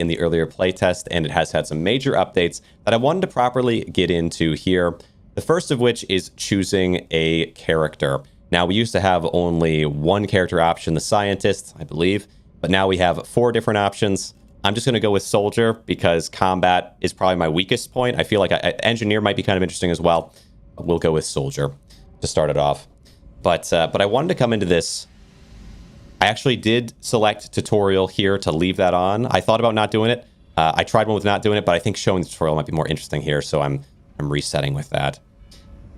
in the earlier playtest, and it has had some major updates that I wanted to properly get into here. The first of which is choosing a character. Now, we used to have only one character option, the scientist, I believe, but now we have 4 different options. I'm just going to go with soldier because combat is probably my weakest point. I feel like engineer might be kind of interesting as well. We'll go with soldier to start it off. But I wanted to come into this. I actually did select tutorial here to leave that on. I thought about not doing it. I tried one with not doing it, but I think showing the tutorial might be more interesting here, so I'm resetting with that.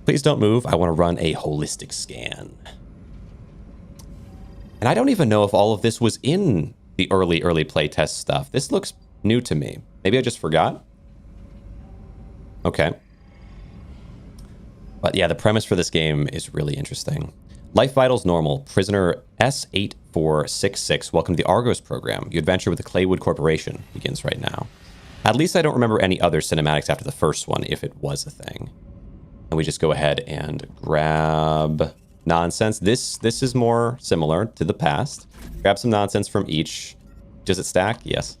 Please don't move. I want to run a holistic scan. And I don't even know if all of this was in the early playtest stuff. This looks new to me. Maybe I just forgot. Okay. But yeah, the premise for this game is really interesting. Life vitals normal. Prisoner S8466. Welcome to the Argos program. Your adventure with the Claywood Corporation begins right now. At least I don't remember any other cinematics after the first one, if it was a thing. And we just go ahead and grab nonsense. This is more similar to the past. Grab some nonsense from each. Does it stack? Yes.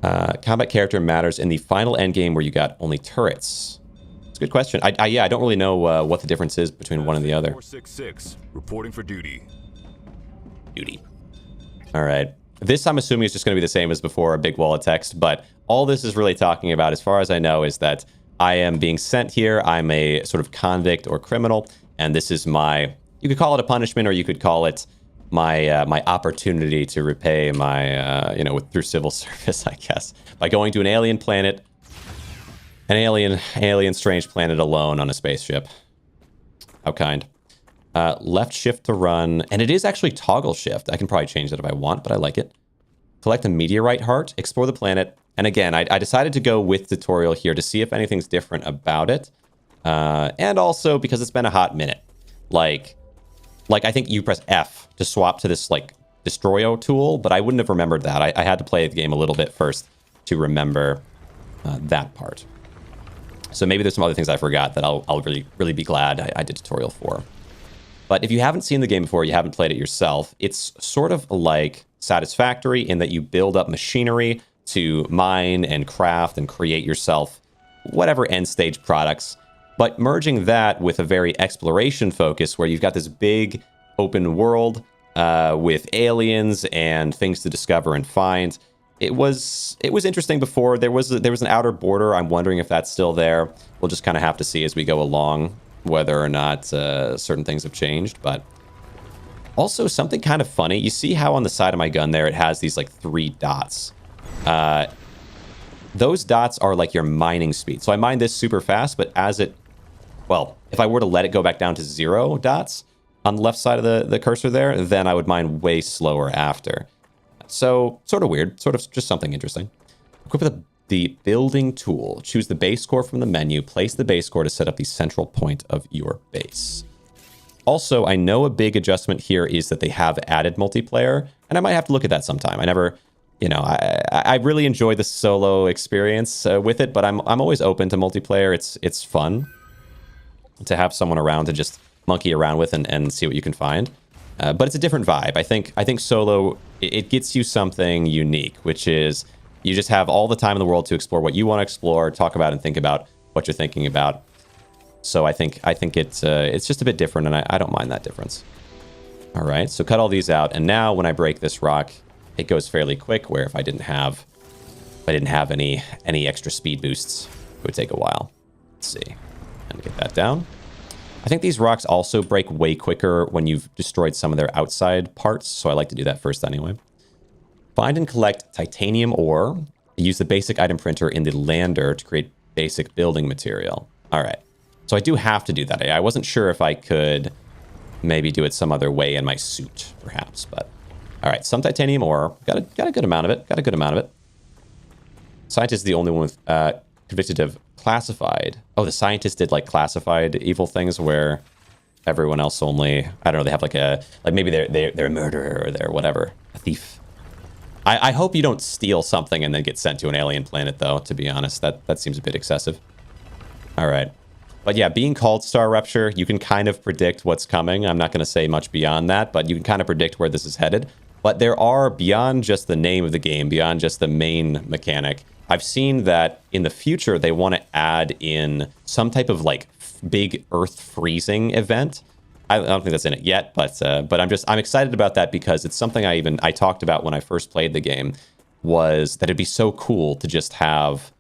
Combat character matters in the final endgame where you got only turrets. It's a good question. Yeah, I don't really know what the difference is between one and the other. 466, reporting for duty. Duty. All right. This, I'm assuming, is just going to be the same as before, a big wall of text, but all this is really talking about, as far as I know, is that I am being sent here. I'm a sort of convict or criminal, and this is my, you could call it a punishment, or you could call it my my opportunity to repay my, through civil service, I guess, by going to an alien planet, an alien strange planet alone on a spaceship. How kind. Left shift to run, and it is actually toggle shift. I can probably change that if I want, but I like it. Collect a meteorite heart, explore the planet, and again, I decided to go with tutorial here to see if anything's different about it, and also because it's been a hot minute. Like I think you press F to swap to this like destroyo tool, but I wouldn't have remembered that. I had to play the game a little bit first to remember that part. So maybe there's some other things I forgot that I'll really be glad I did tutorial for. But if you haven't seen the game before, you haven't played it yourself, it's sort of like Satisfactory in that you build up machinery to mine and craft and create yourself whatever end stage products, but merging that with a very exploration focus where you've got this big open world with aliens and things to discover and find. It was interesting before. There was an outer border. I'm wondering if that's still there. We'll just kind of have to see as we go along whether or not certain things have changed. But also something kind of funny. You see how on the side of my gun there it has these like 3 dots. Those dots are like your mining speed. So I mine this super fast, but if I were to let it go back down to 0 dots on the left side of the cursor there, then I would mine way slower after. So, sort of weird. Sort of just something interesting. Equip the building tool. Choose the base core from the menu. Place the base core to set up the central point of your base. Also, I know a big adjustment here is that they have added multiplayer, and I might have to look at that sometime. I never, I really enjoyed the solo experience with it, but I'm always open to multiplayer. It's fun to have someone around to just monkey around with and see what you can find. But it's a different vibe. I think solo, it gets you something unique, which is you just have all the time in the world to explore what you want to explore, talk about and think about what you're thinking about. So I think it's just a bit different, and I don't mind that difference. All right, so cut all these out, and now when I break this rock, it goes fairly quick. Where if I didn't have any extra speed boosts, it would take a while. Let's see, and get that down. I think these rocks also break way quicker when you've destroyed some of their outside parts, so I like to do that first anyway. Find and collect titanium ore. Use the basic item printer in the lander to create basic building material. All right, so I do have to do that. I wasn't sure if I could maybe do it some other way in my suit, perhaps, but all right, some titanium ore. Got a good amount of it. Scientist is the only one with convicted of classified. Oh, the scientists did like classified evil things where everyone else only, I don't know, they have like maybe they're a murderer or they're whatever, a thief. I hope you don't steal something and then get sent to an alien planet though, to be honest. That seems a bit excessive. All right. But yeah, being called StarRupture, you can kind of predict what's coming. I'm not going to say much beyond that, but you can kind of predict where this is headed. But there are, beyond just the name of the game, beyond just the main mechanic, I've seen that in the future they want to add in some type of like big earth freezing event. I don't think that's in it yet, but I'm excited about that because it's something I talked about when I first played the game, was that it'd be so cool to just have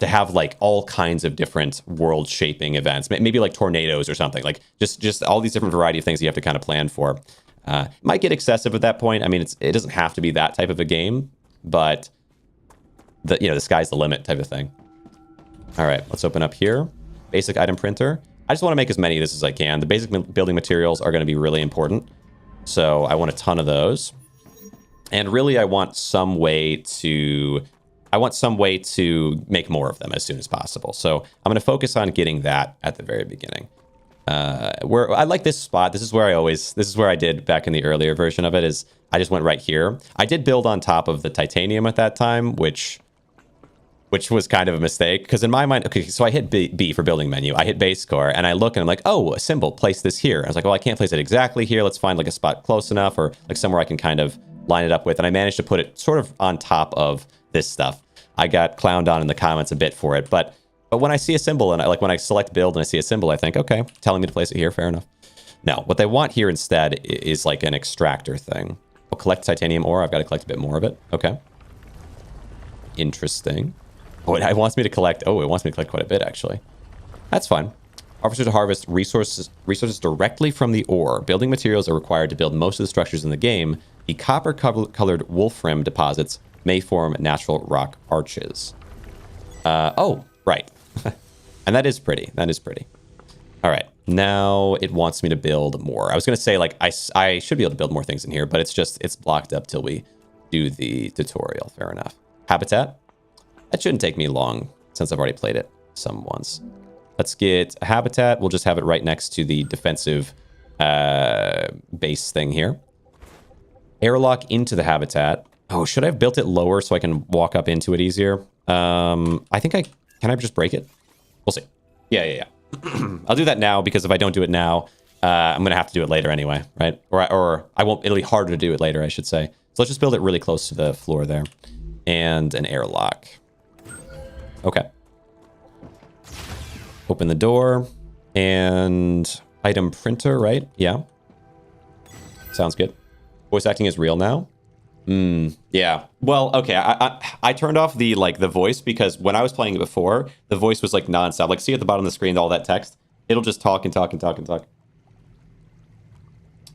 like all kinds of different world shaping events, maybe like tornadoes or something, like just all these different variety of things you have to kind of plan for. Might get excessive at that point. I mean, it doesn't have to be that type of a game, but the sky's the limit type of thing. All right, let's open up here. Basic item printer. I just want to make as many of this as I can. The basic building materials are going to be really important, so I want a ton of those. And really, I want some way to make more of them as soon as possible. So I'm going to focus on getting that at the very beginning. Where I like this spot. This is where I did back in the earlier version of it, is I just went right here. I did build on top of the titanium at that time, which was kind of a mistake, because in my mind, okay, so I hit B for building menu. I hit base core, and I look and I'm like, oh, a symbol, place this here. I was like, well, I can't place it exactly here. Let's find like a spot close enough, or like somewhere I can kind of line it up with. And I managed to put it sort of on top of this stuff. I got clowned on in the comments a bit for it, but when I see a symbol, and when I select build and I see a symbol, I think, okay, telling me to place it here, fair enough. Now, what they want here instead is like an extractor thing. I'll collect titanium ore. I've got to collect a bit more of it. Okay. Interesting. Oh, it wants me to collect. Oh, it wants me to collect quite a bit, actually. That's fine. Officers to harvest resources directly from the ore. Building materials are required to build most of the structures in the game. The copper-colored wolfram deposits may form natural rock arches. Oh, right. And that is pretty. That is pretty. All right. Now it wants me to build more. I was going to say, like, I should be able to build more things in here, but it's blocked up till we do the tutorial. Fair enough. Habitat. That shouldn't take me long since I've already played it once. Let's get a habitat. We'll just have it right next to the defensive base thing here. Airlock into the habitat. Oh, should I have built it lower so I can walk up into it easier? I think can I just break it? We'll see. Yeah. I'll do that now, because if I don't do it now, I'm going to have to do it later anyway, right? Or I won't, it'll be harder to do it later, I should say. So let's just build it really close to the floor there. And an airlock. Okay. Open the door. And item printer, right? Yeah. Sounds good. Voice acting is real now. Yeah. Well, okay. I turned off the voice, because when I was playing it before, the voice was like nonstop. Like, see at the bottom of the screen, all that text? It'll just talk and talk and talk and talk.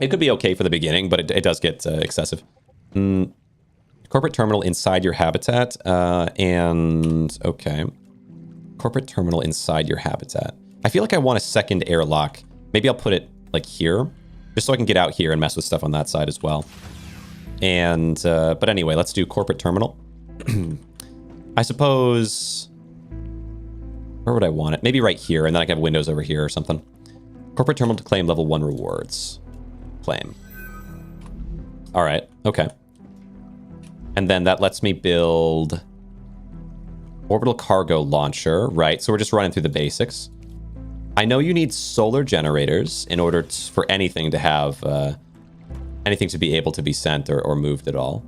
It could be okay for the beginning, but it does get excessive. Corporate terminal inside your habitat. And okay. Corporate terminal inside your habitat. I feel like I want a second airlock. Maybe I'll put it like here, just so I can get out here and mess with stuff on that side as well. And but anyway, let's do corporate terminal. I suppose, where would I want it? Maybe right here, and then I can have windows over here or something. Corporate terminal to claim level 1 rewards. Claim. All right. Okay. And then that lets me build orbital cargo launcher, right? So we're just running through the basics. I know you need solar generators in order for anything to have anything to be able to be sent or moved at all.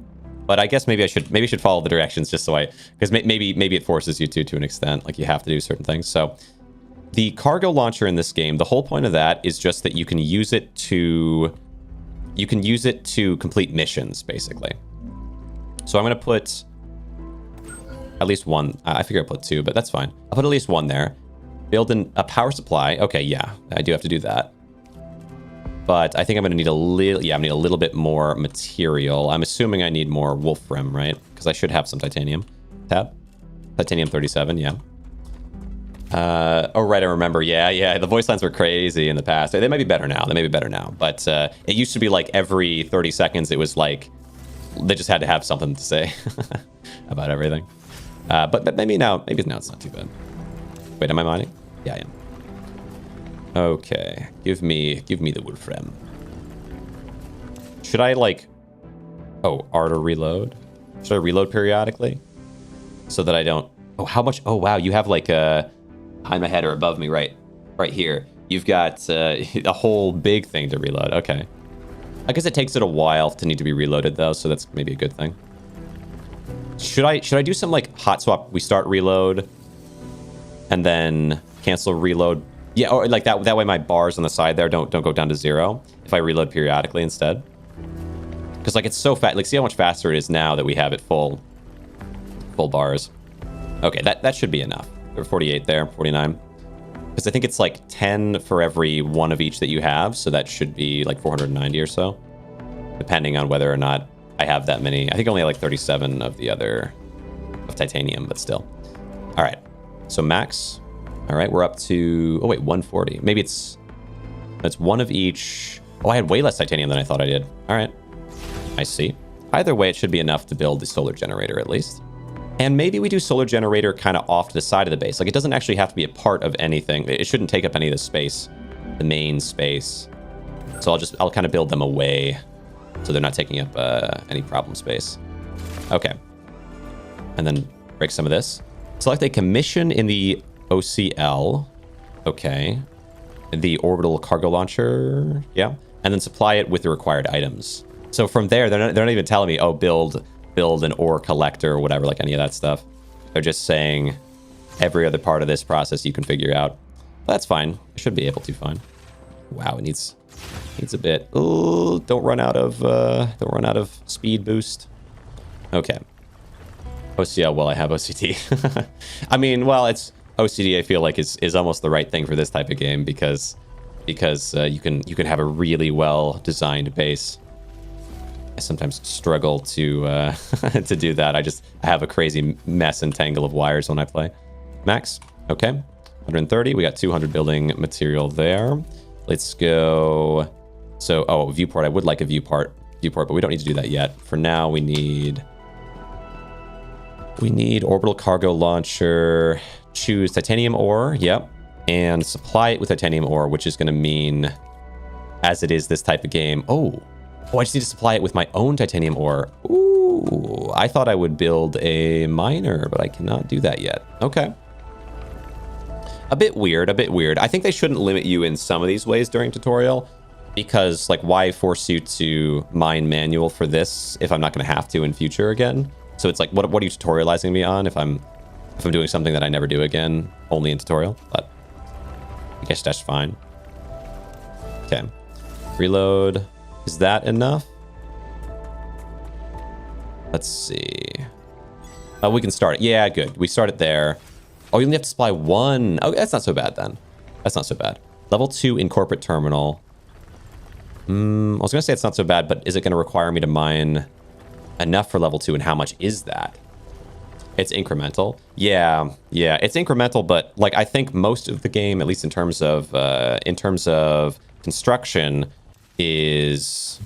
But I guess maybe I should follow the directions, just so because maybe it forces you to an extent, like you have to do certain things. So the cargo launcher in this game, the whole point of that is just that you can use it to complete missions, basically. So I'm going to put at least one. I figure I put 2, but that's fine. I'll put at least 1 there. Build in a power supply. Okay, yeah, I do have to do that. But I think I'm going to need a little bit more material. I'm assuming I need more wolfram, right? Because I should have some titanium. Tab? Titanium 37, yeah. Oh, right, I remember. Yeah, the voice lines were crazy in the past. They might be better now. But it used to be like every 30 seconds, it was like they just had to have something to say about everything. But maybe now it's not too bad. Wait, am I mining? Yeah, I am. Okay, give me the wolfram. Should I auto reload? Should I reload periodically? So that I don't... Oh, how much? Oh, wow, you have behind my head or above me, right here. You've got a whole big thing to reload. Okay. I guess it takes it a while to need to be reloaded though, so that's maybe a good thing. Should I do some like hot swap? We start reload and then cancel reload. Yeah, or like that way my bars on the side there don't go down to 0 if I reload periodically instead. Because like it's so fast. Like see how much faster it is now that we have it full bars. Okay, that should be enough. There were 48 there, 49. Because I think it's like 10 for every one of each that you have, so that should be like 490 or so, depending on whether or not I have that many. I think only like 37 of the other of titanium, but still. All right, so max. All right, we're up to, oh wait, 140. Maybe it's one of each. Oh, I had way less titanium than I thought I did. All right, I see. Either way, it should be enough to build the solar generator at least. And maybe we do solar generator kind of off to the side of the base. Like it doesn't actually have to be a part of anything. It shouldn't take up any of the space, the main space. So I'll kind of build them away so they're not taking up any problem space. Okay. And then break some of this. Select a commission in the OCL. Okay. The orbital cargo launcher. Yeah. And then supply it with the required items. So from there, they're not even telling me, oh, build an ore collector or whatever, like any of that stuff. They're just saying every other part of this process you can figure out. Well, that's fine. I should be able to fine. Wow, it needs a bit. Ooh, don't run out of speed boost. Okay. OCL, well, I have OCD. I mean, well, it's OCD. I feel like is almost the right thing for this type of game because you can have a really well designed base. I sometimes struggle to to do that. I have a crazy mess and tangle of wires when I play. Max, okay, 130. We got 200 building material there. Let's go. So, oh, viewport. I would like a viewport, but we don't need to do that yet. For now, we need orbital cargo launcher. Choose titanium ore. Yep, and supply it with titanium ore, which is going to mean, as it is this type of game. Oh, I just need to supply it with my own titanium ore. Ooh, I thought I would build a miner, but I cannot do that yet. Okay. A bit weird. I think they shouldn't limit you in some of these ways during tutorial, because like why force you to mine manual for this if I'm not going to have to in future again? So it's like, what are you tutorializing me on if I'm doing something that I never do again, only in tutorial? But I guess that's fine. Okay. Reload. Is that enough? Let's see. Oh, we can start it. Yeah, good. We start it there. Oh, you only have to supply one. Oh, that's not so bad then. That's not so bad. Level 2 in corporate terminal. I was going to say it's not so bad, but is it going to require me to mine enough for level 2? And how much is that? It's incremental. Yeah, it's incremental, but like I think most of the game, at least in terms of construction, is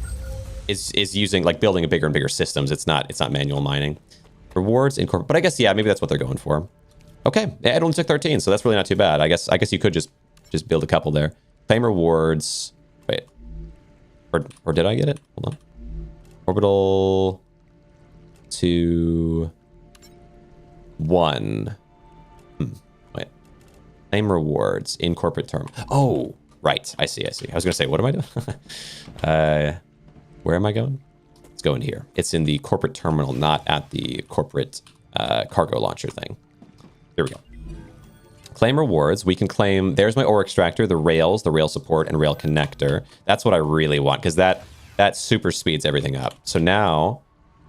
using like building a bigger and bigger systems. It's not manual mining. Rewards incorporate, but I guess yeah, maybe that's what they're going for. Okay, yeah, it only took 13, so that's really not too bad. I guess you could just build a couple there. Claim rewards. Wait, or did I get it? Hold on. Orbital 2 1. Wait. Claim rewards in corporate term. Oh. Right, I see. I was going to say, what am I doing? Where am I going? Let's go in here. It's in the corporate terminal, not at the corporate cargo launcher thing. Here we go. Claim rewards. We can claim, there's my ore extractor, the rail support, and rail connector. That's what I really want, because that super speeds everything up. So now,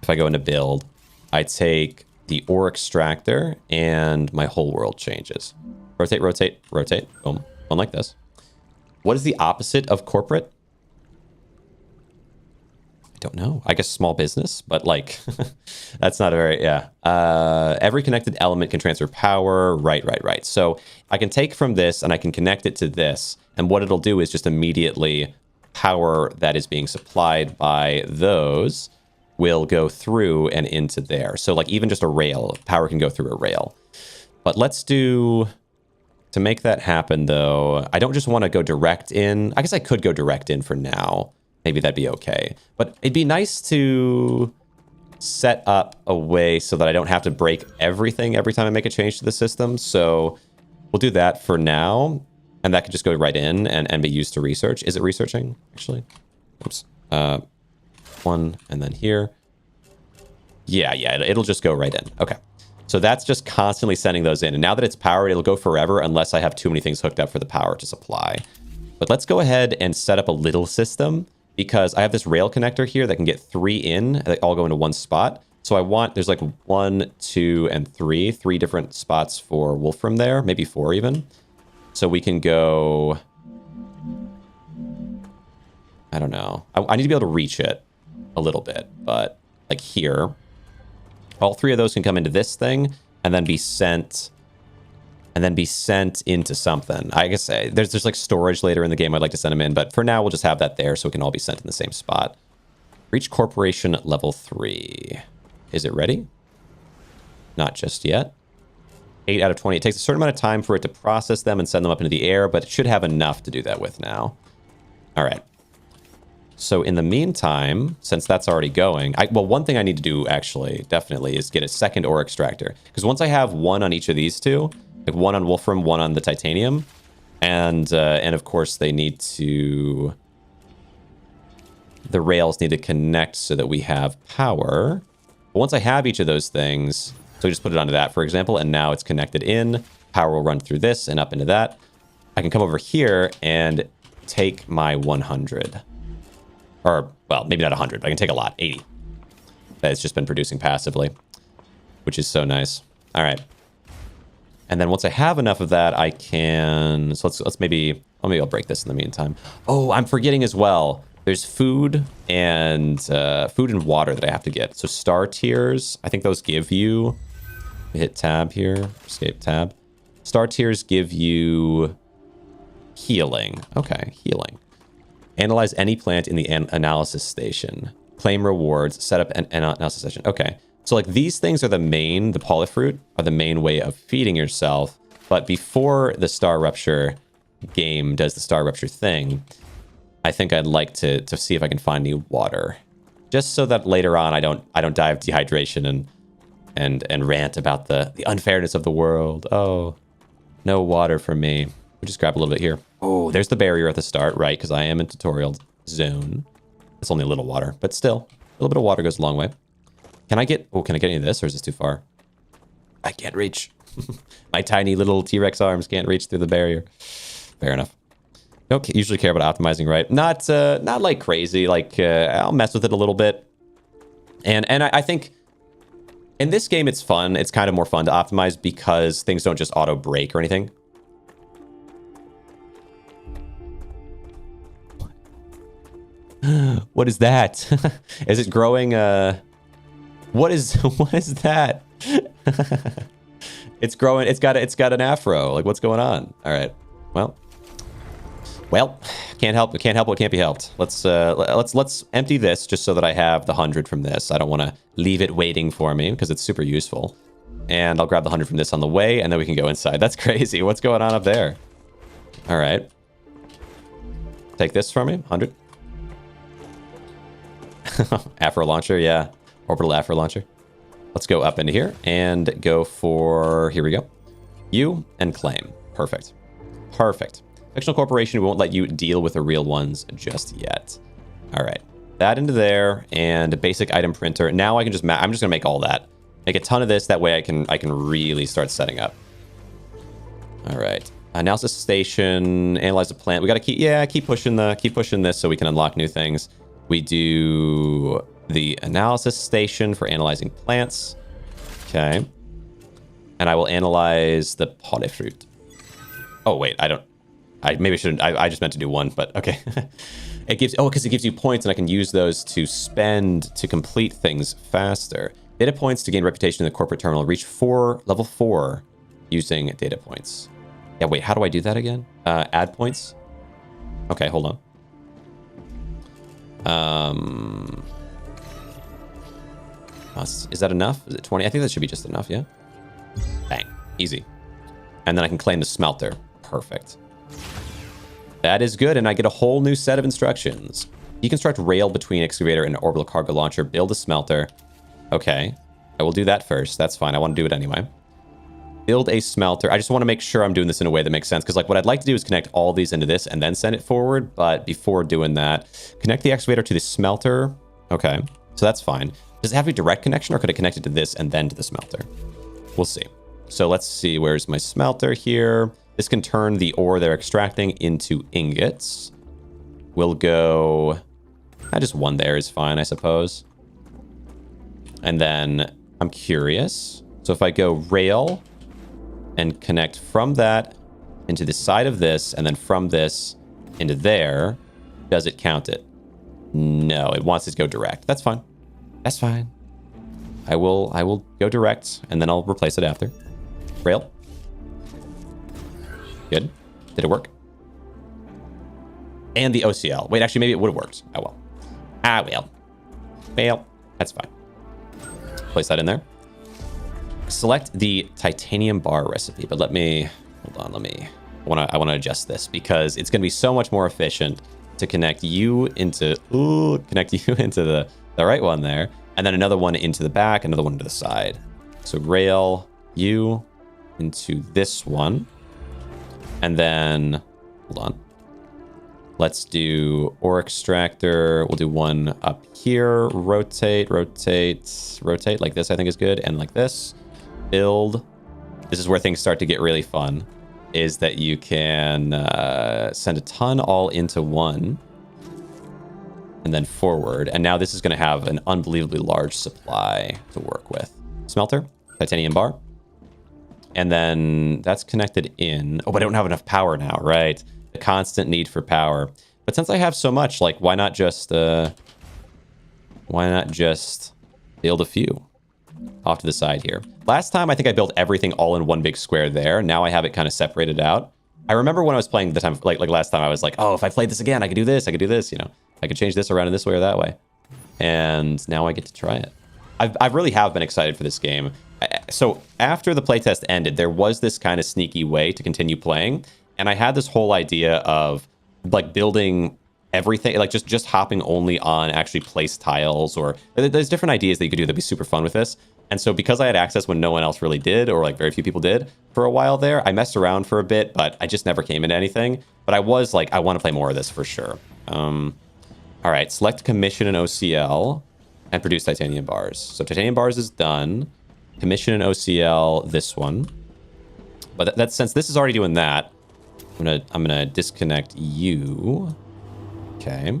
if I go into build, I take the ore extractor, and my whole world changes. Rotate, rotate, rotate. Boom. One like this. What is the opposite of corporate? I don't know. I guess small business, but like, that's not a very, yeah. Every connected element can transfer power. Right. So I can take from this and I can connect it to this. And what it'll do is just immediately power that is being supplied by those will go through and into there. So like even just a rail, power can go through a rail. But let's do... To make that happen, though, I don't just want to go direct in. I guess I could go direct in for now. Maybe that'd be okay. But it'd be nice to set up a way so that I don't have to break everything every time I make a change to the system. So we'll do that for now. And that could just go right in and be used to research. Is it researching, actually? Oops. One, and then here. Yeah, it'll just go right in. Okay. So that's just constantly sending those in. And now that it's powered, it'll go forever unless I have too many things hooked up for the power to supply. But let's go ahead and set up a little system because I have this rail connector here that can get 3 in, that all go into one spot. So I want, there's like 1, 2, and 3 different spots for Wolfram there, maybe 4 even. So we can go, I don't know. I need to be able to reach it a little bit, but like here, all 3 of those can come into this thing and then be sent into something. I guess there's like storage later in the game I'd like to send them in, but for now we'll just have that there so it can all be sent in the same spot. Reach corporation level 3. Is it ready? Not just yet. 8 out of 20. It takes a certain amount of time for it to process them and send them up into the air, but it should have enough to do that with now. All right. So in the meantime, since that's already going, well, one thing I need to do actually, definitely, is get a second ore extractor. Because once I have 1 on each of these 2, like 1 on Wolfram, 1 on the titanium, and of course they need to, the rails need to connect so that we have power. But once I have each of those things, so we just put it onto that, for example, and now it's connected in, power will run through this and up into that. I can come over here and take my 100. Or, well, maybe not 100, but I can take a lot, 80. That it's just been producing passively, which is so nice. All right. And then once I have enough of that, I can, so let's maybe I'll break this in the meantime. Oh, I'm forgetting as well. There's food and water that I have to get. So star tiers, I think those give you, hit tab here, escape tab. Star tiers give you healing. Okay, healing. Analyze any plant in the analysis station. Claim rewards. Set up an analysis station. Okay. So like these things are the polyfruit are the main way of feeding yourself. But before the StarRupture game does the StarRupture thing, I think I'd like to see if I can find new water. Just so that later on I don't die of dehydration and rant about the unfairness of the world. Oh, no water for me. We'll just grab a little bit here. Oh, there's the barrier at the start, right? Because I am in tutorial zone. It's only a little water, but still, a little bit of water goes a long way. Can I get any of this, or is this too far? I can't reach. My tiny little T-Rex arms can't reach through the barrier. Fair enough. Don't usually care about optimizing, right? Not like crazy. Like I'll mess with it a little bit. And I think in this game it's fun. It's kind of more fun to optimize because things don't just auto break or anything. What is that? Is it growing? What is that? It's growing. It's got an afro. Like, what's going on? All right. Well, can't help. Can't help what can't be helped. Let's empty this just so that I have the 100 from this. I don't want to leave it waiting for me because it's super useful. And I'll grab the 100 from this on the way, and then we can go inside. That's crazy. What's going on up there? All right. Take this from me. 100. Afro launcher, yeah. Orbital Afro launcher. Let's go up into here and go for, here we go. You and claim. Perfect. Perfect. Fictional corporation won't let you deal with the real ones just yet. All right. That into there and a basic item printer. Now I can just, I'm just going to make all that. Make a ton of this. That way I can really start setting up. All right. Analysis station, analyze the plant. We got to keep pushing this so we can unlock new things. We do the analysis station for analyzing plants. Okay. And I will analyze the polyfruit. Oh, wait, I maybe shouldn't. I just meant to do one, but okay. It gives, because it gives you points and I can use those to spend to complete things faster. Data points to gain reputation in the corporate terminal. Reach level 4 using data points. Yeah, wait, how do I do that again? Add points? Okay, hold on. Is that enough? Is it 20? I think that should be just enough, yeah? Bang. Easy. And then I can claim the smelter. Perfect. That is good, and I get a whole new set of instructions. Deconstruct rail between excavator and orbital cargo launcher. Build a smelter. Okay. I will do that first. That's fine. I want to do it anyway. build a smelter. I just want to make sure I'm doing this in a way that makes sense, because like what I'd like to do is connect all these into this and then send it forward. But before doing that, connect the excavator to the smelter. Okay, so that's fine. Does it have a direct connection, or could it connect it to this and then to the smelter? We'll see. So let's see, where's my smelter here? This can turn the ore they're extracting into ingots. We'll go, just one there is fine, I suppose. And then I'm curious. So if I go rail and connect from that into the side of this, and then from this into there, does it count it? No, it wants it to go direct. That's fine. That's fine. I will go direct, and then I'll replace it after. Rail. Good. Did it work? And the OCL. Wait, actually, maybe it would have worked. Oh, well. Ah, well. Fail. That's fine. Place that in there. Select the titanium bar recipe, but let me, hold on, I want to adjust this, because it's going to be so much more efficient to connect you into, the right one there, and then another one into the back, another one to the side. So rail you into this one, and then, hold on. Let's do ore extractor. We'll do one up here. Rotate, rotate, rotate. Like this, I think is good. And like this. Build. This is where things start to get really fun. Is that you can send a ton all into one. And then forward. And now this is going to have an unbelievably large supply to work with. Smelter. Titanium bar. And then that's connected in. Oh, but I don't have enough power now, right? The constant need for power. But since I have so much, like, why not just build a few off to the side here? Last time, I think I built everything all in one big square there. Now I have it kind of separated out. I remember when I was playing the time, like last time, I was like, oh, if I played this again, I could do this, you know, I could change this around in this way or that way. And now I get to try it. I really have been excited for this game. So after the playtest ended, there was this kind of sneaky way to continue playing. And I had this whole idea of like building everything, like just hopping only on actually place tiles, or there's different ideas that you could do that'd be super fun with this. And so because I had access when no one else really did, or like very few people did for a while there, I messed around for a bit, but I just never came into anything. But I was like, I want to play more of this for sure. All right, select commission and OCL and produce titanium bars. So titanium bars is done. Commission and OCL, this one. But that's since this is already doing that, I'm gonna disconnect you. Okay.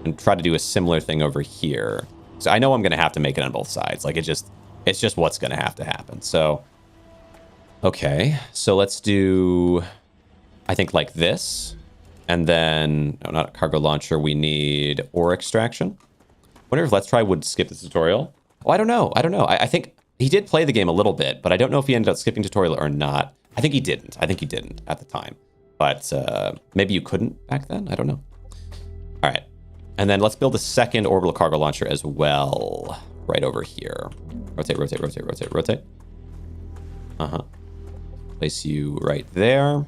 And try to do a similar thing over here. So I know I'm gonna have to make it on both sides. Like it's just what's gonna have to happen. So okay. So let's do, I think, like this. And then, no, not a cargo launcher. We need ore extraction. Wonder if Let's Try would skip the tutorial. Oh, I don't know. I think he did play the game a little bit, but I don't know if he ended up skipping tutorial or not. I think he didn't at the time. But maybe you couldn't back then? I don't know. All right. And then let's build a second orbital cargo launcher as well. Right over here. Rotate, rotate, rotate, rotate, rotate. Place you right there.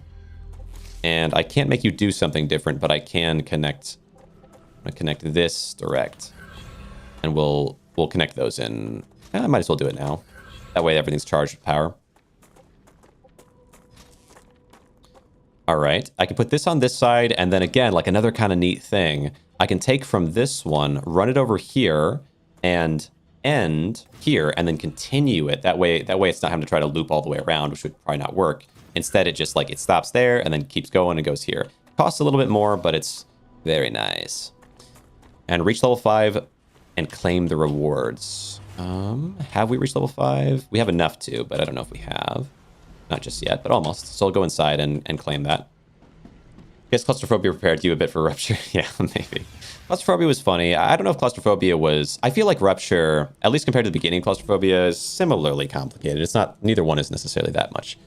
And I can't make you do something different, but I can connect. I'm going to connect this direct. And we'll connect those in. I might as well do it now. That way everything's charged with power. All right, I can put this on this side, and then again, like another kind of neat thing, I can take from this one, run it over here, and end here, and then continue it. That way it's not having to try to loop all the way around, which would probably not work. Instead, it just like, it stops there, and then keeps going and goes here. Costs a little bit more, but it's very nice. And reach level 5 and claim the rewards. Have we reached level 5? We have enough to, but I don't know if we have. Not just yet, but almost. So I'll go inside and claim that. Guess claustrophobia prepared you a bit for Rupture. Yeah, maybe. Claustrophobia was funny. I don't know if claustrophobia was... I feel like Rupture, at least compared to the beginning, claustrophobia is similarly complicated. It's not... Neither one is necessarily that much.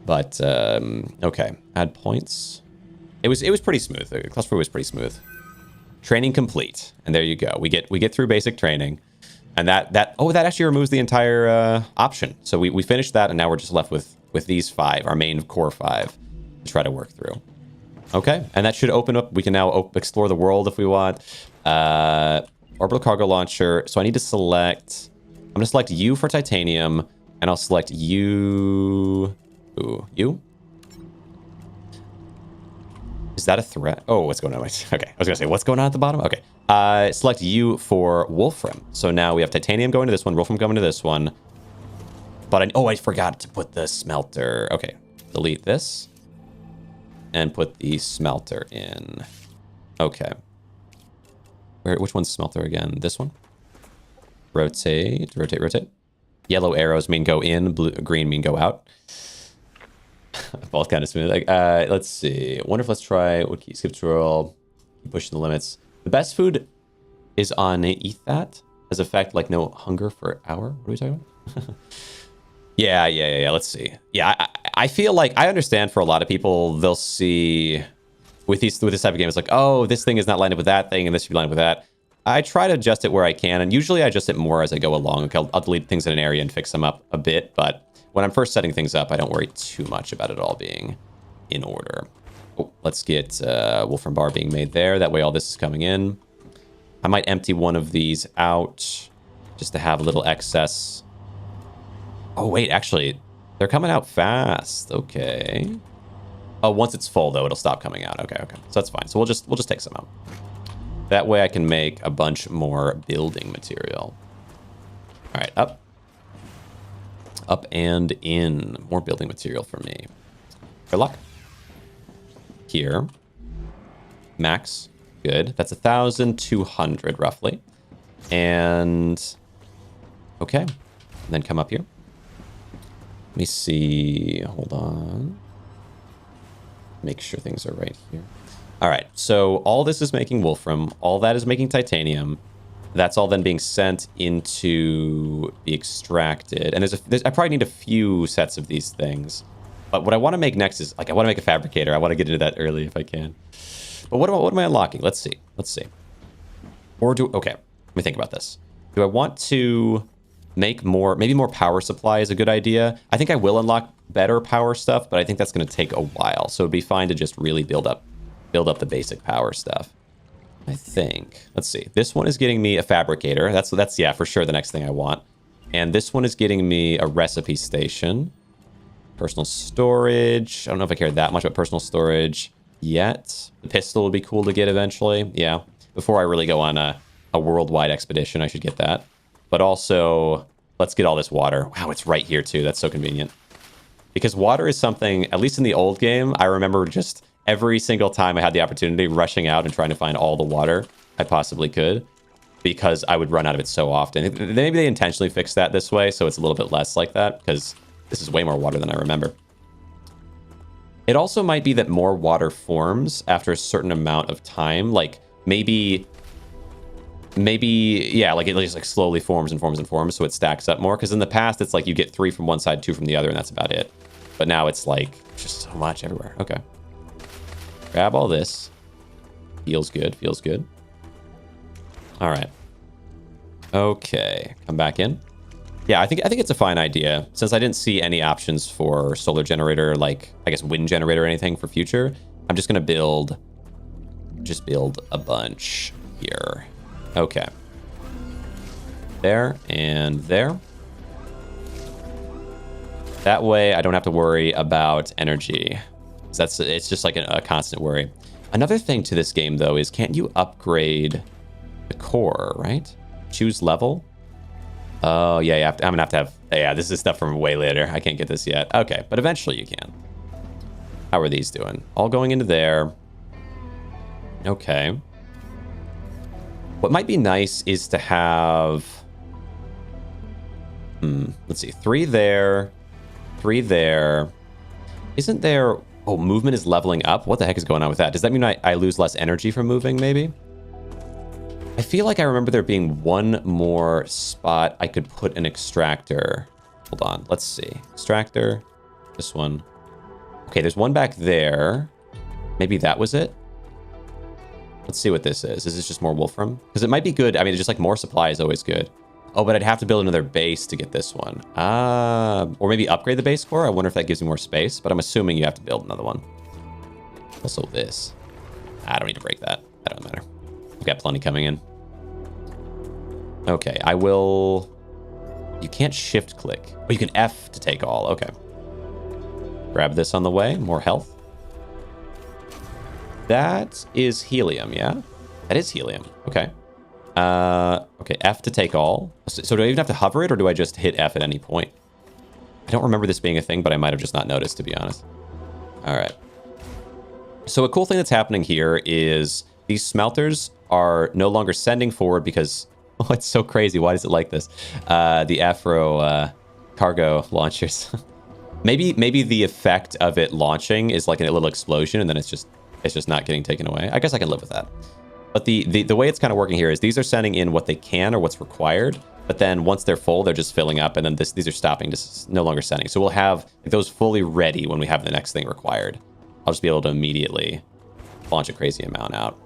But, okay. Add points. It was pretty smooth. Claustrophobia was pretty smooth. Training complete. And there you go. We get through basic training. And that actually removes the entire option. So we finished that, and now we're just left with these 5, our main core 5, to try to work through. Okay, and that should open up. We can now explore the world if we want. Orbital cargo launcher. So I need to select. I'm going to select you for titanium. And I'll select you. Ooh, you? Is that a threat? Oh, what's going on? Okay, I was gonna say, what's going on at the bottom? Okay. Select you for Wolfram. So now we have titanium going to this one, Wolfram going to this one. But I forgot to put the smelter. Okay, delete this. And put the smelter in. Okay. Which one's smelter again? This one? Rotate, rotate, rotate. Yellow arrows mean go in, blue, green mean go out. Both kind of smooth. Like, let's see. Wonder if let's try what key skip roll. Pushing the limits. The best food is on eat that as effect, like no hunger for hour. What are we talking about? Yeah. Let's see. Yeah, I feel like I understand for a lot of people, they'll see with this type of game, it's like, oh, this thing is not lined up with that thing, and this should be lined up with that. I try to adjust it where I can, and usually I adjust it more as I go along. Okay, I'll delete things in an area and fix them up a bit, but when I'm first setting things up, I don't worry too much about it all being in order. Oh, let's get Wolfram Bar being made there. That way all this is coming in. I might empty one of these out just to have a little excess. Oh, wait, actually, they're coming out fast. Okay. Oh, once it's full, though, it'll stop coming out. Okay. So that's fine. So we'll just take some out. That way I can make a bunch more building material. All right, up. Up and in. More building material for me. Good luck. Here. Max. Good. That's 1,200 roughly. And okay. And then come up here. Let me see. Hold on. Make sure things are right here. All right. So all this is making Wolfram. All that is making titanium. That's all then being sent into the extracted. And I probably need a few sets of these things. But what I want to make next is, like, I want to make a fabricator. I want to get into that early if I can. But what am I unlocking? Let's see. Okay, let me think about this. Do I want to make more, maybe more power supply is a good idea. I think I will unlock better power stuff, but I think that's going to take a while. So it'd be fine to just really build up the basic power stuff. I think. Let's see. This one is getting me a fabricator. That's yeah, for sure the next thing I want. And this one is getting me a recipe station. Personal storage. I don't know if I care that much about personal storage yet. The pistol would be cool to get eventually. Yeah. Before I really go on a worldwide expedition, I should get that. But also, let's get all this water. Wow, it's right here too. That's so convenient. Because water is something, at least in the old game, I remember just every single time I had the opportunity rushing out and trying to find all the water I possibly could, because I would run out of it so often. Maybe they intentionally fixed that this way, so it's a little bit less like that, because this is way more water than I remember. It also might be that more water forms after a certain amount of time. Like, maybe, yeah, like it just like slowly forms and forms and forms, so it stacks up more. Because in the past, it's like you get 3 from one side, 2 from the other, and that's about it. But now it's like just so much everywhere. Okay. Grab all this. Feels good. Feels good. All right. Okay. Come back in. Yeah, I think it's a fine idea. Since I didn't see any options for solar generator, like I guess wind generator or anything for future, I'm just gonna build a bunch here. Okay. There and there. That way I don't have to worry about energy. It's just like a constant worry. Another thing to this game though is, can't you upgrade the core, right? Choose level. Oh yeah, I'm gonna have to have, yeah, this is stuff from way later. I can't get this yet. Okay, but eventually you can. How are these doing? All going into there. Okay. What might be nice is to have, let's see, 3 there, 3 there. Isn't there, oh, movement is leveling up? What the heck is going on with that? Does that mean I lose less energy from moving, maybe? I feel like I remember there being one more spot I could put an extractor. Hold on, let's see. Extractor, this one. Okay, there's one back there. Maybe that was it? Let's see what this is. Is this just more Wolfram? Because it might be good. I mean, just like more supply is always good. Oh, but I'd have to build another base to get this one. Or maybe upgrade the base core. I wonder if that gives me more space, but I'm assuming you have to build another one. Also this. I don't need to break that. That doesn't matter. We've got plenty coming in. Okay, I will You can't shift click. Oh, you can F to take all. Okay. Grab this on the way. More health. That is helium, yeah? That is helium. Okay. Okay, F to take all. So do I even have to hover it, or do I just hit F at any point? I don't remember this being a thing, but I might have just not noticed, to be honest. All right. So a cool thing that's happening here is these smelters are no longer sending forward because... Oh, it's so crazy. Why is it like this? The Afro cargo launchers. maybe the effect of it launching is like a little explosion, and then it's just not getting taken away. I guess I can live with that. But the way it's kind of working here is these are sending in what they can or what's required. But then once they're full, they're just filling up, and then these are stopping, just no longer sending. So we'll have those fully ready when we have the next thing required. I'll just be able to immediately launch a crazy amount out.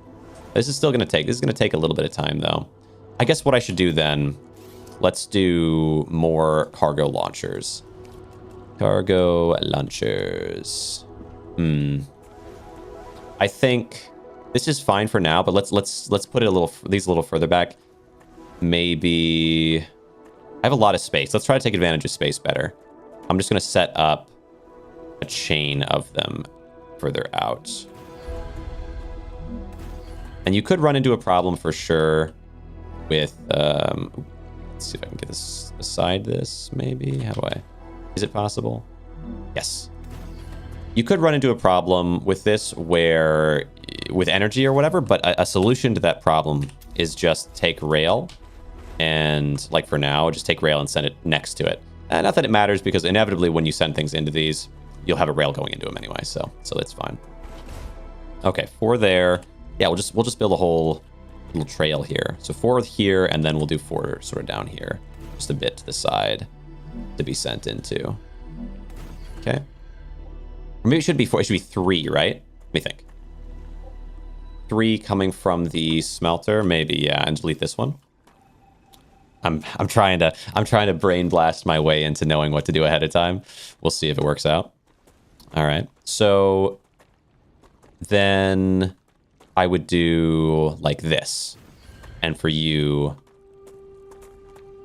This is going to take a little bit of time, though. I guess what I should do then, let's do more cargo launchers. Cargo launchers. I think this is fine for now, but let's put it these a little further back. Maybe I have a lot of space. Let's try to take advantage of space better. I'm just going to set up a chain of them further out. And you could run into a problem for sure with, let's see if I can get this beside this, maybe. How do I, is it possible? Yes. You could run into a problem with this where, with energy or whatever, but a solution to that problem is just take rail and, like for now, just take rail and send it next to it. Not that it matters, because inevitably when you send things into these, you'll have a rail going into them anyway, so that's fine. Okay, 4 there. Yeah, we'll just build a whole little trail here. So 4 here, and then we'll do 4 sort of down here, just a bit to the side to be sent into. Okay. Or maybe it should be 4. It should be 3, right? Let me think. 3 coming from the smelter, maybe, yeah, and delete this one. I'm trying to brain blast my way into knowing what to do ahead of time. We'll see if it works out. All right. So then I would do like this. And for you,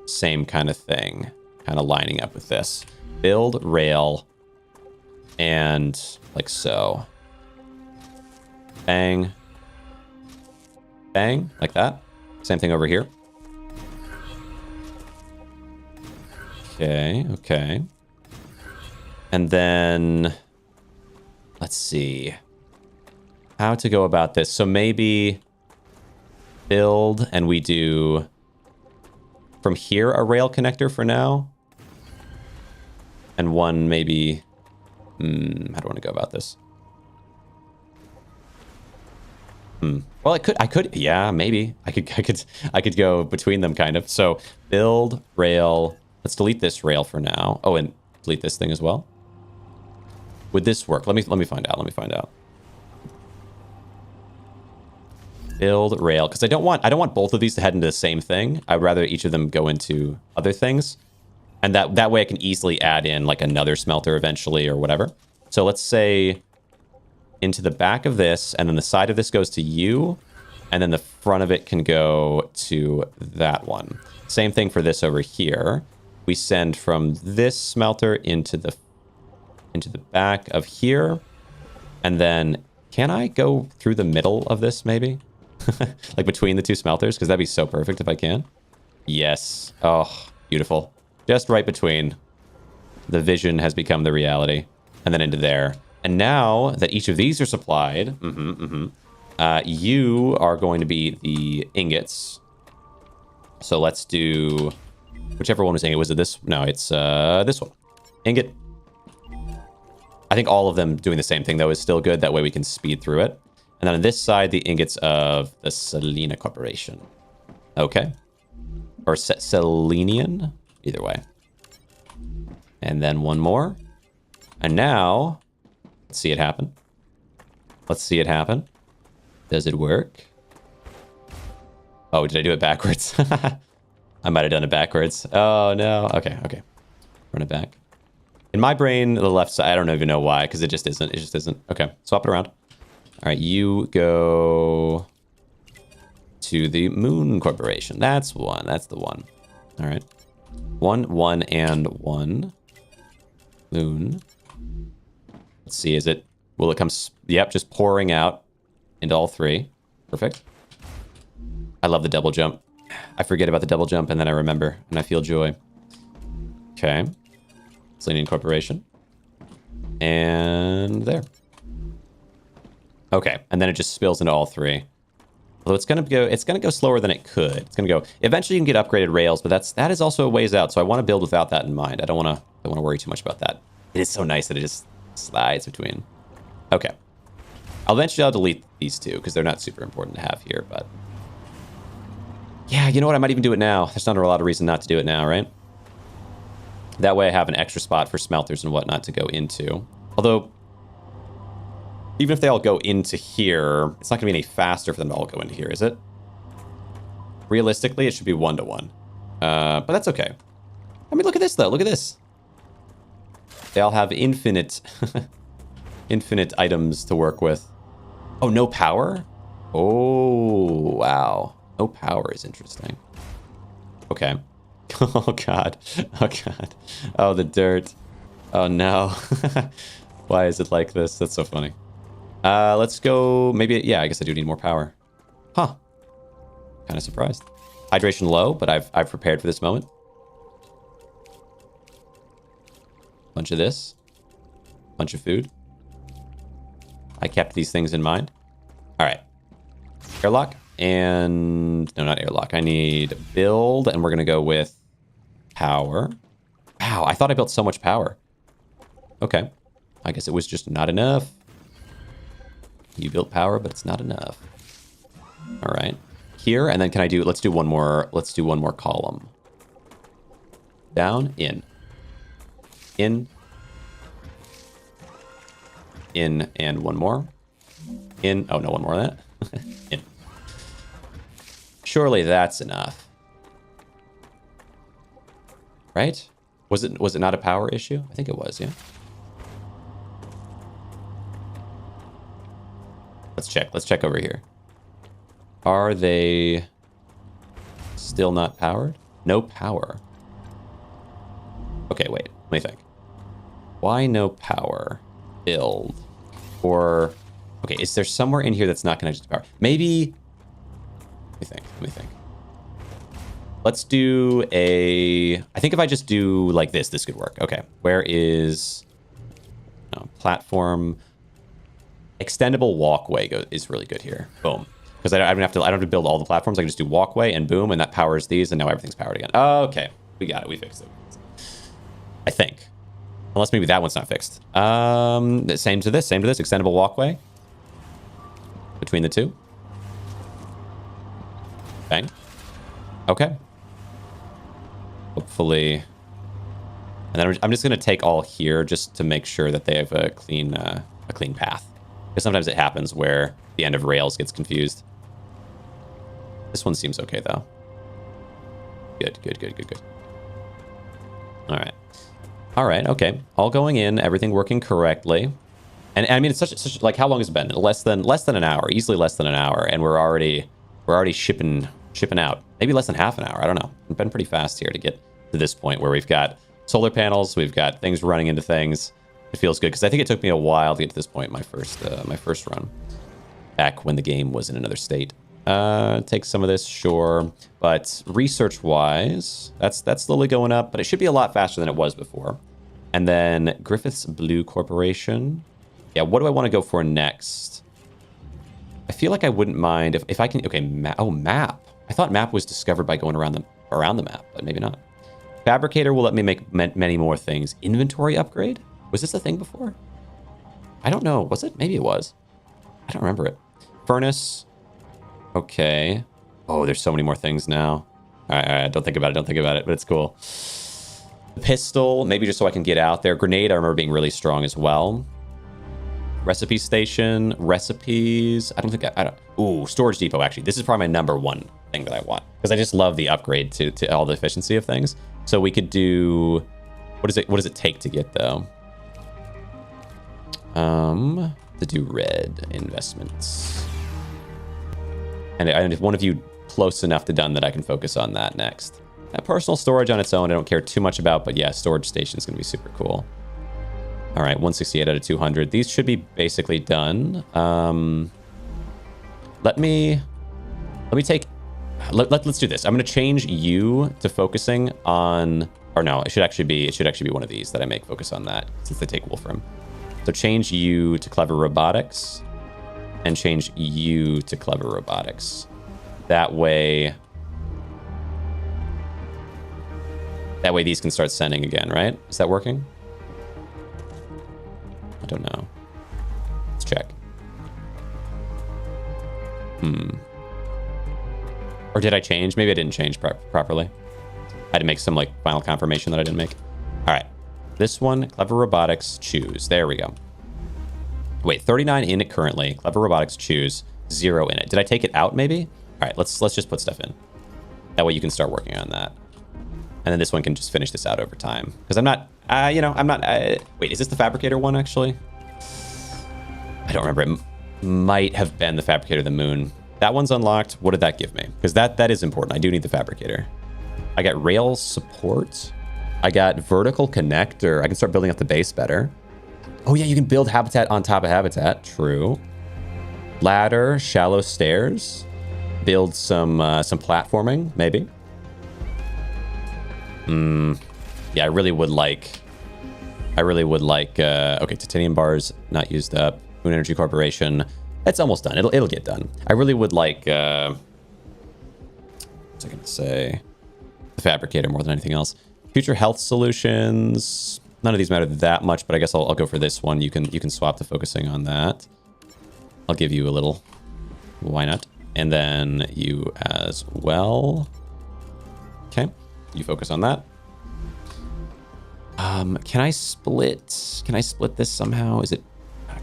same kind of thing, kind of lining up with this. Build rail and like so. Bang. Bang, like that. Same thing over here. Okay, okay. And then, let's see how to go about this. So maybe build, and we do from here a rail connector for now. And one maybe, how do I want to go about this? Well, I could, yeah, maybe. I could go between them kind of. So build rail. Let's delete this rail for now. Oh, and delete this thing as well. Would this work? Let me find out. Let me find out. Build rail, because I don't want both of these to head into the same thing. I'd rather each of them go into other things, and that way I can easily add in like another smelter eventually or whatever. So let's say into the back of this, and then the side of this goes to you, and then the front of it can go to that one. Same thing for this over here. We send from this smelter into the back of here, and then can I go through the middle of this maybe? Like between the two smelters, because that'd be so perfect if I can. Yes. Oh, beautiful. Just right between. The vision has become the reality. And then into there. And now that each of these are supplied, you are going to be the ingots. So let's do whichever one was ingot. Was it this? No, it's this one. Ingot. I think all of them doing the same thing, though, is still good. That way we can speed through it. And then on this side, the ingots of the Selena Corporation. Okay. Or Selenian. Either way. And then one more. And now, let's see it happen. Let's see it happen. Does it work? Oh, did I do it backwards? I might have done it backwards. Oh, no. Okay, okay. Run it back. In my brain, the left side, I don't even know why, because it just isn't. It just isn't. Okay, swap it around. All right, you go to the Moon Corporation. That's one. That's the one. All right. 1, 1, and 1. Moon. Let's see, will it come, yep, just pouring out into all 3. Perfect. I love the double jump. I forget about the double jump and then I remember and I feel joy. Okay. Selenium Corporation. And there. Okay, and then it just spills into all 3. Although it's gonna go slower than it could. It's gonna go. Eventually you can get upgraded rails, but that is also a ways out. So I want to build without that in mind. I don't want to worry too much about that. It is so nice that it just slides between. Okay. Eventually I'll delete these 2 because they're not super important to have here, but yeah, you know what? I might even do it now. There's not a lot of reason not to do it now, right? That way I have an extra spot for smelters and whatnot to go into. Although, even if they all go into here, it's not going to be any faster for them to all go into here, is it? Realistically, it should be 1-to-1. But that's okay. I mean, look at this, though. Look at this. They all have infinite, infinite items to work with. Oh, no power? Oh, wow. No power is interesting. Okay. Oh, God. Oh, God. Oh, the dirt. Oh, no. Why is it like this? That's so funny. Let's go. Maybe, yeah, I guess I do need more power. Huh. Kind of surprised. Hydration low, but I've prepared for this moment. Bunch of this. Bunch of food. I kept these things in mind. All right. Airlock and... No, not airlock. I need build, and we're going to go with power. Wow, I thought I built so much power. Okay. I guess it was just not enough. You built power, but it's not enough. All right. Here, and then can I do... Let's do one more column. Down, in. In, and one more. In. Oh, no, one more of that. In. Surely that's enough. Right? Was it not a power issue? I think it was, yeah. Let's check. Let's check over here. Are they still not powered? No power. Okay, wait. Let me think. Why no power? Build. Or... Okay, is there somewhere in here that's not connected to power? Maybe... Let me think. Let's do a... I think if I just do like this could work. Okay, where is... No, platform... Extendable walkway is really good here. Boom. Because I don't have to build all the platforms. I can just do walkway and boom, and that powers these, and now everything's powered again. Okay, we got it. We fixed it. I think. Unless maybe that one's not fixed. Same to this. Extendable walkway. Between the two. Bang. Okay. Hopefully. And then I'm just going to take all here just to make sure that they have a clean path. Because sometimes it happens where the end of rails gets confused. This one seems okay, though. Good. All right, okay. All going in, everything working correctly. And I mean, it's such like, how long has it been? Less than an hour, easily less than an hour, and we're already shipping out. Maybe less than half an hour. I don't know. We've been pretty fast here to get to this point where we've got solar panels, we've got things running into things. It feels good because I think it took me a while to get to this point. My first run, back when the game was in another state. Take some of this, sure, but research-wise, that's slowly going up, but it should be a lot faster than it was before. And then Griffith's Blue Corporation. Yeah, what do I want to go for next? I feel like I wouldn't mind if I can. Okay, map. I thought map was discovered by going around the map, but maybe not. Fabricator will let me make many more things. Inventory upgrade. Was this a thing before? I don't know. Was it? Maybe it was. I don't remember it. Furnace. Okay. Oh, there's so many more things now. All right. Don't think about it, but it's cool. Pistol, maybe just so I can get out there. Grenade, I remember being really strong as well. Recipe station, recipes. I don't think I don't. Ooh, storage depot, actually. This is probably my number one thing that I want. Because I just love the upgrade to all the efficiency of things. So we could do... What does it take to get, though? To do red investments. And if one of you close enough to done that I can focus on that next. Personal storage on its own, I don't care too much about, but yeah, storage station is going to be super cool. All right, 168 out of 200. These should be basically done. Let's do this. I'm going to change you to focusing on, or no, it should actually be one of these that I make focus on that, since they take Wolfram. So change you to Clever Robotics, and change you to Clever Robotics. That way these can start sending again, right? Is that working? I don't know. Let's check. Or did I change? Maybe I didn't change properly. I had to make some like final confirmation that I didn't make. All right. This one, Clever Robotics, choose. There we go. Wait, 39 in it currently. Clever Robotics, choose. 0 in it. Did I take it out maybe? All right, let's just put stuff in. That way you can start working on that. And then this one can just finish this out over time. Because I'm not, wait, is this the Fabricator one actually? I don't remember. It might have been the Fabricator of the Moon. That one's unlocked. What did that give me? Because that is important. I do need the Fabricator. I got rail support. I got vertical connector. I can start building up the base better. Oh yeah, you can build habitat on top of habitat. True. Ladder, shallow stairs. Build some platforming, maybe. Yeah, I really would like, okay, titanium bars not used up. Moon Energy Corporation. It's almost done. It'll get done. I really would like, what's I gonna say? The Fabricator more than anything else. Future health solutions. None of these matter that much, but I guess I'll go for this one. You can swap to focusing on that. I'll give you a little. Why not? And then you as well. Okay, you focus on that. Can I split this somehow? Is it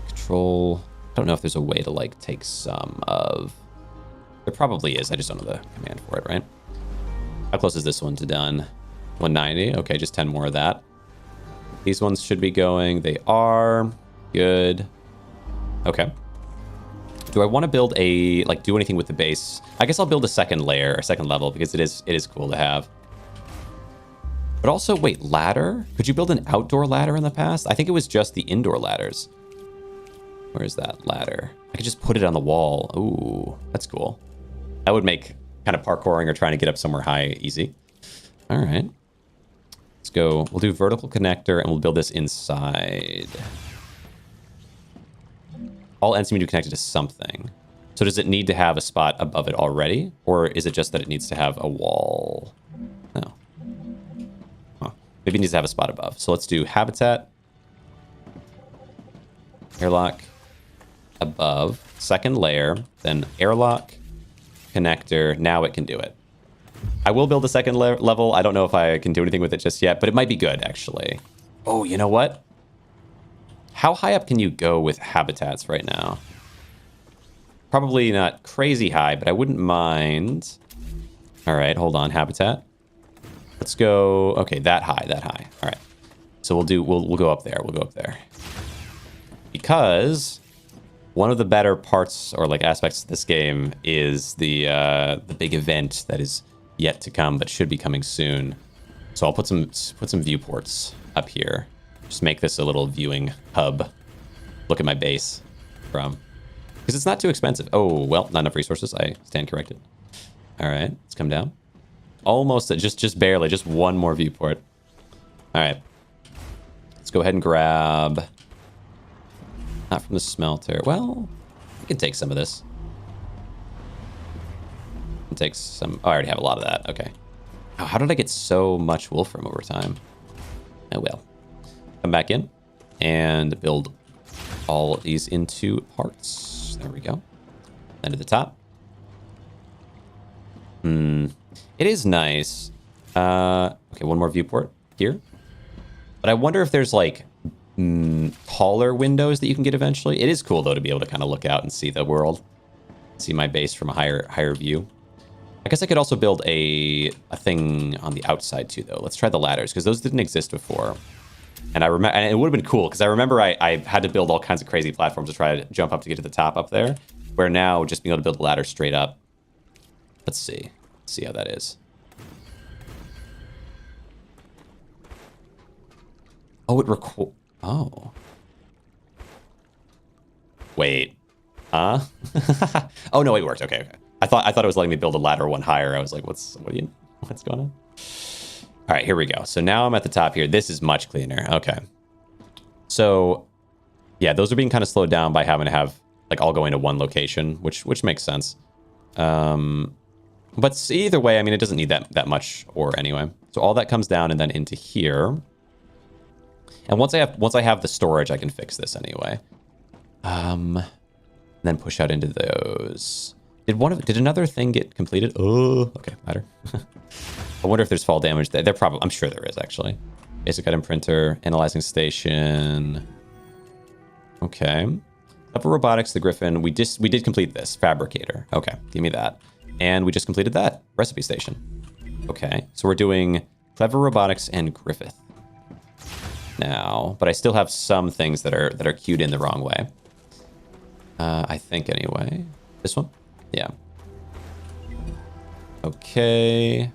control? I don't know if there's a way to like take some of. There probably is. I just don't know the command for it, right? How close is this one to done? 190. Okay, just 10 more of that. These ones should be going. They are good. Okay. Do I want to build do anything with the base? I guess I'll build a second layer, a second level, because it is cool to have. But also, wait, ladder? Could you build an outdoor ladder in the past? I think it was just the indoor ladders. Where is that ladder? I could just put it on the wall. Ooh, that's cool. That would make kind of parkouring or trying to get up somewhere high easy. All right. Let's go. We'll do vertical connector and we'll build this inside. All ends need to be connected to something. So does it need to have a spot above it already? Or is it just that it needs to have a wall? No. Huh. Maybe it needs to have a spot above. So let's do habitat. Airlock. Above. Second layer. Then airlock. Connector. Now it can do it. I will build a second level. I don't know if I can do anything with it just yet, but it might be good, actually. Oh, you know what? How high up can you go with habitats right now? Probably not crazy high, but I wouldn't mind. All right, hold on, habitat. Let's go. Okay, that high. All right. So we'll go up there. We'll go up there. Because one of the better parts or like aspects of this game is the big event that is yet to come, but should be coming soon. So I'll put some viewports up here. Just make this a little viewing hub. Look at my base from, because it's not too expensive. Oh, well, not enough resources. I stand corrected. All right, let's come down. Almost, just barely, just one more viewport. All right. Let's go ahead and grab, not from the smelter. Well, I can take some of this. Take some. Oh, I already have a lot of that. Okay. Oh, how did I get so much Wolfram over time? Oh well. Come back in and build all of these into parts. There we go. Then to the top. It is nice. Okay, one more viewport here. But I wonder if there's like taller windows that you can get eventually. It is cool though to be able to kind of look out and see the world, see my base from a higher view. I guess I could also build a thing on the outside too, though. Let's try the ladders, because those didn't exist before. And I remember, and it would have been cool, because I remember I had to build all kinds of crazy platforms to try to jump up to get to the top up there. Where now, just being able to build a ladder straight up. Let's see how that is. Oh, it record. Oh. Wait. Huh? Oh no, it worked. Okay, okay. I thought it was letting me build a ladder one higher. I was like, what's going on? All right, here we go. So now I'm at the top here. This is much cleaner. Okay. So yeah, those are being kind of slowed down by having to have like all going to one location, which makes sense. But either way, I mean, it doesn't need that much ore anyway. So all that comes down and then into here. And once I have the storage, I can fix this anyway. Then push out into those. Did another thing get completed? Oh, okay, matter. I wonder if there's fall damage there. I'm sure there is actually. Basic item printer, analyzing station. Okay. Clever robotics, the Griffin. We did complete this fabricator. Okay, give me that. And we just completed that recipe station. Okay, so we're doing clever robotics and Griffith now, but I still have some things that are queued in the wrong way. I think anyway. This one? Yeah. Okay.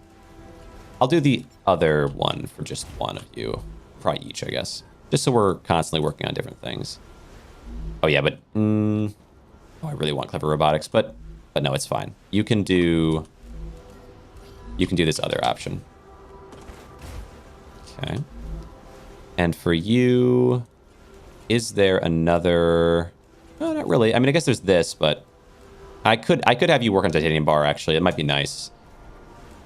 I'll do the other one for just one of you. Probably each, I guess. Just so we're constantly working on different things. Oh yeah, but oh, I really want clever robotics, but no, it's fine. You can do this other option. Okay. And for you, is there another? No, not really. I mean, I guess there's this, but I could have you work on titanium bar actually. It might be nice.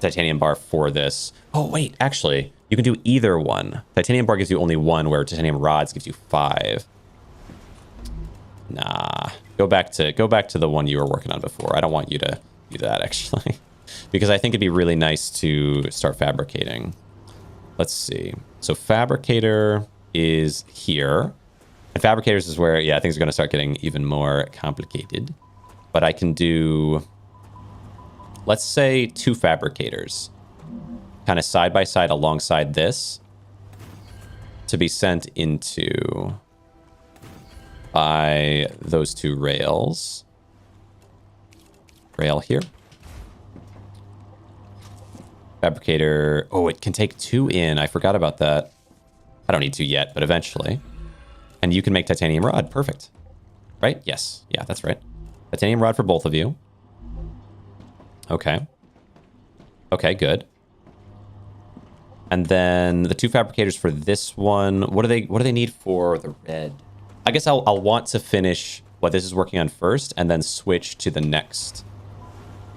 Titanium bar for this. Oh wait, actually, you can do either one. Titanium bar gives you only one, where titanium rods gives you 5. Nah, go back to the one you were working on before. I don't want you to do that actually, because I think it'd be really nice to start fabricating. Let's see. So fabricator is here, and fabricators is where things are going to start getting even more complicated. But I can do, let's say, 2 fabricators, kind of side by side alongside this, to be sent into by those 2 rails. Rail here. Fabricator. Oh, it can take 2 in. I forgot about that. I don't need 2 yet, but eventually. And you can make titanium rod. Perfect. Right? Yes. Yeah, that's right. Titanium rod for both of you. Okay. Okay, good. And then the 2 fabricators for this one. What do they need for the red? I guess I'll want to finish what this is working on first, and then switch to the next.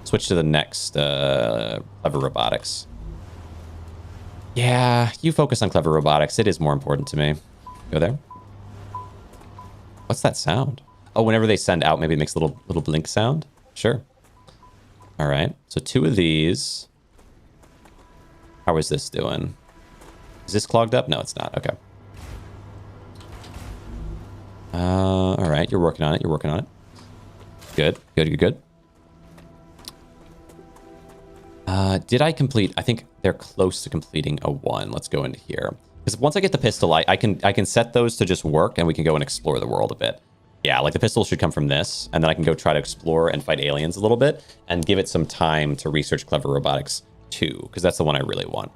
Clever robotics. Yeah, you focus on clever robotics. It is more important to me. Go there. What's that sound? Oh, whenever they send out, maybe it makes a little blink sound. Sure. All right. So 2 of these. How is this doing? Is this clogged up? No, it's not. Okay. All right. You're working on it. Good. Did I complete? I think they're close to completing a 1. Let's go into here. Because once I get the pistol, I can set those to just work, and we can go and explore the world a bit. Yeah, like the pistol should come from this, and then I can go try to explore and fight aliens a little bit, and give it some time to research clever robotics 2, because that's the one I really want.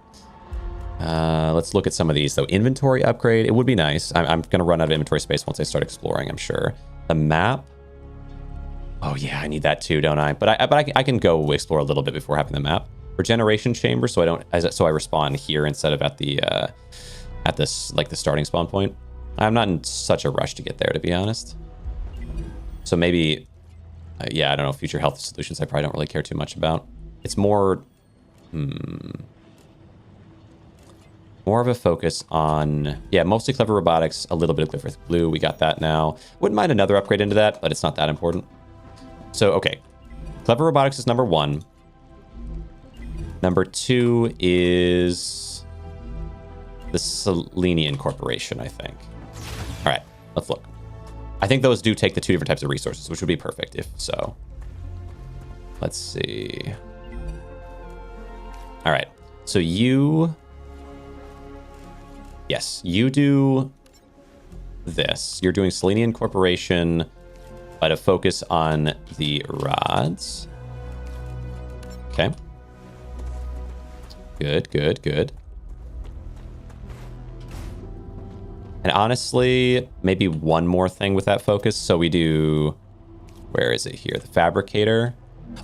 Let's look at some of these, though. Inventory upgrade. It would be nice. I'm going to run out of inventory space once I start exploring, I'm sure. The map. Oh, yeah, I need that too, don't I? But I can go explore a little bit before having the map. Regeneration chamber, so I respawn here instead of at the the starting spawn point. I'm not in such a rush to get there, to be honest. So maybe, yeah, I don't know. Future health solutions, I probably don't really care too much about. It's more, more of a focus on, yeah, mostly clever robotics, a little bit of Griffith Blue. We got that now. Wouldn't mind another upgrade into that, but it's not that important. So, okay. Clever robotics is number 1. Number 2 is the Selenian Corporation, I think. All right, let's look. I think those do take the 2 different types of resources, which would be perfect if so. Let's see. All right, so you... Yes, you do this. You're doing Selenian Corporation, but a focus on the rods. Okay. Good. And honestly, maybe one more thing with that focus. So we do, where is it here? The fabricator.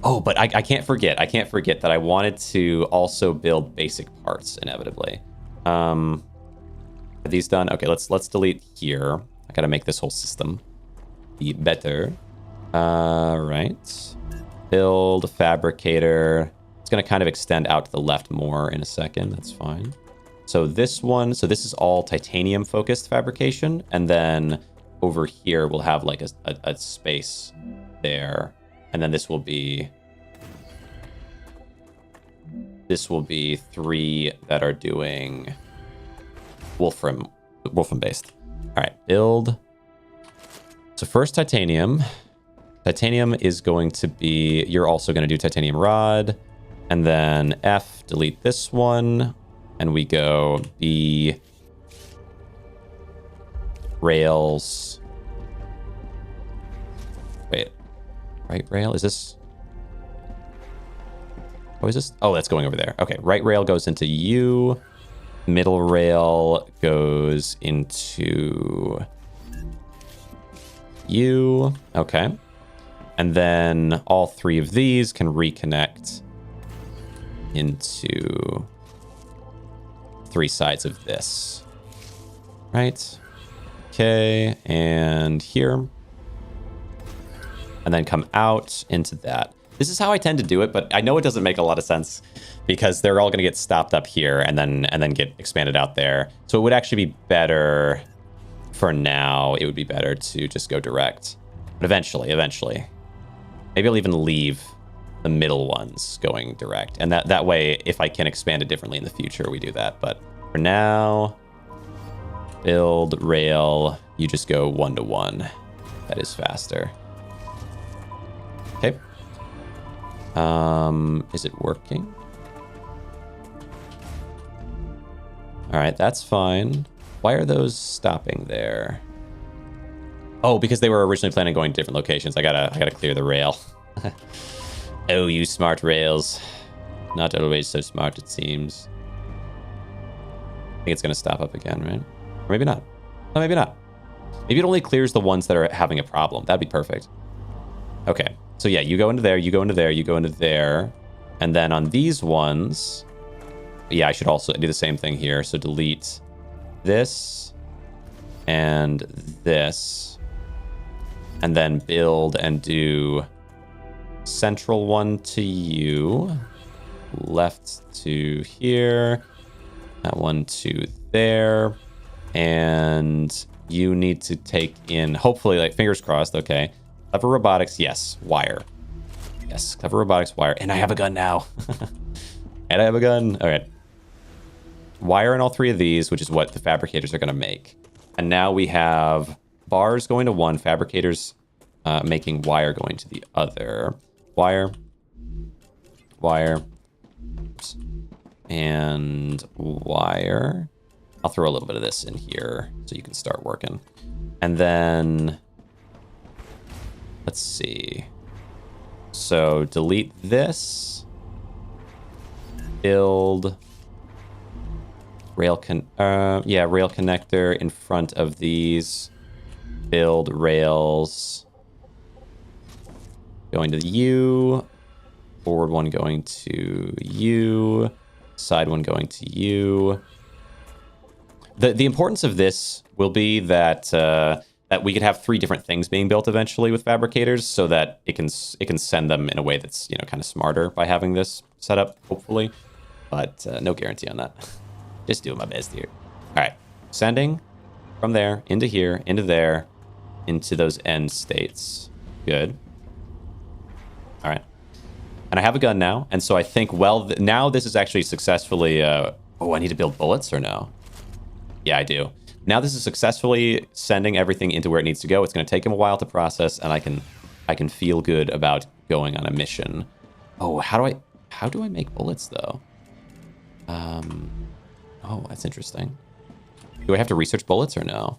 Oh, but I can't forget. I can't forget that I wanted to also build basic parts inevitably. Are these done? Okay, let's delete here. I gotta make this whole system be better. Right. Build fabricator. It's gonna kind of extend out to the left more in a second. That's fine. So this one, so this is all titanium focused fabrication, and then over here we'll have like a space there, and then this will be 3 that are doing Wolfram based. All right, build. So first titanium. Titanium is going to be, you're also going to do titanium rod, and then F, delete this one, and we go B, rails. Wait, right rail? Is this? Oh, is this? Oh, that's going over there. Okay, right rail goes into U. Middle rail goes into U. Okay. And then all 3 of these can reconnect into 3 sides of this. Right? Okay, and here. And then come out into that. This is how I tend to do it, but I know it doesn't make a lot of sense because they're all going to get stopped up here and then get expanded out there. So it would actually be better for now. It would be better to just go direct. But eventually. Maybe I'll even leave the middle ones going direct. And that way, if I can expand it differently in the future, we do that. But for now, build rail, you just go 1 to 1. That is faster. Okay. Is it working? All right, that's fine. Why are those stopping there? Oh, because they were originally planning on going to different locations. I gotta clear the rail. Oh, you smart rails. Not always so smart, it seems. I think it's gonna stop up again, right? Or maybe not. No, maybe not. Maybe it only clears the ones that are having a problem. That'd be perfect. Okay. So yeah, you go into there, you go into there, you go into there. And then on these ones, yeah, I should also do the same thing here. So delete this and this. And then build and do central one to you. Left to here. That one to there. And you need to take in, hopefully, like, fingers crossed, okay. Clever robotics, yes. Wire. Yes, clever robotics, wire. And I have a gun now. And I have a gun. All right. Wire in all 3 of these, which is what the fabricators are going to make. And now we have bars going to one, fabricators making wire going to the other. Wire. Oops. And wire. I'll throw a little bit of this in here so you can start working. And then, let's see. So delete this. Build rail rail connector in front of these. Build rails going to U. Forward one going to U. Side one going to U. The importance of this will be that that we could have 3 different things being built eventually with fabricators, so that it can send them in a way that's, you know, kind of smarter by having this set up, hopefully. But no guarantee on that. Just doing my best here. All right, sending from there into here, into there, into those end states. Good. All right. And I have a gun now, and so I think, well, now this is actually successfully... oh, I need to build bullets or no? Yeah, I do. Now this is successfully sending everything into where it needs to go. It's going to take him a while to process, and I can feel good about going on a mission. Oh, how do I make bullets, though? Oh, that's interesting. Do I have to research bullets or no?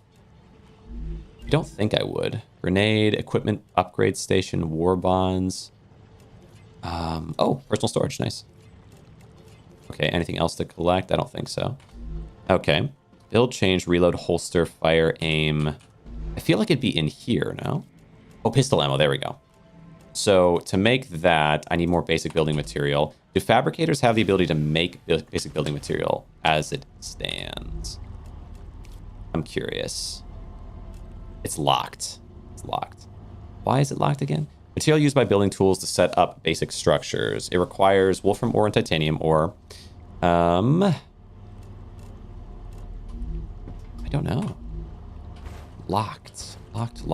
I don't think I would. Grenade, equipment, upgrade station, war bonds. Oh, personal storage, nice. Okay, anything else to collect? I don't think so. Okay. Build, change, reload, holster, fire, aim. I feel like it'd be in here, no? Oh, pistol ammo. There we go. So to make that, I need more basic building material. Do fabricators have the ability to make basic building material as it stands? I'm curious. It's locked. It's locked. Why is it locked again? Material used by building tools to set up basic structures. It requires wolfram ore and titanium ore. I don't know. Locked. Locked.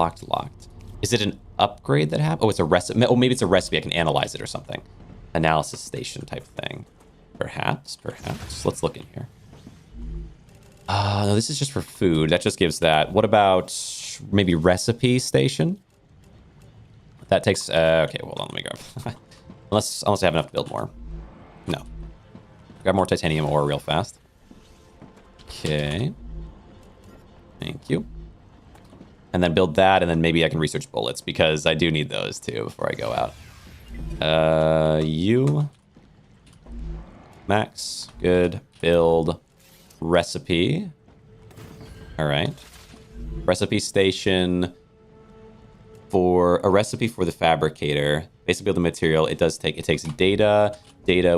Is it an upgrade that happened? Oh, it's a recipe. Oh, maybe it's a recipe. I can analyze it or something. Analysis station type thing. Perhaps. Let's look in here. No, this is just for food. That just gives that. What about maybe recipe station? That takes... okay, hold on. Let me grab... unless I have enough to build more. No. Grab more titanium ore real fast. Okay. Thank you. And then build that, and then maybe I can research bullets, because I do need those, too, before I go out. You. Max. Good. Build. Recipe. All right. Recipe station. For a recipe for the fabricator. Basic building material. It takes data,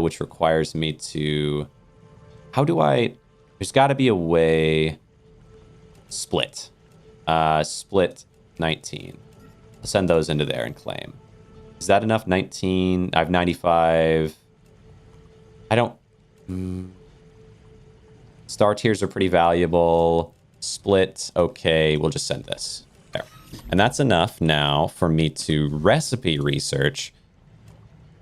which requires me to... How do I... There's got to be a way... Split. Split 19. I'll send those into there and claim. Is that enough? 19. I have 95. I don't... Star tiers are pretty valuable. Split. Okay, we'll just send this. There. And that's enough now for me to recipe research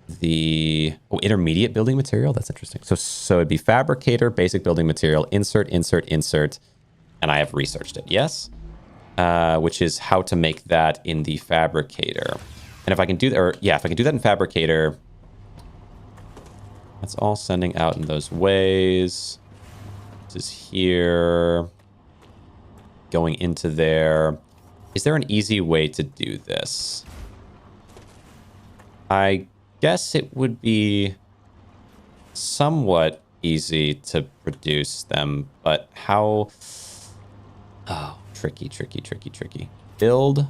the... Oh, intermediate building material? That's interesting. So it'd be fabricator, basic building material, insert. And I have researched it. Yes. Which is how to make that in the fabricator. And if I can do that, if I can do that in fabricator, that's all sending out in those ways. This is here, going into there. Is there an easy way to do this? I guess it would be somewhat easy to produce them, but how... Oh, tricky. Build.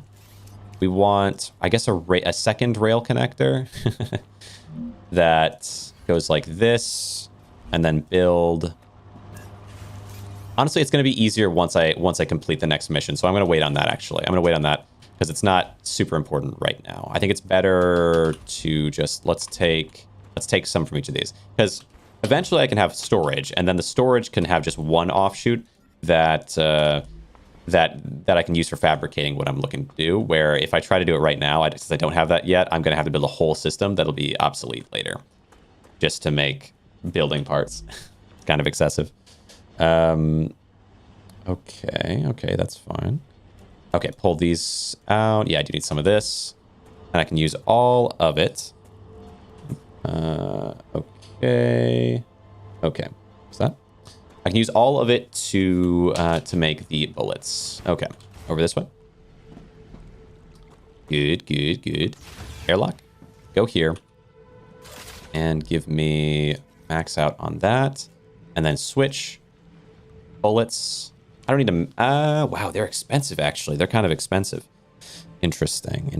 We want, I guess, a second rail connector that goes like this, and then build. Honestly, it's going to be easier once I complete the next mission. So I'm going to wait on that. Actually, I'm going to wait on that because it's not super important right now. I think it's better to just let's take some from each of these, because eventually I can have storage, and then the storage can have just one offshoot that I can use for fabricating what I'm looking to do, where if I try to do it right now, since I don't have that yet, I'm going to have to build a whole system that'll be obsolete later just to make building parts. It's kind of excessive. Okay, that's fine. Okay, pull these out. Yeah, I do need some of this. And I can use all of it. Okay. What's that? I can use all of it to make the bullets. Okay, over this way. Good. Airlock. Go here. And give me max out on that. And then switch. Bullets. I don't need to... wow, they're expensive, actually. They're kind of expensive. Interesting.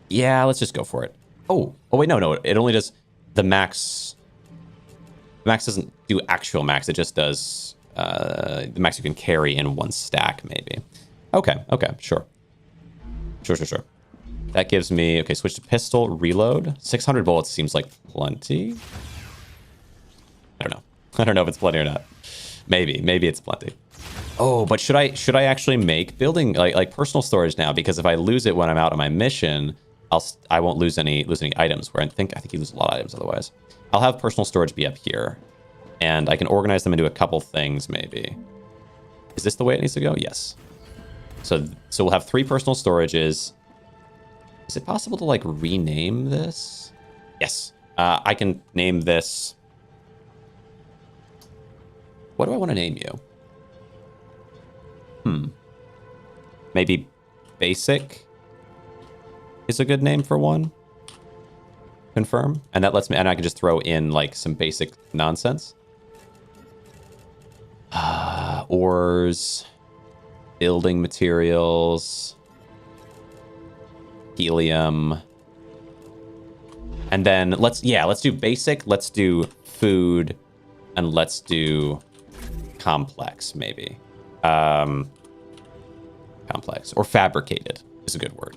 Yeah, let's just go for it. Oh, wait, no. It only does the max... Max doesn't do actual max. It just does the max you can carry in one stack, maybe. Okay, sure. That gives me... Okay, switch to pistol, reload. 600 bullets seems like plenty. I don't know if it's plenty or not. Maybe it's plenty. Oh, but should I actually make building like personal storage now? Because if I lose it when I'm out on my mission, I won't lose any items. Where I think you lose a lot of items otherwise. I'll have personal storage be up here, and I can organize them into a couple things. Maybe. Is this the way it needs to go? Yes. So we'll have 3 personal storages. Is it possible to like rename this? Yes. I can name this. What do I want to name you? Maybe basic is a good name for one. Confirm. And that lets me, and I can just throw in like some basic nonsense. ores, building materials, helium. And then let's do basic, let's do food, and let's do complex, maybe. Complex or fabricated is a good word.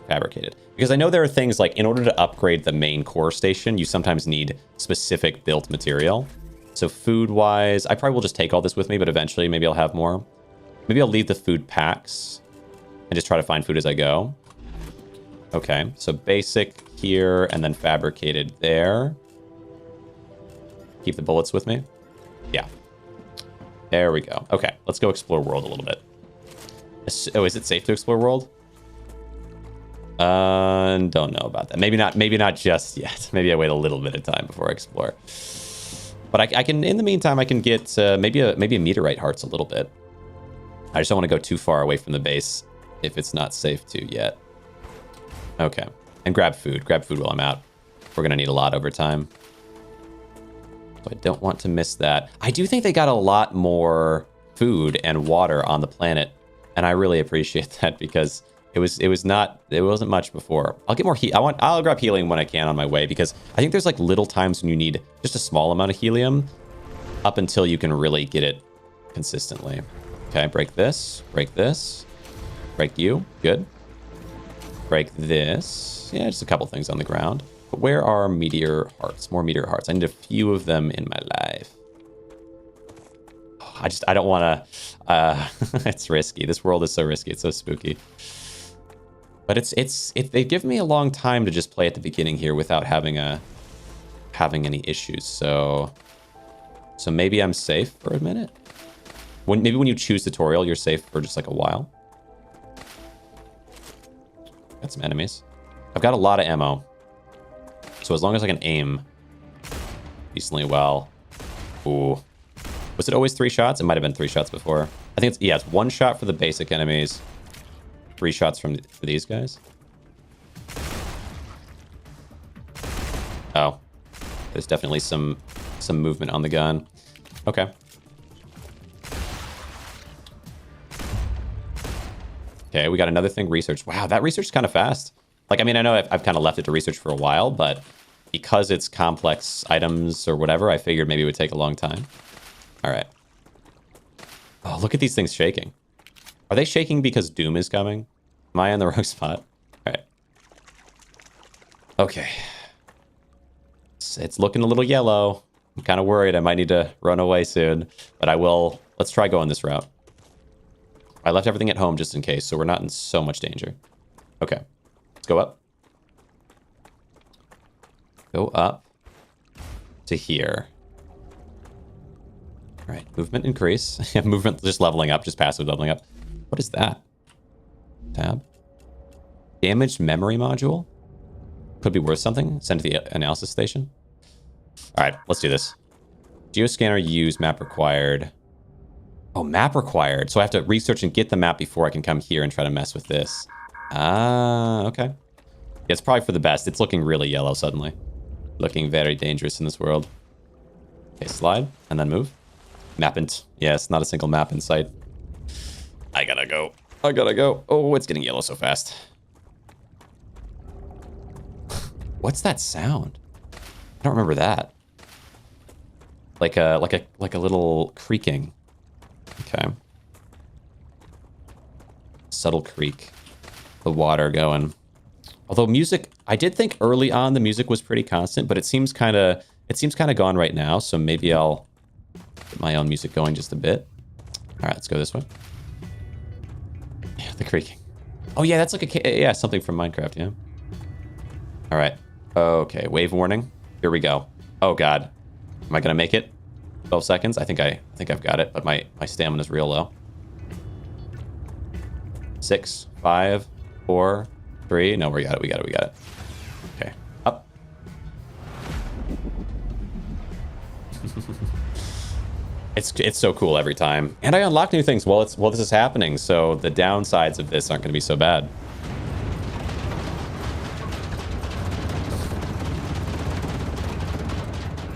Fabricated. Because I know there are things like in order to upgrade the main core station, you sometimes need specific built material. So food-wise, I probably will just take all this with me, but eventually maybe I'll have more. Maybe I'll leave the food packs and just try to find food as I go. Okay, so basic here and then fabricated there. Keep the bullets with me. Yeah. There we go. Okay, let's go explore world a little bit. Oh, is it safe to explore world? Don't know about that. Maybe not just yet. Maybe I wait a little bit of time before I explore. But I can, in the meantime, I can get maybe a meteorite hearts a little bit. I just don't want to go too far away from the base if it's not safe to yet. Okay, and grab food. Grab food while I'm out. We're gonna need a lot over time. So I don't want to miss that. I do think they got a lot more food and water on the planet, and I really appreciate that because it wasn't much before. I'll get more I'll grab helium when I can on my way because I think there's like little times when you need just a small amount of helium up until you can really get it consistently. Okay, break this, break you, good. Break this. Yeah, just a couple things on the ground. But where are meteor hearts? More meteor hearts. I need a few of them in my life. Oh, I don't want to. It's risky. This world is so risky. It's so spooky. But they've given me a long time to just play at the beginning here without having any issues. So maybe I'm safe for a minute. Maybe when you choose tutorial, you're safe for just like a while. Got some enemies. I've got a lot of ammo. So as long as I can aim decently well. Ooh. Was it always 3 shots? It might have been 3 shots before. I think it's 1 shot for the basic enemies. 3 shots for these guys. Oh. There's definitely some movement on the gun. Okay. Okay, we got another thing, research. Wow, that research is kind of fast. Like, I mean, I know I've kind of left it to research for a while, but because it's complex items or whatever, I figured maybe it would take a long time. All right. Oh, look at these things shaking. Are they shaking because Doom is coming? Am I on the wrong spot? All right. Okay. It's looking a little yellow. I'm kind of worried I might need to run away soon, but I will. Let's try going this route. I left everything at home just in case, so we're not in so much danger. Okay. Let's go up. Go up to here. All right, movement increase. Movement just leveling up, just passive leveling up. What is that? Tab. Damaged memory module? Could be worth something. Send to the analysis station. All right, let's do this. Geoscanner use map required. Oh, map required. So I have to research and get the map before I can come here and try to mess with this. Ah, okay. Yeah, it's probably for the best. It's looking really yellow suddenly. Looking very dangerous in this world. Okay, slide and then move. Map in. Yes, not a single map in sight. I gotta go. I gotta go. Oh, it's getting yellow so fast. What's that sound? I don't remember that. Like a little creaking. Okay. Subtle creak. The water going. Although music, I did think early on the music was pretty constant, but it seems kind of gone right now. So maybe I'll get my own music going just a bit. All right, let's go this way. Yeah, the creaking. Oh yeah, that's like something from Minecraft. Yeah. All right. Okay, wave warning. Here we go. Oh God, am I gonna make it? 12 seconds. I think I've got it, but my stamina's real low. 6, 5, 4, 3. No, we got it. Okay, up. It's so cool every time, and I unlock new things while this is happening. So the downsides of this aren't going to be so bad.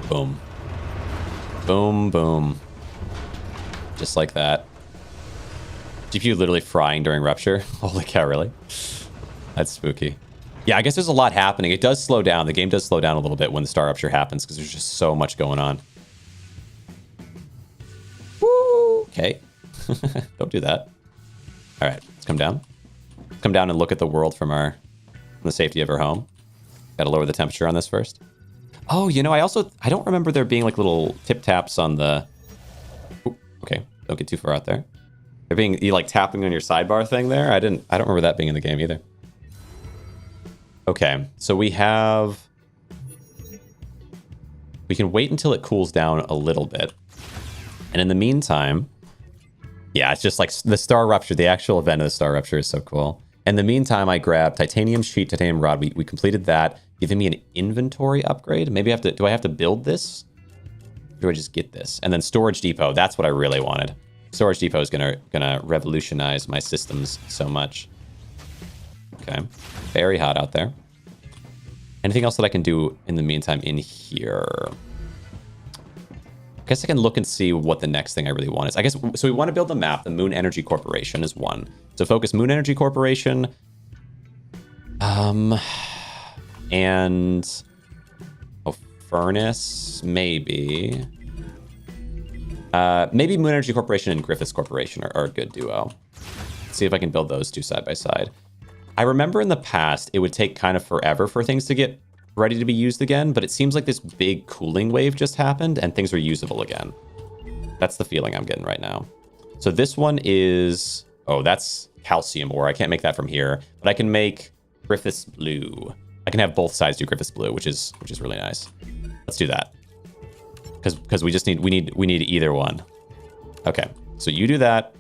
Boom. Boom, boom. Just like that. GPU literally frying during Rupture. Holy cow, really? That's spooky. Yeah, I guess there's a lot happening. It does slow down. The game does slow down a little bit when the StarRupture happens because there's just so much going on. Woo! Okay. Don't do that. All right, let's come down. Come down and look at the world from the safety of our home. Gotta lower the temperature on this first. Oh, you know, I don't remember there being like little tip taps on the... Ooh, okay, don't get too far out there. There being you like tapping on your sidebar thing there. I don't remember that being in the game either. Okay, so we can wait until it cools down a little bit. And in the meantime, yeah, it's just like the StarRupture, the actual event of the StarRupture is so cool. In the meantime, I grabbed titanium sheet, titanium rod. We completed that, giving me an inventory upgrade. Maybe do I have to build this? Or do I just get this? And then storage depot, that's what I really wanted. Storage depot is gonna revolutionize my systems so much. Okay, very hot out there. Anything else that I can do in the meantime in here? I guess I can look and see what the next thing I really want is. I guess, so we want to build the map. The Moon Energy Corporation is one. So focus Moon Energy Corporation. And... Oh, Furnace, maybe. Maybe Moon Energy Corporation and Griffiths Corporation are a good duo. Let's see if I can build those two side by side. I remember in the past, it would take kind of forever for things to get ready to be used again, but it seems like this big cooling wave just happened and things are usable again. That's the feeling I'm getting right now. So this one is... Oh, that's calcium ore. I can't make that from here, but I can make Griffiths blue. I can have both sides do Griffiths blue, which is really nice. Let's do that. Because we just need either one. Okay, so you do that.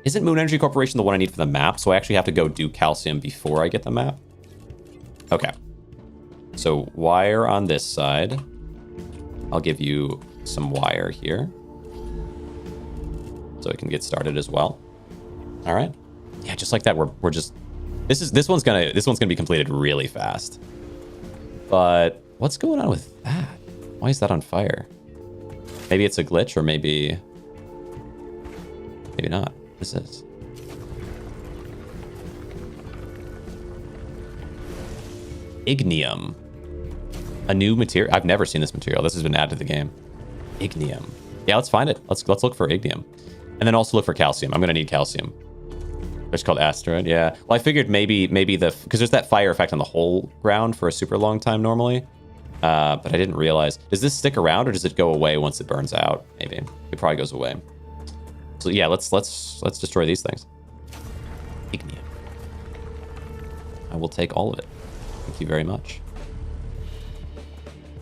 Isn't Moon Energy Corporation the one I need for the map? So I actually have to go do calcium before I get the map. Okay. So wire on this side. I'll give you some wire here. So it can get started as well. All right. Yeah, just like that. We're just... This one's gonna be completed really fast. But what's going on with that? Why is that on fire? Maybe it's a glitch, or maybe not. What is this? Ignium. A new material. I've never seen this material. This has been added to the game. Ignium. Yeah, let's find it. Let's look for ignium. And then also look for calcium. I'm gonna need calcium. It's called asteroid. Yeah. Well, I figured maybe because there's that fire effect on the whole ground for a super long time normally. But I didn't realize. Does this stick around or does it go away once it burns out? Maybe. It probably goes away. So yeah, let's destroy these things. Ignium. I will take all of it. Thank you very much.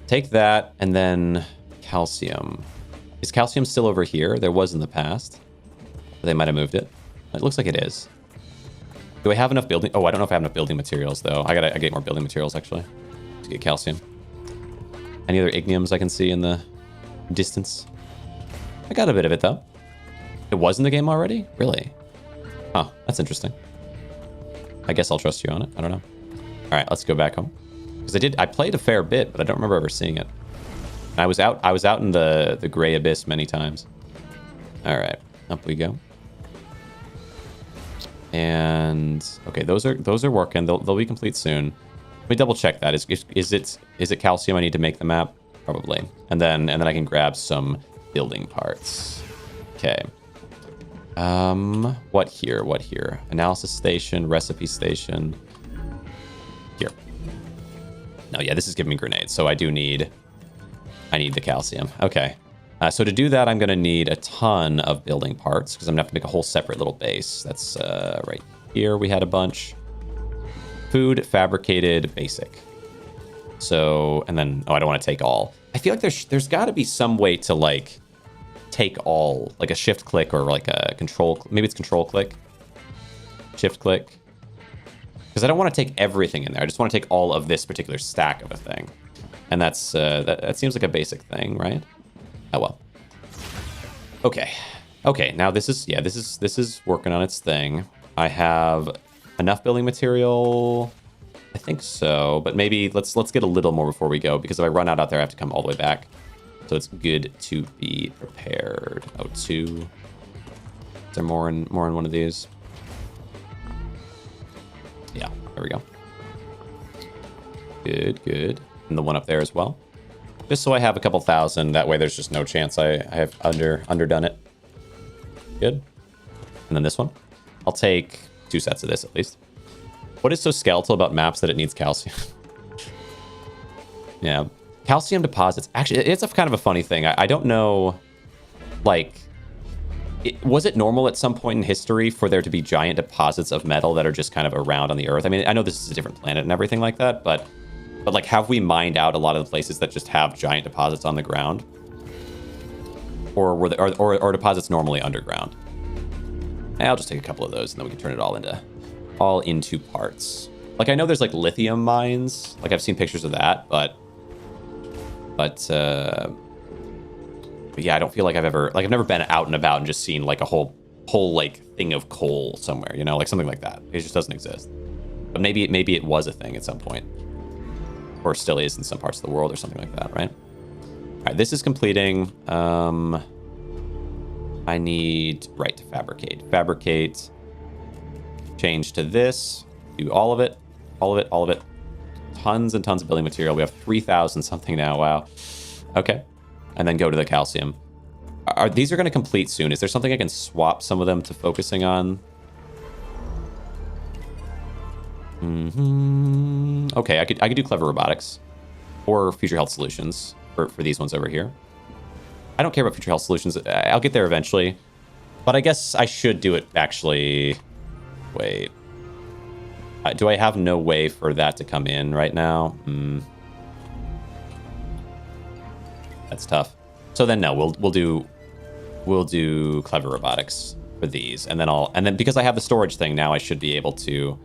Take that and then calcium. Is calcium still over here? There was in the past. But they might have moved it. It looks like it is. Do I have enough building? Oh, I don't know if I have enough building materials though. I get more building materials actually to get calcium. Any other igniums I can see in the distance? I got a bit of it though. It was in the game already? Really? Oh, that's interesting. I guess I'll trust you on it. I don't know. All right, let's go back home. Because I played a fair bit, but I don't remember ever seeing it. I was out in the gray abyss many times. All right, up we go. And okay, those are working. They'll be complete soon. Let me double check that. Is it calcium I need to make the map? Probably. And then I can grab some building parts. Okay. What here? Analysis station, recipe station. Here. No, yeah, this is giving me grenades, so I need the calcium. Okay. So to do that, I'm going to need a ton of building parts because I'm going to have to make a whole separate little base. That's right here. We had a bunch. Food, fabricated, basic. So, and then, oh, I don't want to take all. I feel like there's got to be some way to like take all, like a shift click or like a control. Maybe it's control click. Shift click. Because I don't want to take everything in there. I just want to take all of this particular stack of a thing. And that's that seems like a basic thing, right? Oh well. Okay. Okay, now this is working on its thing. I have enough building material. I think so, but maybe let's get a little more before we go, because if I run out there, I have to come all the way back. So it's good to be prepared. Oh, 2. Is there more in one of these? Yeah, there we go. Good, good. And the one up there as well. Just so I have a couple thousand. That way there's just no chance I have underdone it. Good. And then this one. I'll take 2 sets of this at least. What is so skeletal about maps that it needs calcium? Yeah. Calcium deposits. Actually, it's a kind of a funny thing. I don't know, like, was it normal at some point in history for there to be giant deposits of metal that are just kind of around on the Earth? I mean, I know this is a different planet and everything like that, but like, have we mined out a lot of the places that just have giant deposits on the ground? Or were there, or deposits normally underground? I'll just take a couple of those and then we can turn it all into parts. Like, I know there's like lithium mines. Like, I've seen pictures of that, but yeah, I don't feel like I've never been out and about and just seen like a whole like thing of coal somewhere, you know, like something like that. It just doesn't exist. But maybe it was a thing at some point, or still is in some parts of the world or something like that, right? All right, this is completing. I need to fabricate. Change to this. Do all of it. Tons and tons of building material. We have 3,000 something now. Wow. Okay. And then go to the calcium. These are going to complete soon. Is there something I can swap some of them to focusing on? Okay, I could do clever robotics or future health solutions for these ones over here. I don't care about future health solutions. I'll get there eventually, but I guess I should do it actually. Wait. Do I have no way for that to come in right now? That's tough. So then no, we'll do clever robotics for these, and then because I have the storage thing now, I should be able to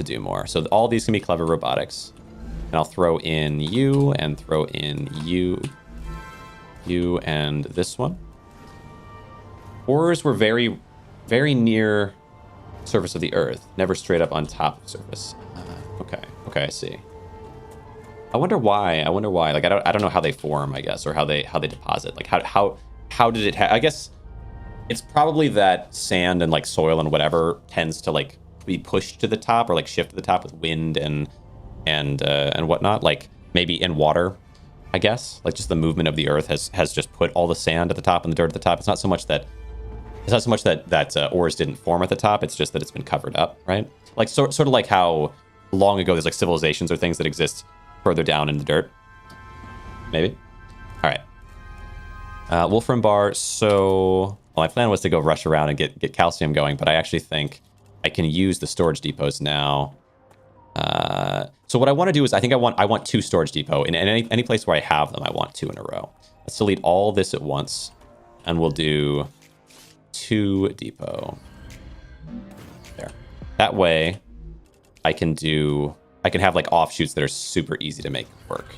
do more. So all these can be clever robotics, and I'll throw in you and throw in you and this one. Ores were very, very near surface of the Earth, never straight up on top of surface. Okay, I see. I wonder why. Like, I don't know how they form, I guess, or how they deposit. Like, how did it? I guess it's probably that sand and like soil and whatever tends to like be pushed to the top or like shift to the top with wind and whatnot. Like maybe in water, I guess. Like just the movement of the Earth has just put all the sand at the top and the dirt at the top. It's not so much that ores didn't form at the top. It's just that it's been covered up, right? Like sort of like how long ago there's like civilizations or things that exist further down in the dirt. Maybe. All right. Wolfram bar. So my plan was to go rush around and get calcium going, but I actually think I can use the storage depots now. So what I want to do is I want 2 storage depot in any place where I have them. I want 2 in a row. Let's delete all this at once, and we'll do 2 depot there. That way I can have like offshoots that are super easy to make work.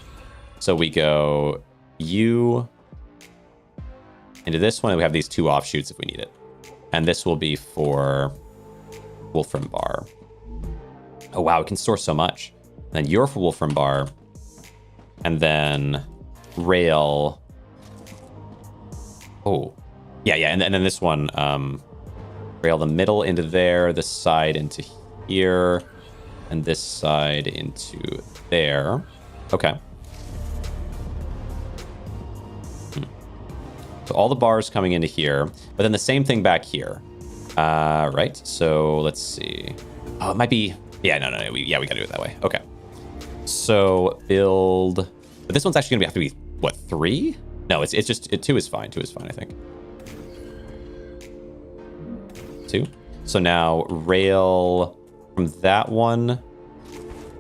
So we go you into this one, and we have these 2 offshoots if we need it. And this will be for Wolfram bar. Oh wow, it can store so much. And then you're for Wolfram bar, and then rail. Oh yeah, and then this one, rail the middle into there, this side into here, and this side into there. Okay. So all the bars coming into here, but then the same thing back here. Right, so let's see. Oh, it might be, yeah, no, we gotta do it that way. Okay. So build, but this one's actually gonna have to be, what, 3? No, it's just, 2 is fine, 2 is fine, I think. 2. So now rail from that one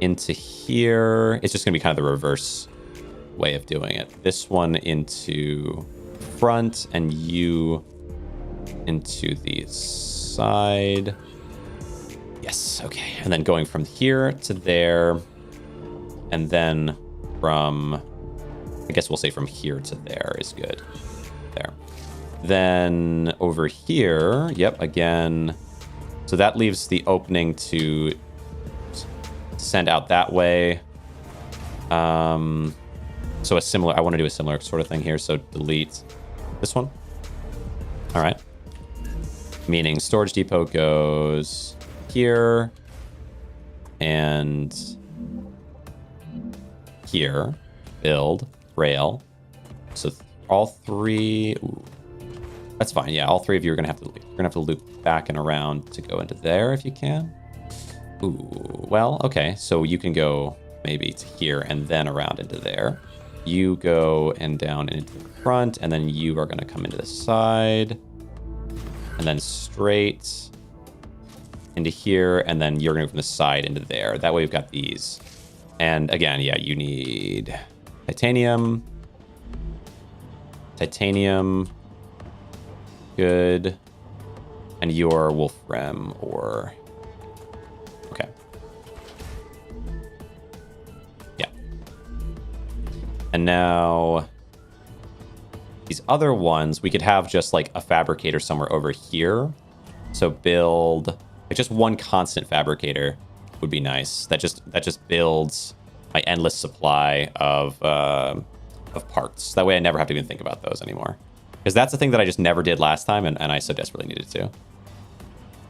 into here. It's just gonna be kind of the reverse way of doing it. This one into front and you into the side. Yes, okay. And then going from here to there, and then from, I guess we'll say from here to there is good. There. Then over here, yep, again. So that leaves the opening to send out that way. So I want to do a similar sort of thing here. So delete this one. All right. Meaning storage depot goes here and here. Build, rail. So all three. Ooh, that's fine. Yeah, all three of you are gonna have to loop back and around to go into there if you can. Ooh, well, okay. So you can go maybe to here and then around into there. You go and down into the front, and then you are gonna come into the side, and then straight into here, and then you're gonna go from the side into there. That way we've got these. And again, yeah, you need titanium. Titanium. Good. And your wolfram or... Okay. Yeah. And now these other ones, we could have just like a fabricator somewhere over here. So build like just one constant fabricator would be nice. That just builds my endless supply of parts. That way I never have to even think about those anymore. Because that's the thing that I just never did last time, and I so desperately needed to.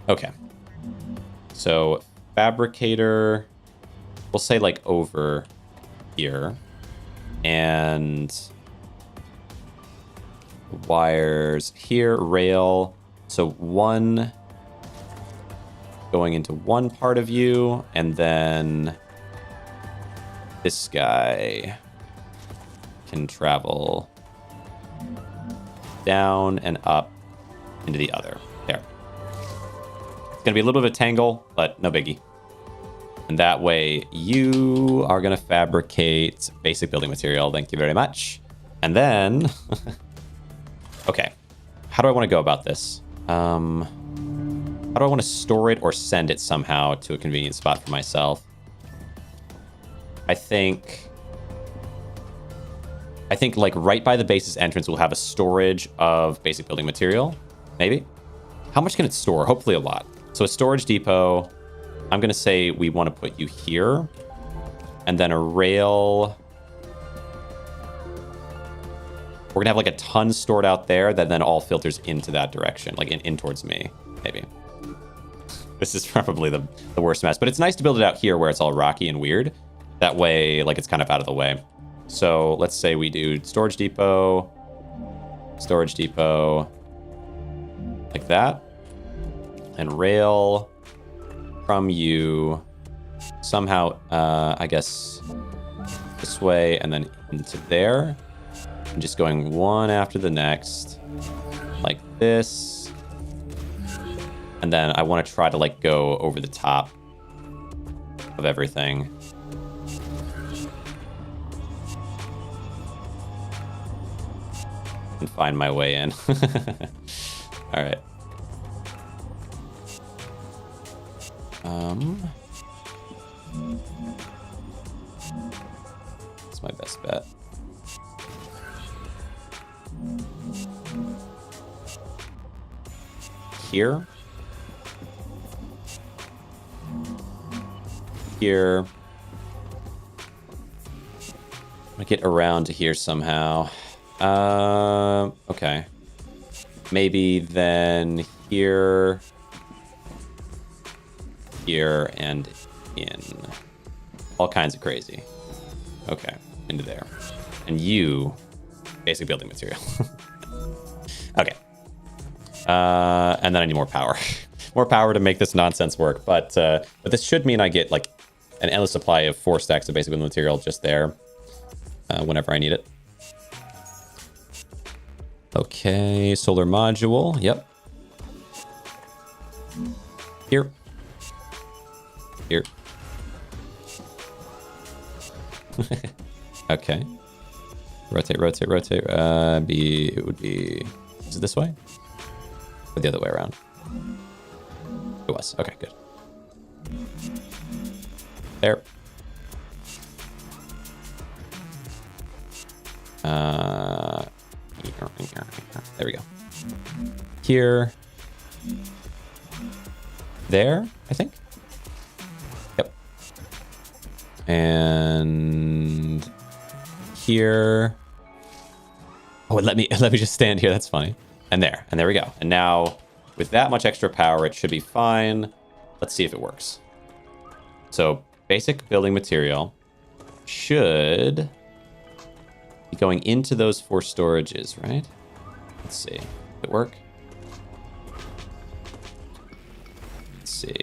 Okay. So fabricator, we'll say like over here. And wires here, rail. So one going into one part of you, and then this guy can travel down and up into the other. There. It's going to be a little bit of a tangle, but no biggie. And that way you are going to fabricate basic building material. Thank you very much. And then, okay, how do I want to go about this? How do I want to store it or send it somehow to a convenient spot for myself? I think like right by the base's entrance, we'll have a storage of basic building material. Maybe. How much can it store? Hopefully a lot. So a storage depot, I'm going to say we want to put you here. And then a rail. We're going to have like a ton stored out there that then all filters into that direction, like in towards me, maybe. This is probably the worst mess, but it's nice to build it out here where it's all rocky and weird. That way, like, it's kind of out of the way. So let's say we do storage depot, like that. And rail from you somehow, I guess, this way and then into there. And just going one after the next, like this. And then I want to try to, like, go over the top of everything. And find my way in. All right. That's my best bet. Here. Here. I'm gonna get around to here somehow. Okay. Maybe then here, here, and in. All kinds of crazy. Okay, into there. And you, basic building material. Okay. And then I need more power. More power to make this nonsense work. But this should mean I get like an endless supply of 4 stacks of basic building material just there whenever I need it. Okay, solar module. Yep. Here. Here. Okay. Rotate, rotate, rotate. It would be... Is it this way? Or the other way around? It was. Okay, good. There. There we go. Here. There, I think. Yep. And here. Oh, let me just stand here. That's funny. And there we go. And now with that much extra power, it should be fine. Let's see if it works. So basic building material should be going into those 4 storages, right? Let's see. Did it work? Let's see.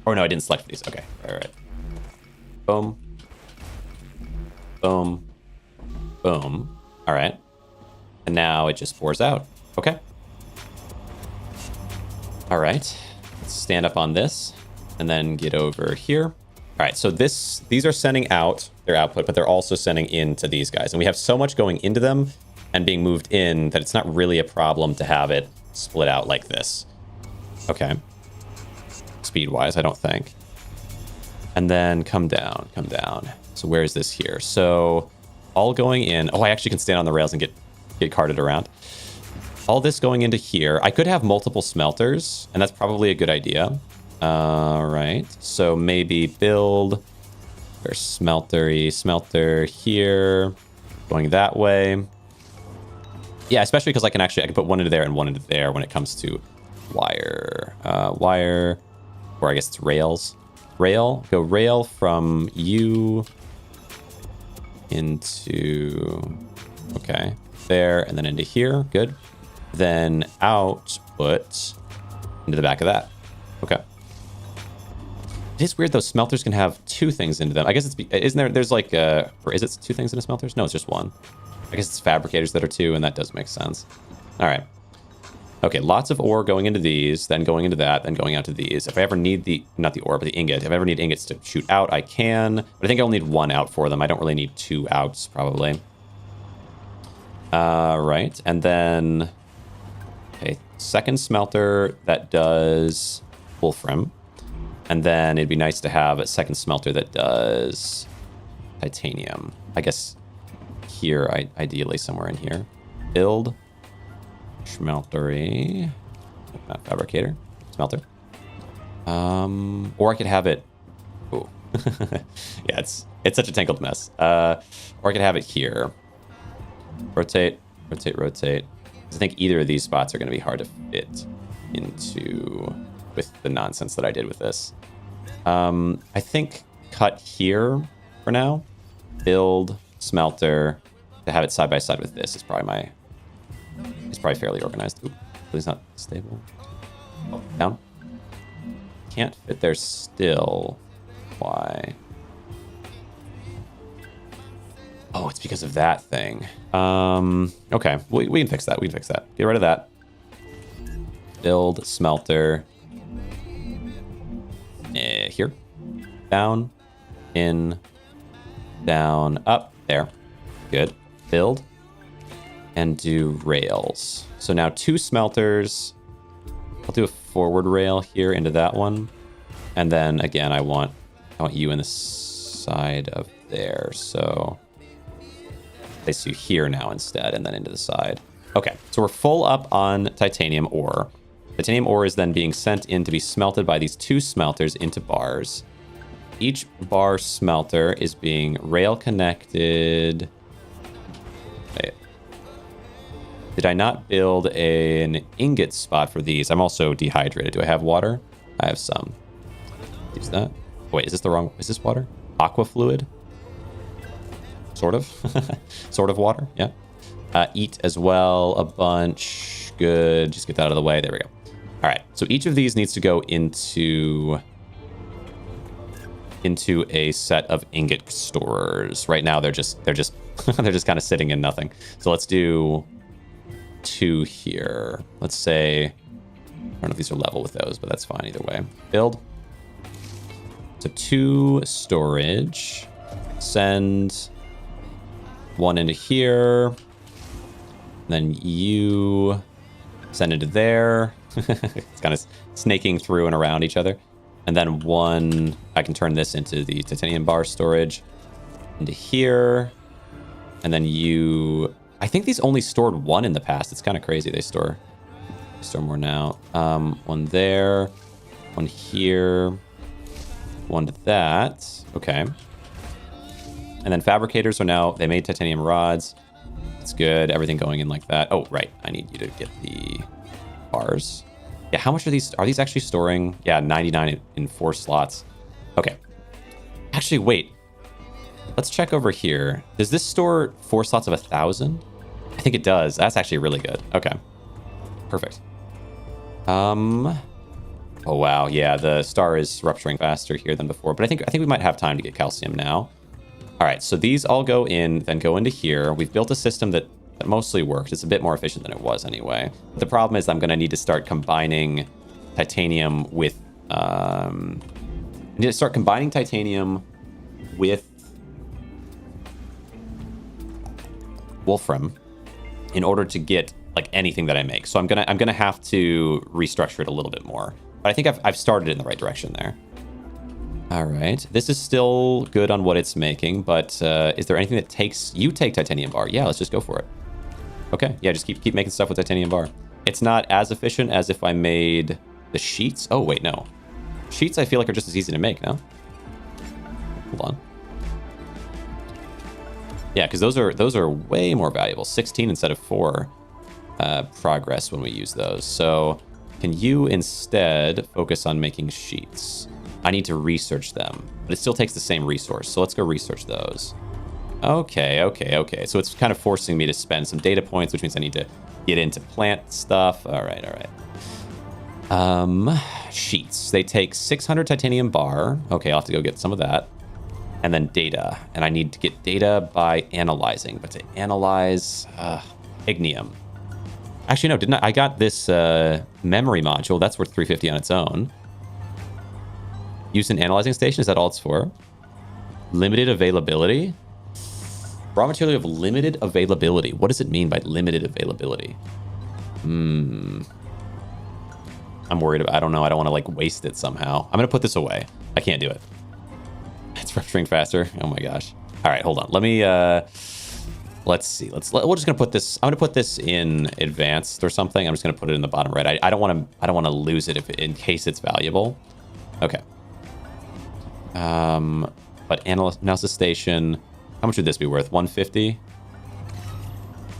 Oh, no, I didn't select these. Okay. All right. Boom. Boom. Boom. All right. And now it just pours out. Okay. All right. Let's stand up on this and then get over here. All right. So these are sending out their output, but they're also sending into these guys. And we have so much going into them and being moved in that it's not really a problem to have it split out like this. Okay. Speed-wise, I don't think. And then come down, come down. So where is this here? So all going in. Oh, I actually can stand on the rails and get carted around. All this going into here. I could have multiple smelters, and that's probably a good idea. Right. So maybe build or smelter here, going that way. Yeah, especially because I can put one into there and one into there when it comes to wire, or I guess it's rails. Rail, go rail from you into, okay, there, and then into here. Good. Then output into the back of that. Okay. It is weird, those smelters can have 2 things into them. I guess there's like, or is it 2 things into smelters? No, it's just 1. I guess it's fabricators that are 2, and that does make sense. All right. Okay, lots of ore going into these, then going into that, then going out to these. If I ever need not the ore, but the ingot. If I ever need ingots to shoot out, I can. But I think I'll need 1 out for them. I don't really need 2 outs, probably. Right, and then... Okay, second smelter that does wolfram. And then it'd be nice to have a second smelter that does titanium. I guess here, ideally somewhere in here. Build. Smeltery. Not fabricator. Smelter. Or I could have it... Ooh. Yeah, it's such a tangled mess. Or I could have it here. Rotate, rotate, rotate. I think either of these spots are going to be hard to fit into with the nonsense that I did with this. I think cut here for now. Build, smelter. To have it side by side with this is probably fairly organized. Ooh, please not stable. Oh, down. Can't fit there still. Why? Oh, it's because of that thing. Okay, we can fix that. We can fix that. Get rid of that. Build, smelter. Here. Down. In. Down. Up. There. Good. Build. And do rails. So now 2 smelters. I'll do a forward rail here into that one. And then again, I want you in the side of there. So place you here now instead, and then into the side. Okay, so we're full up on titanium ore. Titanium ore is then being sent in to be smelted by these 2 smelters into bars. Each bar smelter is being rail connected. Wait. Did I not build an ingot spot for these? I'm also dehydrated. Do I have water? I have some. Use that. Wait, is this the wrong... Is this water? Aqua fluid? Sort of. Sort of water, yeah. Eat as well, a bunch. Good. Just get that out of the way. There we go. All right. So each of these needs to go into a set of ingot storers. Right now, they're just they're just kind of sitting in nothing. So let's do 2 here. Let's say, I don't know if these are level with those, but that's fine either way. Build. So 2 storage. Send 1 into here. Then you send into there. It's kind of snaking through and around each other. And then 1, I can turn this into the titanium bar storage. Into here. And then you... I think these only stored 1 in the past. It's kind of crazy. They store more now. 1 there. 1 here. 1 to that. Okay. And then fabricators are now, they made titanium rods. It's good. Everything going in like that. Oh, right. I need you to get the bars. Yeah, how much are these? Are these actually storing? Yeah, 99 in 4 slots. Okay. Actually, wait. Let's check over here. Does this store 4 slots of 1,000? I think it does. That's actually really good. Okay. Perfect. Oh wow, yeah, the star is rupturing faster here than before, but I think we might have time to get calcium now. All right, so these all go in, then go into here. We've built a system that mostly works. It's a bit more efficient than it was anyway. But the problem is I'm going to need to start combining titanium with I need to start combining titanium with wolfram in order to get like anything that I make. So I'm gonna have to restructure it a little bit more. But I think I've started in the right direction there. All right, this is still good on what it's making, but is there anything that takes... You take titanium bar. Yeah, let's just go for it. Okay, yeah, just keep making stuff with titanium bar. It's not as efficient as if I made the sheets. Oh, wait, no. Sheets I feel like are just as easy to make, no? Hold on. Yeah, because those are way more valuable. 16 instead of 4 progress when we use those. So can you instead focus on making sheets? I need to research them, but it still takes the same resource. So let's go research those. Okay. So it's kind of forcing me to spend some data points, which means I need to get into plant stuff. All right. Sheets. They take 600 titanium bar. Okay, I'll have to go get some of that. And then data. And I need to get data by analyzing. But to analyze ignium. Actually, no, didn't I? I got this memory module. That's worth 350 on its own. Use an analyzing station. Is that all it's for? Limited availability? Raw material of limited availability. What does it mean by limited availability? I'm worried about... I don't know. I don't want to, like, waste it somehow. I'm going to put this away. I can't do it. It's rupturing faster. Oh, my gosh. All right, hold on. Let me... let's see. We're just going to put this... I'm going to put this in advanced or something. I'm just going to put it in the bottom right. I don't want to lose it in case it's valuable. Okay. But analysis station... How much would this be worth? 150?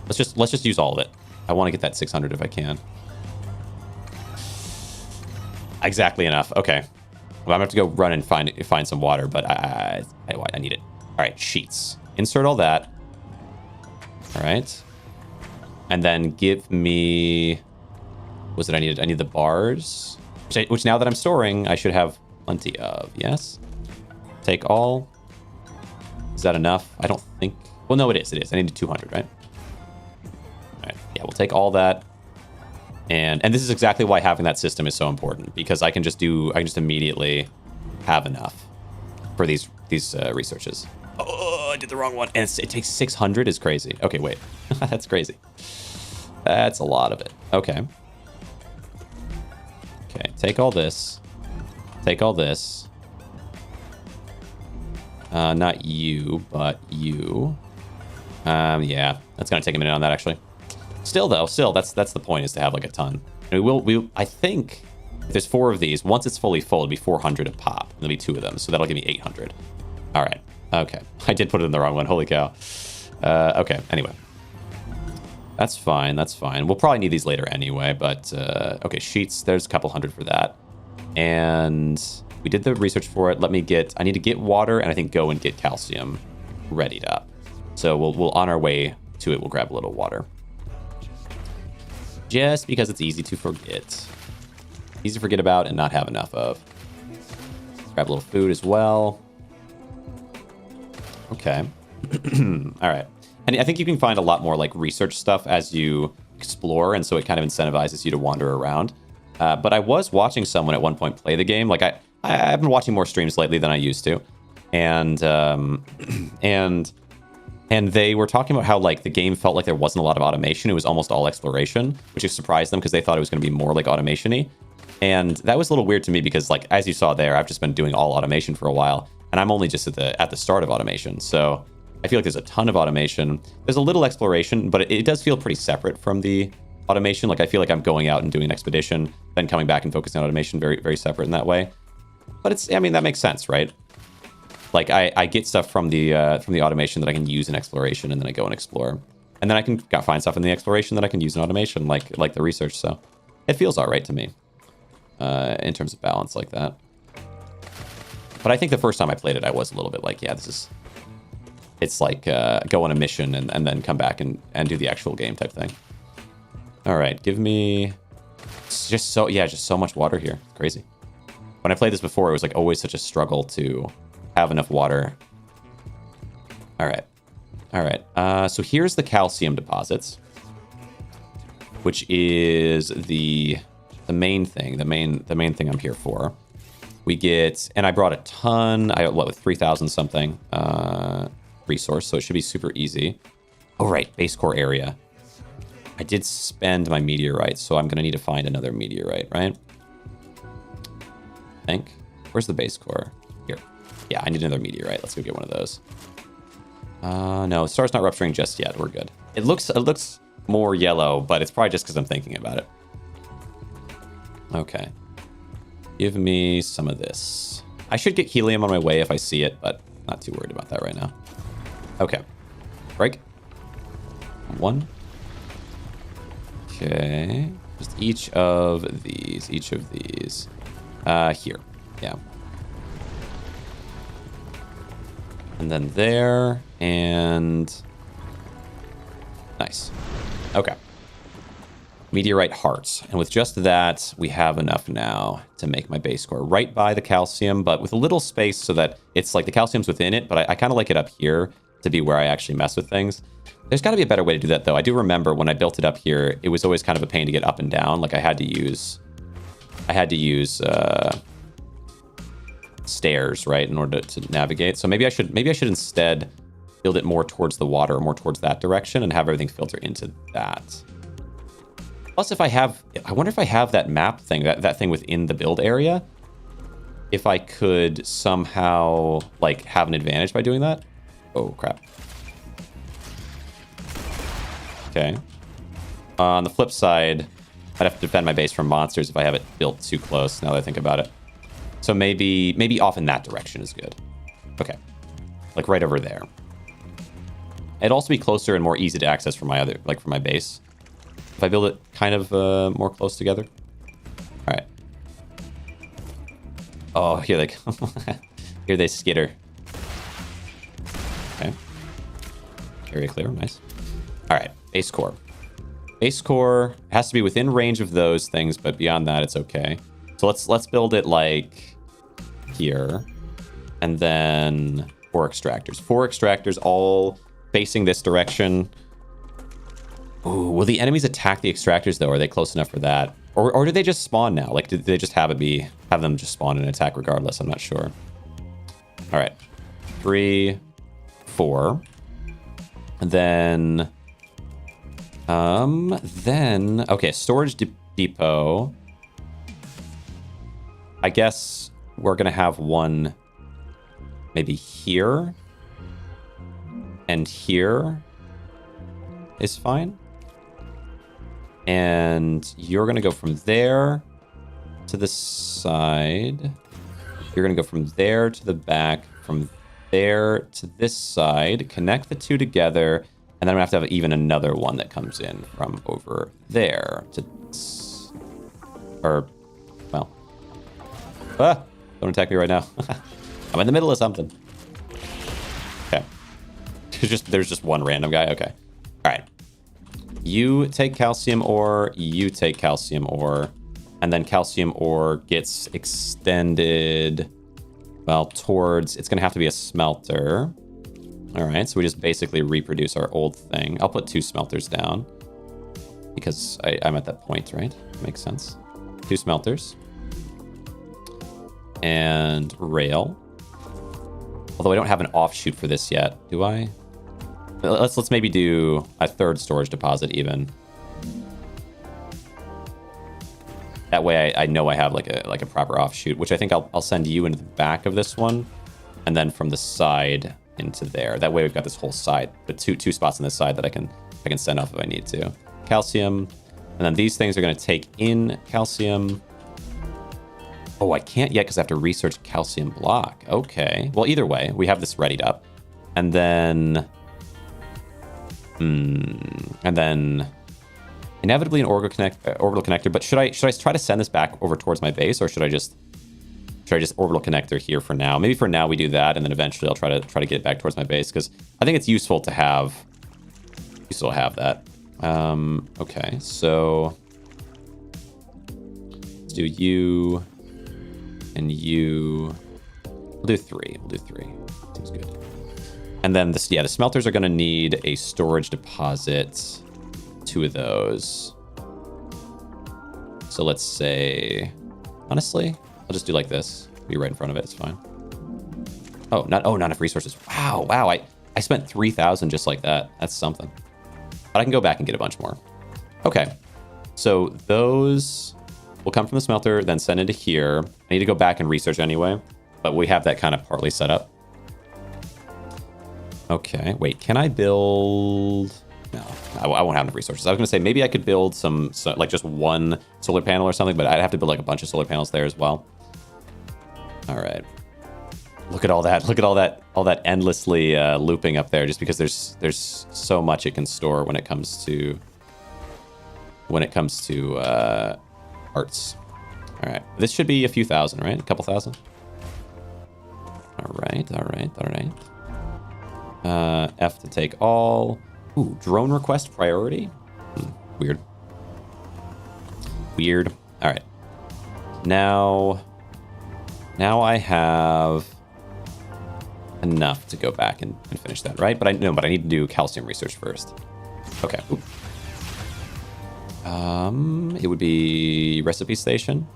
Let's just use all of it. I want to get that 600 if I can. Exactly enough. Okay. Well, I'm gonna have to go run and find some water, but I need it. All right, sheets. Insert all that. All right. And then give me... What was it I needed? I need the bars, which now that I'm storing, I should have plenty of. Yes. Take all. Is that enough? I don't think... Well, no, it is. It is. I need 200, right? All right. Yeah, we'll take all that. And this is exactly why having that system is so important, because I can just immediately have enough for these researches. Oh, I did the wrong one. And it takes 600 is crazy. Okay, wait. That's crazy. That's a lot of it. Okay. Okay, take all this. Take all this. Not you, but you. Yeah, that's gonna take a minute on that actually. Still though, that's the point, is to have like a ton. And I think if there's 4 of these, once it's fully full, it'll be 400 a pop. There'll be 2 of them, so that'll give me 800. All right. Okay. I did put it in the wrong one. Holy cow. Okay. Anyway, that's fine. That's fine. We'll probably need these later anyway. But okay, sheets. There's a couple hundred for that, and we did the research for it. I need to get water, and I think go and get calcium readied up. So we'll on our way to it, we'll grab a little water. Just because it's easy to forget. Easy to forget about and not have enough of. Grab a little food as well. Okay. All right. And I think you can find a lot more like research stuff as you explore, and so it kind of incentivizes you to wander around. But I was watching someone at one point play the game. Like I've been watching more streams lately than I used to. And they were talking about how like the game felt like there wasn't a lot of automation. It was almost all exploration, which surprised them because they thought it was going to be more like automation-y. And that was a little weird to me because, like, as you saw there, I've just been doing all automation for a while, and I'm only just at the start of automation. So I feel like there's a ton of automation. There's a little exploration, but it does feel pretty separate from the automation. Like I feel like I'm going out and doing an expedition, then coming back and focusing on automation, very, very separate in that way. But I mean, that makes sense, right? Like I get stuff from the automation that I can use in exploration, and then I go and explore, and then I can find stuff in the exploration that I can use in automation, like the research. So it feels all right to me in terms of balance like that. But I think the first time I played it, I was a little bit like, yeah, it's like go on a mission and then come back and do the actual game type thing. All right, give me just so much water here. It's crazy. When I played this before, it was like always such a struggle to have enough water. All right. So here's the calcium deposits, which is the main thing, the main thing I'm here for. We get, and I brought a ton. With 3,000 something resource, so it should be super easy. Oh right, base core area. I did spend my meteorite, so I'm gonna need to find another meteorite, right? I think. Where's the base core? Here. Yeah, I need another meteorite. Let's go get one of those. No, star's not rupturing just yet. We're good. It looks more yellow, but it's probably just because I'm thinking about it. Okay. Give me some of this. I should get helium on my way if I see it, but not too worried about that right now. Okay. Break. One. Okay. Just each of these. Here. Yeah. And then there. And... nice. Okay. Meteorite hearts. And with just that, we have enough now to make my base core right by the calcium, but with a little space so that it's like the calcium's within it, but I kind of like it up here to be where I actually mess with things. There's got to be a better way to do that, though. I do remember when I built it up here, it was always kind of a pain to get up and down. Like I had to use stairs, right, in order to navigate. So maybe I should instead build it more towards the water, more towards that direction, and have everything filter into that. Plus, I wonder if I have that map thing, that thing within the build area, if I could somehow, like, have an advantage by doing that. Oh, crap. Okay. On the flip side, I'd have to defend my base from monsters if I have it built too close, now that I think about it. So maybe off in that direction is good. Okay. Like, right over there. It'd also be closer and more easy to access from my from my base. If I build it kind of more close together. All right. Oh, here they come. Here they skitter. Okay. Area clear. Nice. All right. Base core. Base core has to be within range of those things, but beyond that, it's okay. So let's build it like here, and then 4 extractors. 4 extractors all facing this direction. Ooh, will the enemies attack the extractors though? Are they close enough for that? Or do they just spawn now? Like, did they just have them just spawn and attack regardless? I'm not sure. All right, 3, 4, and then okay, storage depot. I guess we're gonna have one maybe here, and here is fine. And you're going to go from there to the side. You're going to go from there to the back, from there to this side, connect the two together, and then I'm going to have even another one that comes in from over there to... or, well... don't attack me right now. I'm in the middle of something. Okay. There's just one random guy? Okay. All right. You take calcium ore, you take calcium ore, and then calcium ore gets extended, well, towards... it's going to have to be a smelter. All right, so we just basically reproduce our old thing. I'll put 2 smelters down because I'm at that point, right? Makes sense. 2 smelters. And rail. Although I don't have an offshoot for this yet, do I? Let's maybe do a 3rd storage deposit even. That way I know I have like a proper offshoot, which I think I'll send you into the back of this one, and then from the side into there. That way we've got this whole side, but two spots on this side that I can send off if I need to. Calcium, and then these things are going to take in calcium. Oh, I can't yet because I have to research calcium block. Okay. Well, either way, we have this readied up. And then... inevitably an orbital connector. But should I try to send this back over towards my base, or should I just orbital connector here for now? Maybe for now we do that, and then eventually I'll try to get it back towards my base, because I think it's useful to have that. Okay, so let's do you and you. We'll do 3. Seems good. And then the smelters are going to need a storage deposit. 2 of those. So let's say, honestly, I'll just do like this. Be right in front of it. It's fine. Not enough resources. Wow. I spent 3,000 just like that. That's something. But I can go back and get a bunch more. Okay. So those will come from the smelter, then send into here. I need to go back and research anyway, but we have that kind of partly set up. Okay. Wait, can I build... No, I won't have enough resources. I was going to say maybe I could build like just one solar panel or something, but I'd have to build like a bunch of solar panels there as well. All right. Look at all that. Look at all that endlessly looping up there, just because there's so much it can store when it comes to arts. All right. This should be a few thousand, right? A couple thousand. All right. F to take all. Ooh, drone request priority? Weird. All right. Now I have enough to go back and finish that, right? But I need to do calcium research first. Okay. Ooh. It would be recipe station,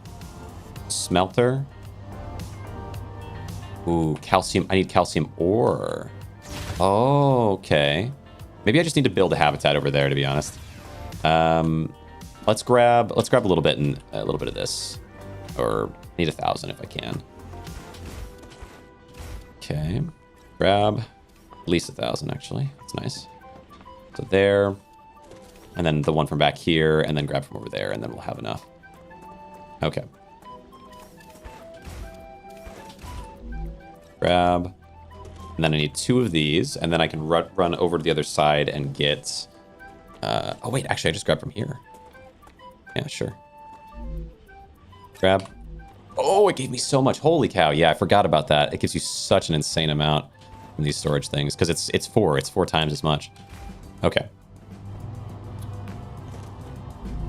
smelter. Ooh, calcium. I need calcium ore. Oh, okay. Maybe I just need to build a habitat over there, to be honest. Let's grab a little bit and a little bit of this, or I need 1,000 if I can. Okay, grab at least 1,000 actually. That's nice. So there, and then the one from back here, and then grab from over there, and then we'll have enough. Okay. Grab. And then I need 2 of these, and then I can run over to the other side and get... oh, wait, actually, I just grabbed from here. Yeah, sure. Grab. Oh, it gave me so much. Holy cow. Yeah, I forgot about that. It gives you such an insane amount in these storage things, because it's 4 times as much. Okay.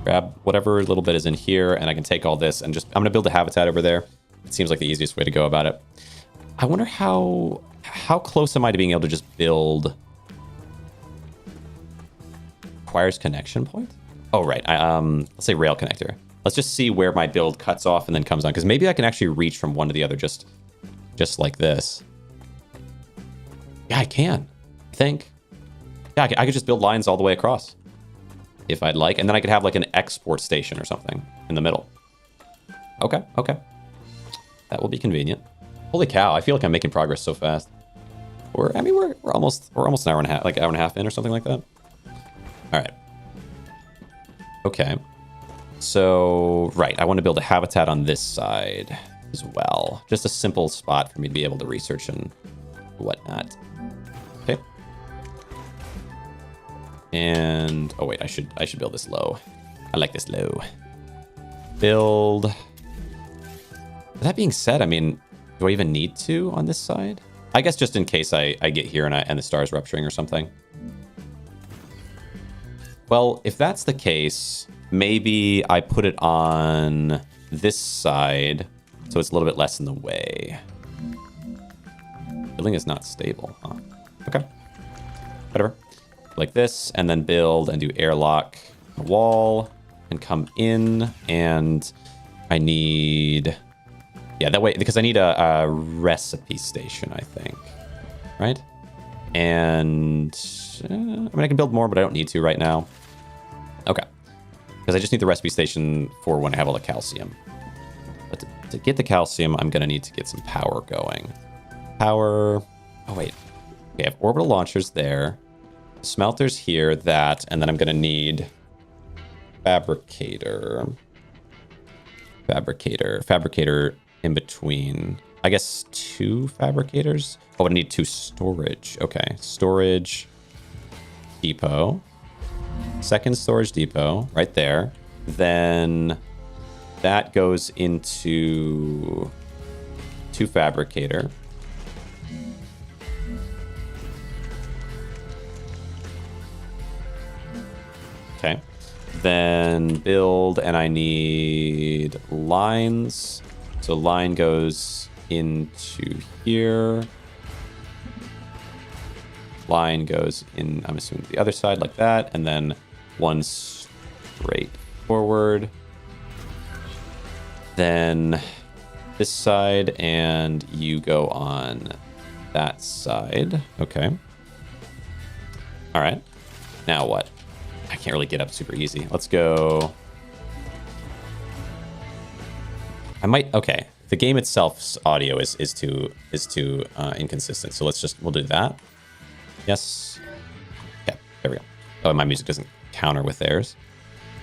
Grab whatever little bit is in here, and I can take all this, and I'm going to build a habitat over there. It seems like the easiest way to go about it. I wonder how close am I to being able to just build? Requires connection point? Oh, right. Let's say rail connector. Let's just see where my build cuts off and then comes on, because maybe I can actually reach from one to the other just like this. Yeah, I can. I think. Yeah, I could just build lines all the way across if I'd like, and then I could have like an export station or something in the middle. Okay. That will be convenient. Holy cow, I feel like I'm making progress so fast. We're almost an hour and a half, like hour and a half in or something like that. All right. Okay. So, right, I want to build a habitat on this side as well. Just a simple spot for me to be able to research and whatnot. Okay. And, oh wait, I should build this low. I like this low. Build. With that being said, I mean, do I even need to on this side? I guess just in case I get here and the star's rupturing or something. Well, if that's the case, maybe I put it on this side so it's a little bit less in the way. Building is not stable, huh? Okay. Whatever. Like this, and then build and do airlock the wall and come in, and I need... Yeah, that way, because I need a recipe station, I think. Right? And I mean, I can build more, but I don't need to right now. Okay. Because I just need the recipe station for when I have all the calcium. But to get the calcium, I'm going to need to get some power going. Power. Oh, wait. Okay, I have orbital launchers there. Smelters here, that. And then I'm going to need fabricator. Fabricator in between? I guess 2 fabricators. Oh, I need 2 storage. Okay, storage depot. Second storage depot right there. Then that goes into 2 fabricator. Okay. Then build, and I need lines. So line goes into here. Line goes in, I'm assuming, the other side like that. And then 1 straight forward. Then this side, and you go on that side. Okay. All right. Now what? I can't really get up super easy. Let's go. I might. Okay. The game itself's audio is too inconsistent. So we'll do that. Yes. Okay. There we go. Oh, my music doesn't counter with theirs.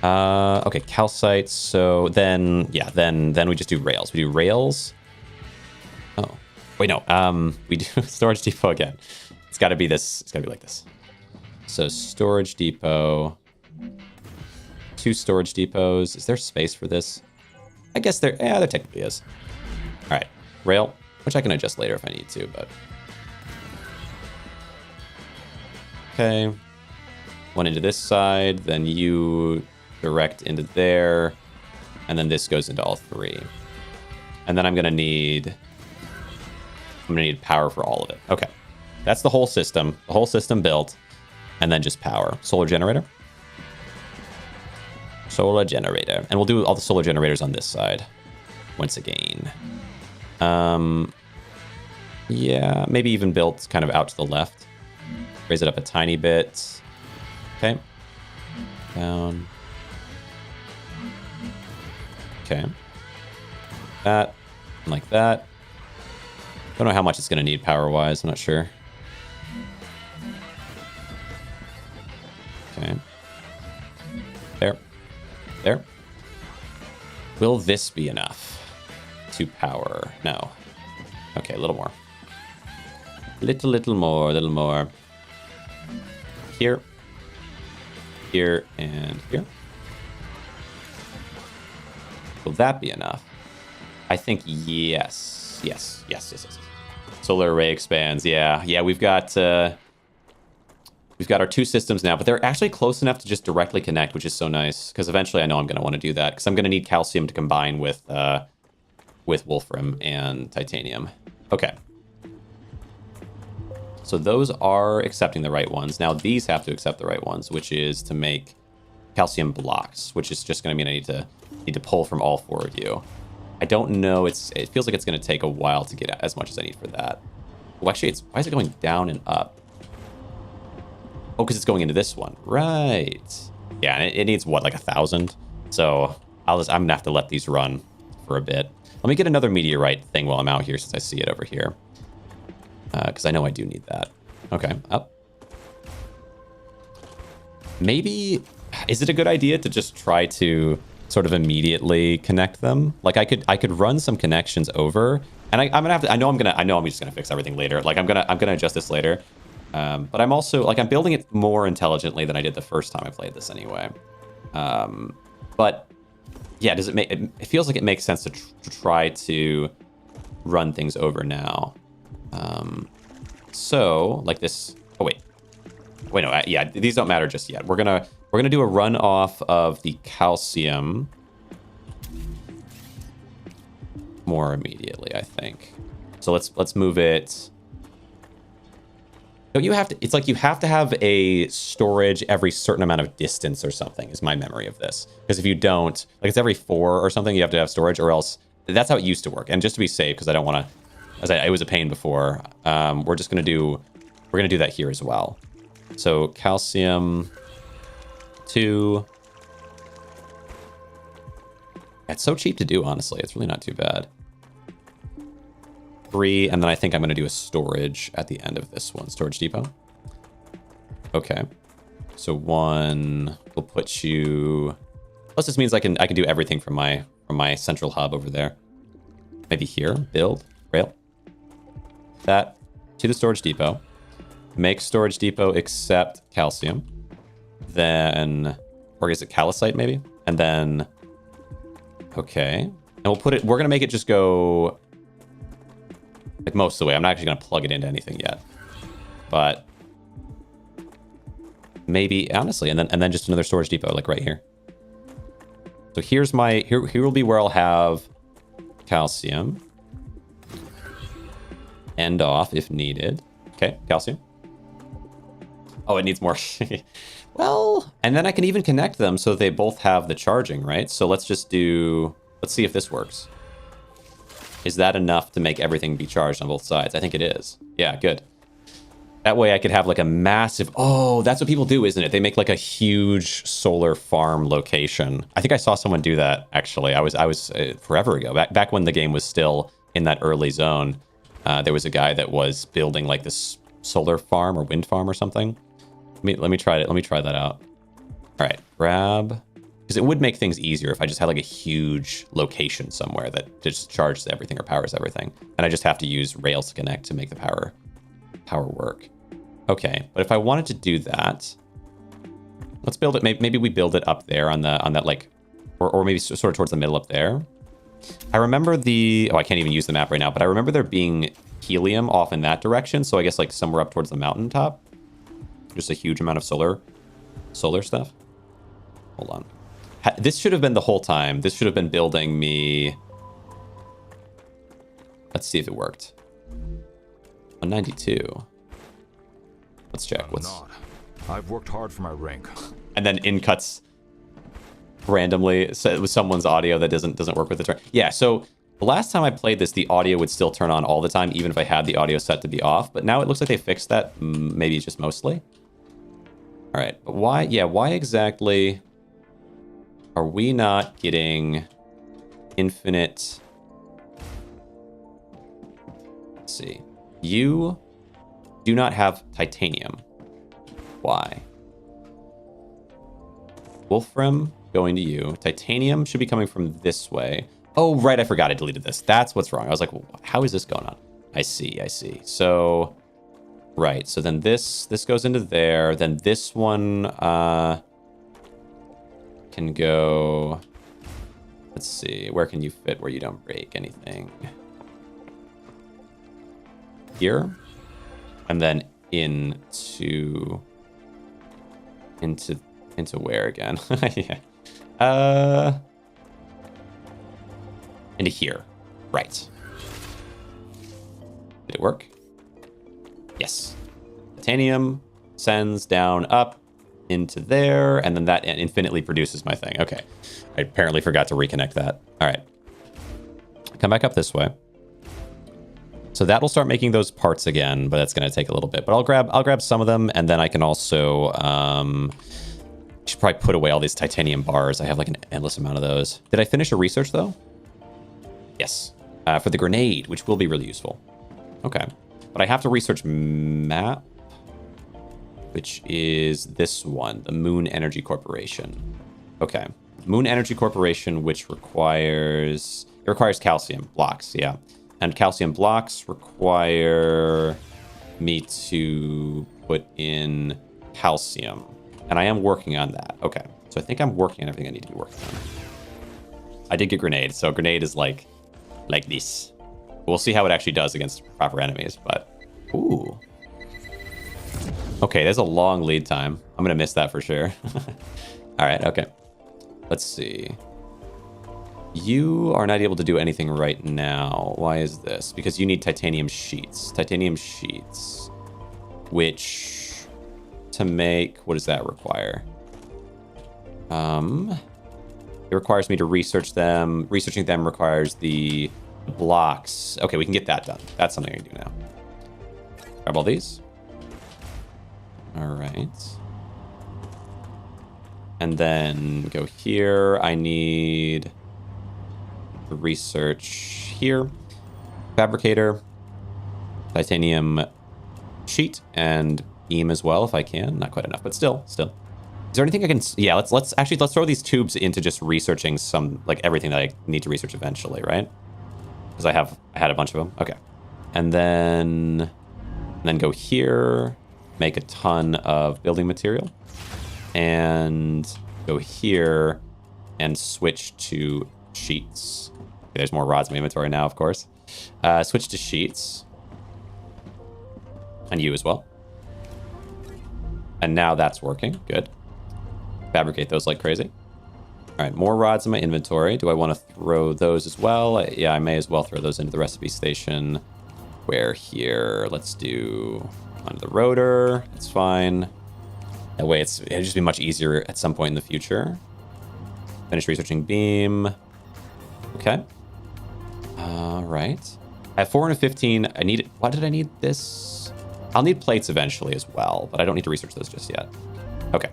Okay. Calcite. So then, yeah. Then we just do rails. We do rails. Oh, wait, no. We do storage depot again. It's got to be this. It's got to be like this. So storage depot, 2 storage depots. Is there space for this? I guess there technically is. All right, rail, which I can adjust later if I need to, but. Okay, 1 into this side, then you direct into there, and then this goes into all 3. And then I'm gonna need power for all of it. Okay, that's the whole system built. And then just power. Solar generator. Solar generator. And we'll do all the solar generators on this side. Once again. Yeah, maybe even built kind of out to the left. Raise it up a tiny bit. Okay. Down. Okay. That. And like that. Don't know how much it's going to need power-wise. I'm not sure. Okay. There. Will this be enough to power? No. Okay, a little more. Little more. Here, and here. Will that be enough? I think yes. Yes. Solar array expands. Yeah, we've got our 2 systems now, but they're actually close enough to just directly connect, which is so nice, because eventually I know I'm going to want to do that, because I'm going to need calcium to combine with wolfram and titanium. Okay. So those are accepting the right ones. Now these have to accept the right ones, which is to make calcium blocks, which is just going to mean I need to pull from all 4 of you. I don't know. It feels like it's going to take a while to get as much as I need for that. Well, actually, why is it going down and up? Oh, because it's going into this one. Right. Yeah, and it needs, what, like 1,000? So I'm going to have to let these run for a bit. Let me get another meteorite thing while I'm out here, since I see it over here. Because I know I do need that. Okay, up. Maybe, is it a good idea to just try to sort of immediately connect them? Like I could run some connections over, and I'm gonna have to. I know I'm just gonna fix everything later. Like I'm gonna adjust this later. But I'm also, like, I'm building it more intelligently than I did the first time I played this anyway. But yeah, it feels like it makes sense to try to run things over now. So like this. Oh wait, no, yeah, these don't matter just yet. We're gonna do a run off of the calcium more immediately, I think. So let's move it. No, it's like you have to have a storage every certain amount of distance or something, is my memory of this. Because if you don't, like it's every 4 or something, you have to have storage, or else that's how it used to work. And just to be safe, because I don't want to, it was a pain before, we're gonna do that here as well. So calcium 2. It's so cheap to do, honestly. It's really not too bad. 3, and then I think I'm going to do a storage at the end of this one. Storage depot. Okay. So 1 will put you... Plus this means I can do everything from my central hub over there. maybe here, build, rail. That to the storage depot. Make storage depot accept calcium. Then, or is it calcite maybe? And then, okay. And we'll put it, we're going to make it just go like most of the way. I'm not actually going to plug it into anything yet. But maybe, honestly, and then just another storage depot like right here. So here's my, here will be where I'll have calcium. End off if needed. Okay, calcium. Oh, it needs more. Well, and then I can even connect them so they both have the charging, right? So let's just do, let's see if this works. Is that enough to make everything be charged on both sides? I think it is. Yeah, good. That way I could have like a massive, oh, that's what people do, isn't it? They make like a huge solar farm location. I think I saw someone do that, actually. I was forever ago, back when the game was still in that early zone. There was a guy that was building like this solar farm or wind farm or something. Let me try it. Let me try that out. All right, grab, because it would make things easier if I just had like a huge location somewhere that just charges everything or powers everything, and I just have to use rails to connect to make the power work. Okay, but if I wanted to do that, let's build it. Maybe we build it up there on that like, or maybe sort of towards the middle up there. I remember the, oh, I can't even use the map right now, but I remember there being helium off in that direction. So I guess like somewhere up towards the mountaintop. Just a huge amount of solar stuff. Hold on. This should have been the whole time. This should have been building me. Let's see if it worked. 192. Let's check. What's not. I've worked hard for my rank. And then in cuts randomly with someone's audio that doesn't work with the turn. Yeah, so the last time I played this, the audio would still turn on all the time, even if I had the audio set to be off. But now it looks like they fixed that, maybe just mostly. All right, but why? Yeah, why exactly are we not getting infinite? Let's see. You do not have titanium. Why? Wolfram going to you. Titanium should be coming from this way. Oh, right, I forgot I deleted this. That's what's wrong. I was like, well, how is this going on? I see. So, right, so then this goes into there. Then this one can go, let's see, where can you fit where you don't break anything? Here. And then into where again? Yeah. Into here. Right. Did it work? Yes. Titanium sends down up into there, and then that infinitely produces my thing. Okay. I apparently forgot to reconnect that. All right. Come back up this way. So that will start making those parts again, but that's going to take a little bit. But I'll grab some of them, and then I can also should probably put away all these titanium bars. I have like an endless amount of those. Did I finish a research though? Yes. For the grenade, which will be really useful. Okay. But I have to research map, which is this one, the Moon Energy Corporation. Okay. Moon Energy Corporation, which requires calcium blocks, yeah. And calcium blocks require me to put in calcium. And I am working on that. Okay. So I think I'm working on everything I need to be working on. I did get grenade, so grenade is like this. We'll see how it actually does against proper enemies, but ooh. Okay, there's a long lead time. I'm gonna miss that for sure. All right, okay. Let's see. You are not able to do anything right now. Why is this? Because you need titanium sheets. Titanium sheets, which to make, what does that require? It requires me to research them. Researching them requires the blocks. Okay, we can get that done. That's something I can do now. Grab all these. All right. And then go here. I need to research here. Fabricator, titanium sheet, and beam as well if I can. Not quite enough, but still. Is there anything I can? Yeah, let's throw these tubes into just researching some, like everything that I need to research eventually, right? Because I had a bunch of them. Okay. And then go here, make a ton of building material, and go here and switch to sheets. Okay, there's more rods in my inventory now, of course. Switch to sheets. And you as well. And now that's working. Good. Fabricate those like crazy. All right, more rods in my inventory. Do I want to throw those as well? Yeah, I may as well throw those into the recipe station. Where here? Let's do onto the rotor. It's fine. That way it'll just be much easier at some point in the future. Finish researching beam. Okay. All right. I have 415. I need... Why did I need this? I'll need plates eventually as well, but I don't need to research those just yet. Okay.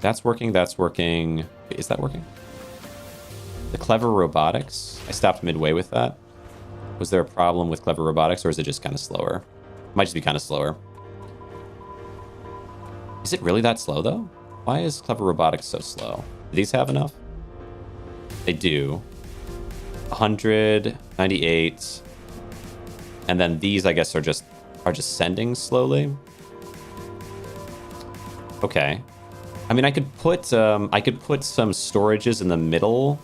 That's working. That's working. Wait, is that working? The clever robotics. I stopped midway with that. Was there a problem with clever robotics, or is it just kind of slower? It might just be kind of slower. Is it really that slow, though? Why is clever robotics so slow? Do these have enough? They do. 100, 98. And then these, I guess, are just sending slowly. Okay. I mean, I could put some storages in the middle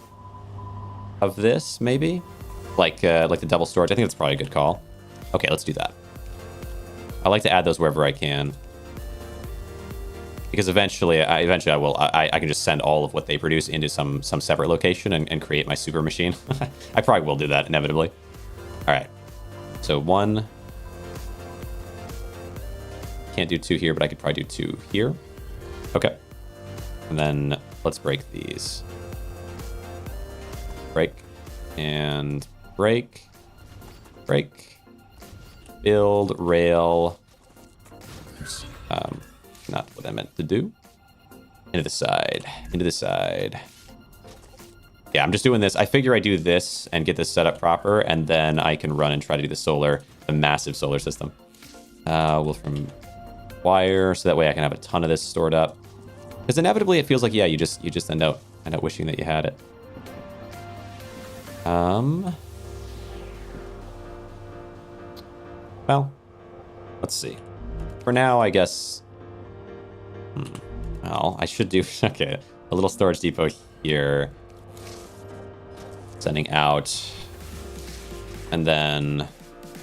of this, maybe, like the double storage. I think that's probably a good call. Okay, let's do that. I like to add those wherever I can, because eventually I will. I can just send all of what they produce into some separate location and create my super machine. I probably will do that inevitably. All right. So 1. Can't do 2 here, but I could probably do 2 here. Okay. And then let's break these. Break. And break. Break. Build. Rail. Oops. Not what I meant to do. Into the side. Into the side. Yeah, I'm just doing this. I figure I do this and get this set up proper, and then I can run and try to do the massive solar system. From wire, so that way I can have a ton of this stored up. Because inevitably it feels like, yeah, you just end up wishing that you had it. Well, let's see. For now, I guess. Well, I should do okay. A little storage depot here. Sending out. And then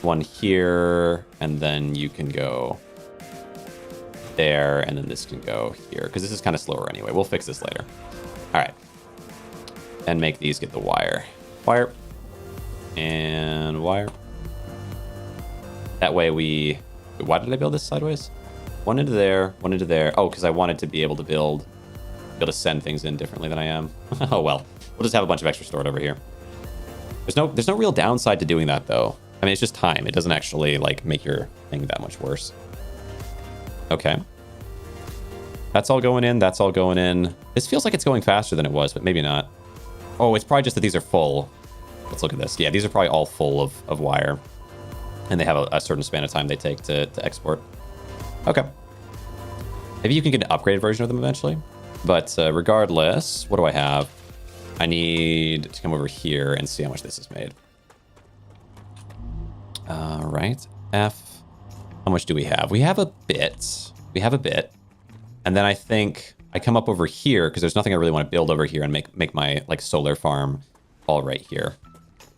one here, and then you can go there, and then this can go here, because this is kind of slower anyway. We'll fix this later. All right. And make these get the wire. Wire. And wire. That way we... Why did I build this sideways? One into there, one into there. Oh, because I wanted to be able to send things in differently than I am. Oh, well. We'll just have a bunch of extra stored over here. There's no real downside to doing that, though. I mean, it's just time. It doesn't actually, like, make your thing that much worse. Okay. That's all going in. That's all going in. This feels like it's going faster than it was, but maybe not. Oh, it's probably just that these are full. Let's look at this. Yeah, these are probably all full of wire. And they have a certain span of time they take to export. Okay. Maybe you can get an upgraded version of them eventually. But regardless, what do I have? I need to come over here and see how much this is made. All right. F. How much do we have? We have a bit. We have a bit. And then I think I come up over here because there's nothing I really want to build over here and make my like solar farm all right here.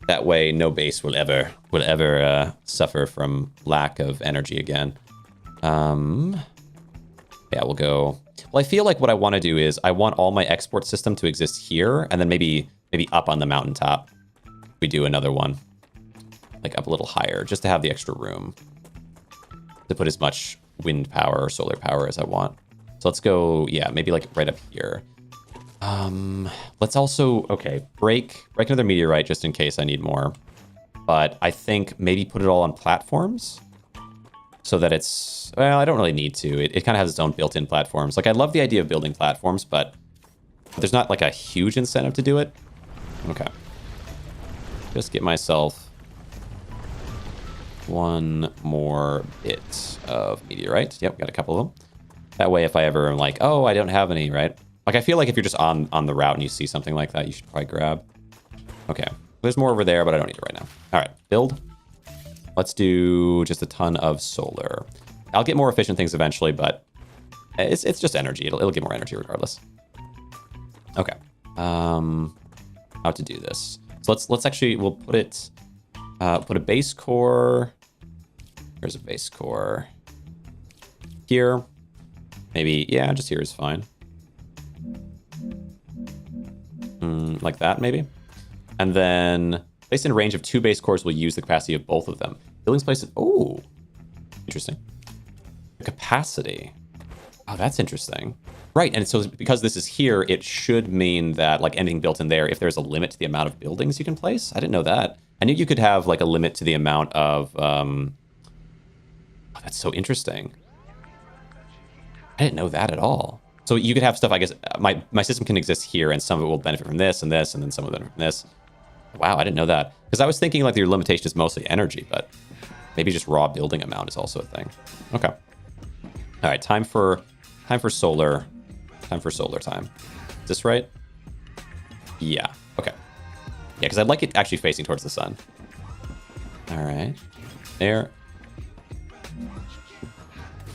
That way, no base will ever suffer from lack of energy again. Yeah, we'll go. Well, I feel like what I want to do is I want all my export system to exist here, and then maybe up on the mountaintop, we do another one, like up a little higher, just to have the extra room to put as much wind power or solar power as I want. So let's go, yeah, maybe like right up here. Let's also, okay, break another meteorite just in case I need more. But I think maybe put it all on platforms so that it's, well, I don't really need to. It kind of has its own built-in platforms. Like, I love the idea of building platforms, but there's not like a huge incentive to do it. Okay. Just get myself one more bit of meteorite. Yep, got a couple of them. That way, if I ever am like, oh, I don't have any, right? Like, I feel like if you're just on the route and you see something like that, you should probably grab. Okay. There's more over there, but I don't need it right now. All right, build. Let's do just a ton of solar. I'll get more efficient things eventually, but it's just energy. It'll get more energy regardless. Okay. How to do this? So let's actually we'll put it put a base core. There's a base core here. Maybe yeah, just here is fine. Like that maybe. And then placed in range of 2 base cores will use the capacity of both of them. Buildings placed in oh, interesting. The capacity. Oh, that's interesting. Right, and so because this is here, it should mean that like anything built in there, if there's a limit to the amount of buildings you can place. I didn't know that. I knew you could have like a limit to the amount of. Oh, that's so interesting. I didn't know that at all. So you could have stuff. I guess my system can exist here, and some of it will benefit from this and this, and then some of it from this. Wow, I didn't know that because I was thinking like your limitation is mostly energy, but maybe just raw building amount is also a thing. Okay. All right, time for solar. Time for solar time. Is this right? Yeah. Okay. Yeah, because I'd like it actually facing towards the sun. All right. There.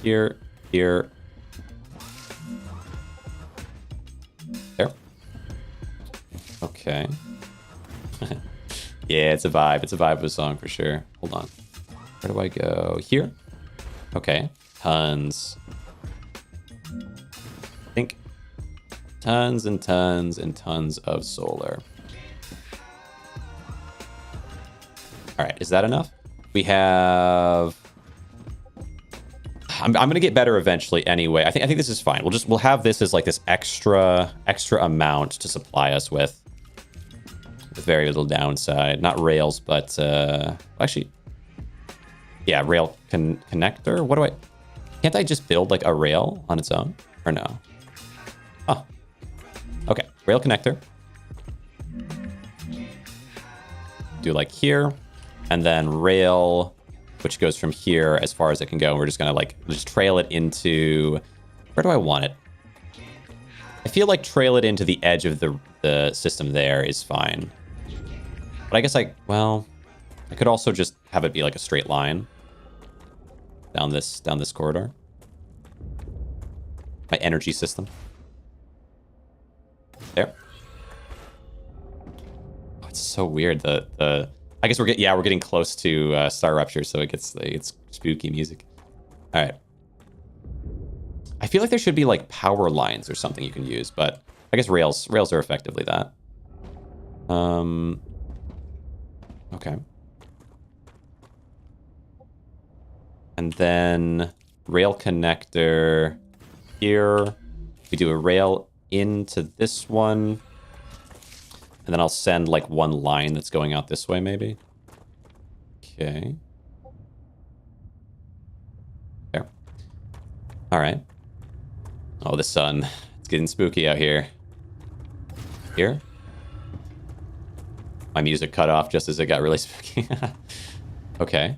Here. Here. There. Okay. Yeah, it's a vibe. It's a vibe of a song for sure. Hold on. Where do I go? Here? Okay. Tons. I think tons and tons and tons of solar. All right, is that enough? We have. I'm gonna get better eventually anyway. I think this is fine. We'll have this as like this extra amount to supply us with very little downside. Not rails, but actually, yeah, rail connector. What do I? Can't I just build like a rail on its own or no? Oh, okay. Rail connector. Do like here, and then rail, which goes from here as far as it can go. And we're just gonna like just trail it into. Where do I want it? I feel like trail it into the edge of the system there is fine. But I guess I could also just have it be like a straight line down this corridor. My energy system. There. Oh, it's so weird. I guess we're getting close to StarRupture, so it gets spooky music. All right. I feel like there should be like power lines or something you can use, but I guess rails are effectively that. Okay. And then rail connector here. We do a rail into this one. And then I'll send like one line that's going out this way, maybe. Okay. There. All right. Oh, the sun. It's getting spooky out here. Here. My music cut off just as it got really spooky. Okay.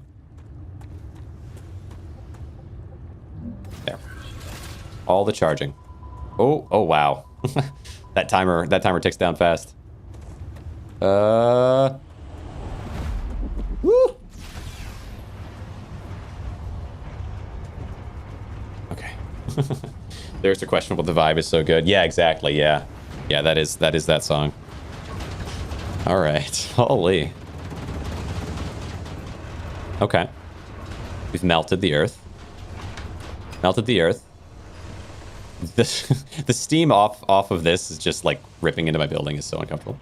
There. All the charging. Oh wow. that timer ticks down fast. Woo! Okay. There's the questionable. The vibe is so good. Yeah, exactly. Yeah. Yeah, that is that song. All right. Holy. Okay. We've melted the earth. Melted the earth. The steam off of this is just like ripping into my building is so uncomfortable.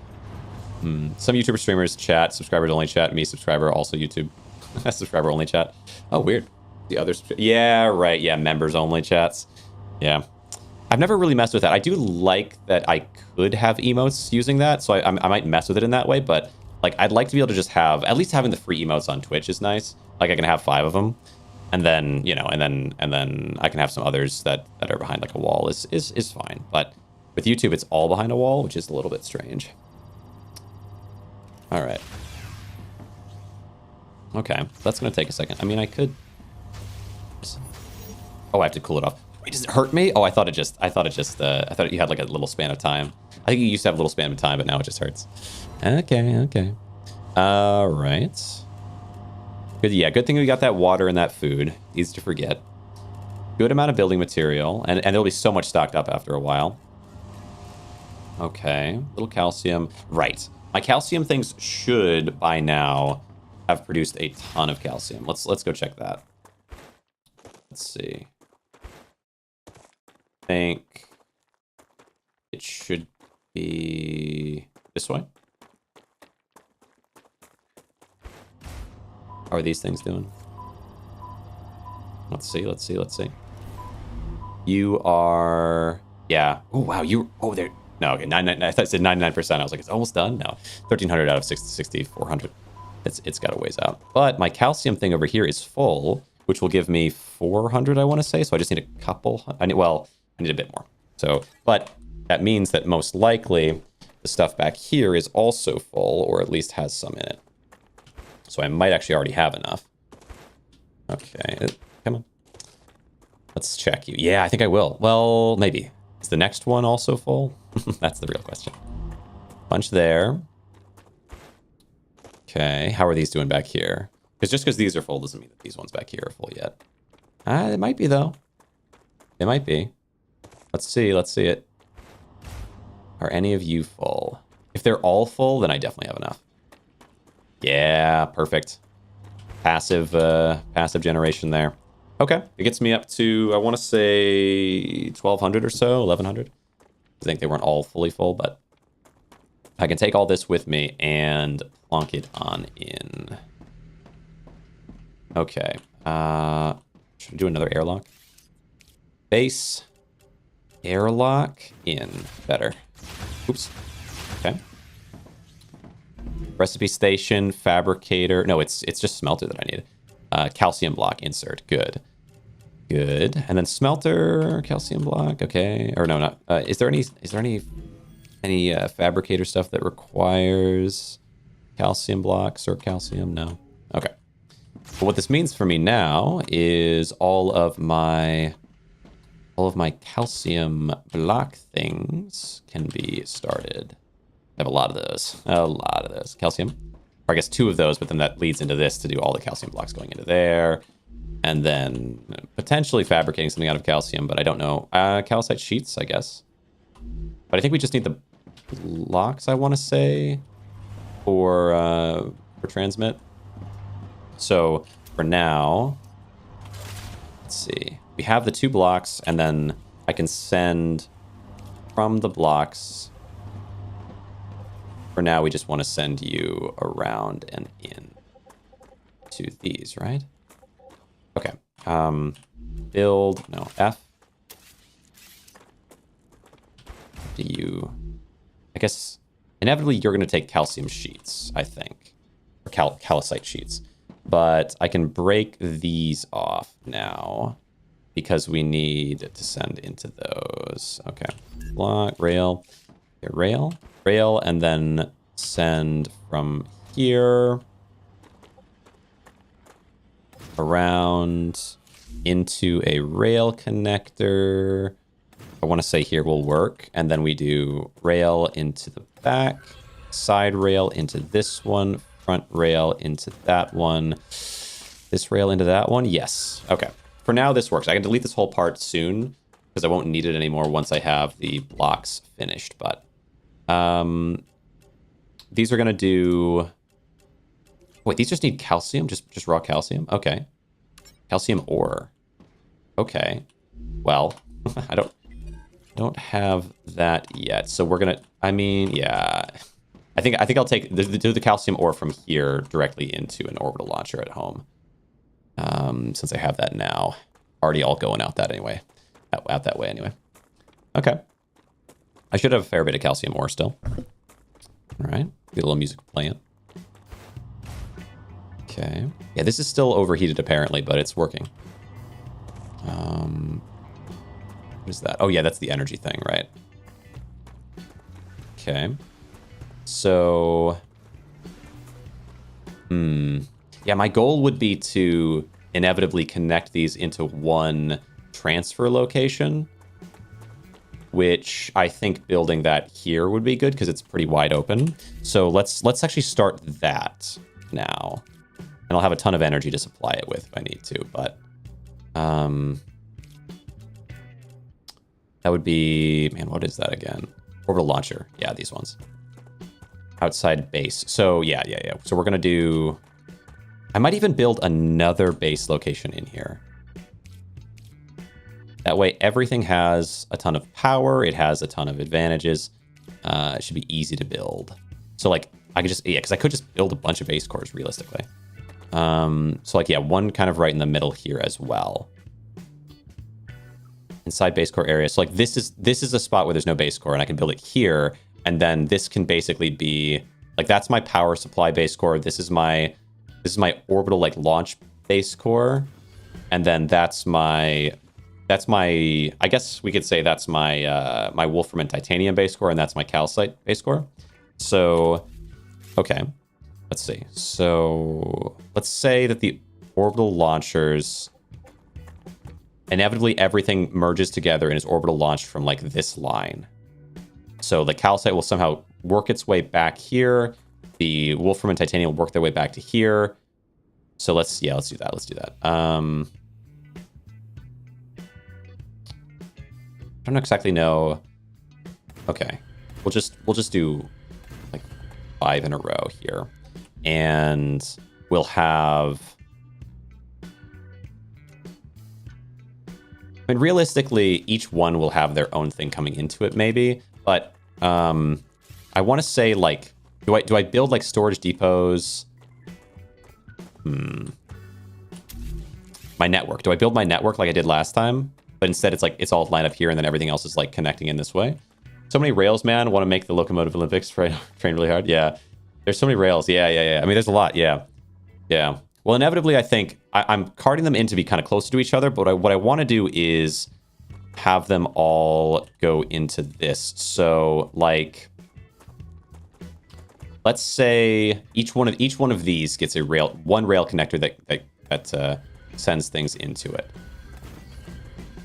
Some YouTuber streamers chat, subscribers only chat, me subscriber also YouTube. Subscriber only chat. Oh, weird. The others. Yeah, right. Yeah, members only chats. Yeah. I've never really messed with that. I do like that I could have emotes using that, so I might mess with it in that way, but like I'd like to be able to just have, at least having the free emotes on Twitch is nice. Like I can have 5 of them, and then, you know, and then I can have some others that are behind like a wall is fine. But with YouTube, it's all behind a wall, which is a little bit strange. All right. Okay, that's gonna take a second. I mean, I could. Oh, I have to cool it off. Wait, does it hurt me? Oh, I thought you had like a little span of time. I think you used to have a little span of time, but now it just hurts. Okay. All right. Good. Yeah, good thing we got that water and that food. Easy to forget. Good amount of building material, and there'll be so much stocked up after a while. Okay, little calcium. Right. My calcium things should, by now, have produced a ton of calcium. Let's go check that. Let's see. I think it should be this way. How are these things doing? Let's see. You are... Yeah. Oh, wow. Oh, there... No, okay. 99. I thought it said 99%. I was like, it's almost done? No. 1,300 out of 6,400. It's got a ways out. But my calcium thing over here is full, which will give me 400, I want to say. So I just need a couple... I need a bit more. So, but that means that most likely the stuff back here is also full, or at least has some in it. So I might actually already have enough. Okay, come on. Let's check you. Yeah, I think I will. Well, maybe. Is the next one also full? That's the real question. Bunch there. Okay, how are these doing back here? Because just because these are full doesn't mean that these ones back here are full yet. It might be, though. It might be. Let's see it. Are any of you full? If they're all full, then I definitely have enough. Yeah, perfect. Passive generation there. Okay, it gets me up to, I want to say 1,200 or so, 1,100. I think they weren't all fully full, but I can take all this with me and plonk it on in. Okay. Should I do another airlock? Base. Airlock in. Better. Oops. Okay. Recipe station, fabricator. No, it's just smelter that I need. Calcium block insert. Good. And then smelter, calcium block. Okay. Or no, not. Is there any fabricator stuff that requires calcium blocks or calcium? No. Okay. But what this means for me now is all of my calcium block things can be started. I have a lot of those. Calcium. Or I guess 2 of those, but then that leads into this to do all the calcium blocks going into there. And then potentially fabricating something out of calcium, but I don't know. Calcite sheets, I guess. But I think we just need the blocks, I want to say, for transmit. So for now, let's see. We have the 2 blocks, and then I can send from the blocks. For now, we just want to send you around and in to these, right? Okay. Build, no, F. Do you... I guess, inevitably, you're going to take calcium sheets, I think. Or calcite sheets. But I can break these off now because we need to send into those. Okay. Block, rail. Okay, rail, and then send from here around into a rail connector. I want to say here will work, and then we do rail into the back, side rail into this one, front rail into that one, this rail into that one. Yes. Okay. For now, this works. I can delete this whole part soon because I won't need it anymore once I have the blocks finished, but these are going to do... Wait, these just need calcium? Just raw calcium? Okay. Calcium ore. Okay. Well, I don't have that yet. So we're going to... I mean, yeah. I think I'll take the calcium ore from here directly into an orbital launcher at home. Since I have that now. Already all going out that anyway. Out that way anyway. Okay. I should have a fair bit of calcium ore still. All right. Get a little music playing. Okay. Yeah, this is still overheated apparently, but it's working. What is that? Oh yeah, that's the energy thing, right? Okay. So... Yeah, my goal would be to inevitably connect these into one transfer location. which I think building that here would be good because it's pretty wide open. So let's actually start that now. And I'll have a ton of energy to supply it with if I need to, but that would be, man, what is that again? Orbital launcher. Yeah, these ones. Outside base. So yeah. So we're gonna do, I might even build another base location in here. That way everything has a ton of power. It has a ton of advantages. It should be easy to build. So like I could just, yeah, because I could just build a bunch of base cores realistically. So like, yeah, one kind of right in the middle here as well. Inside base core area. So like this is a spot where there's no base core and I can build it here. And then this can basically be like, that's my power supply base core. This is my orbital like launch base core. And then that's my, I guess we could say that's my, my Wolfram and Titanium base core. And that's my calcite base core. So, okay. Let's see. So let's say that the orbital launchers, inevitably everything merges together and is orbital launched from like this line. So the calcite will somehow work its way back here. The Wolfram and Titanium will work their way back to here. So let's do that. Let's do that. I don't exactly know. Okay. We'll just do like 5 in a row here. And we'll have, I mean, realistically, each one will have their own thing coming into it, maybe. But I want to say, like, do I build like storage depots? My network. Do I build my network like I did last time? But instead, it's like it's all lined up here, and then everything else is like connecting in this way. So many rails, man. Want to make the Locomotive Olympics? Train really hard. Yeah. There's so many rails. Yeah. I mean, there's a lot. Yeah. Well, inevitably, I think I'm carting them in to be kind of closer to each other. But what I want to do is have them all go into this. So, like, let's say each one of these gets one rail connector that sends things into it,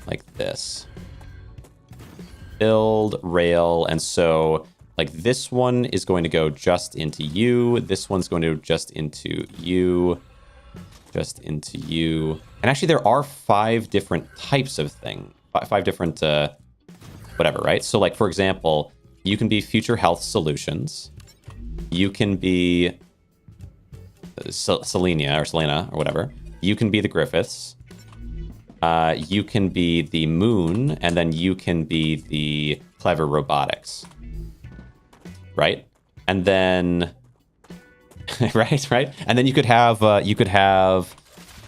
like this. Build rail, and so. Like this one is going to go just into you. This one's going to just into you. Just into you. And actually there are 5 different types of thing. 5 different, whatever, right? So like, for example, you can be Future Health Solutions. You can be Selena or whatever. You can be the Griffiths. You can be the Moon. And then you can be the Clever Robotics. Right? And then, right? And then you could have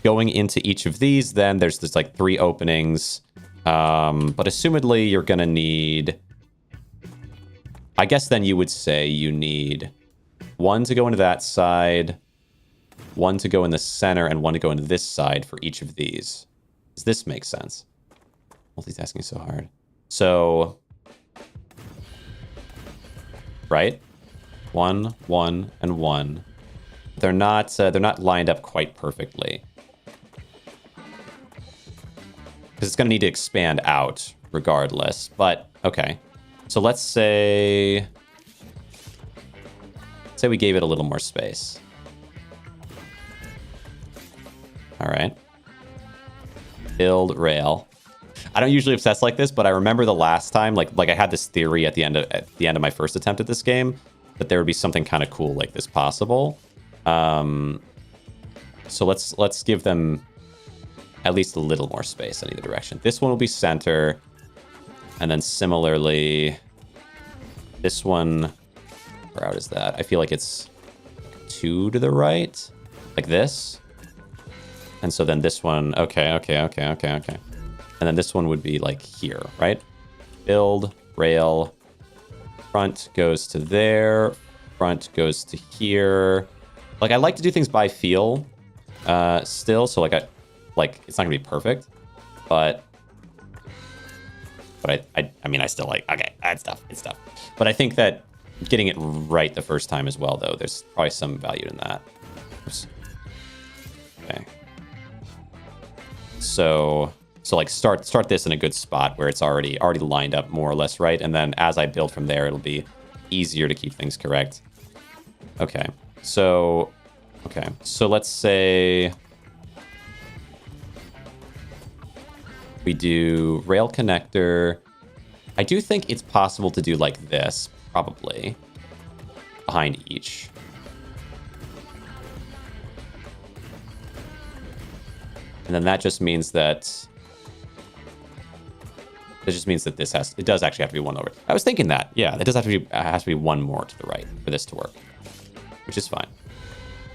going into each of these, then there's this like 3 openings. But assumedly you're going to need, I guess then you would say you need 1 to go into that side, 1 to go in the center, and 1 to go into this side for each of these. Does this make sense? Multitasking so hard. So, right? 1, 1, and 1. They're not lined up quite perfectly. Because it's going to need to expand out regardless. But, okay. So let's say we gave it a little more space. All right. Build rail. I don't usually obsess like this, but I remember the last time, like I had this theory at the end of my first attempt at this game, that there would be something kind of cool like this possible. So let's give them at least a little more space in either direction. This one will be center, and then similarly, this one. Where out is that? I feel like it's 2 to the right, like this, and so then this one. Okay. And then this one would be like here, right? Build, rail, front goes to there, front goes to here. Like I like to do things by feel still, so like it's not gonna be perfect, but I mean I still like, okay, it's tough. But I think that getting it right the first time as well, though, there's probably some value in that. Oops. Okay. So So like start this in a good spot where it's already lined up more or less right, and then as I build from there, it'll be easier to keep things correct. Okay, so let's say we do rail connector. I do think it's possible to do like this, probably, behind each. And then that just means that it does actually have to be one over. I was thinking that, yeah, it has to be one more to the right for this to work, which is fine.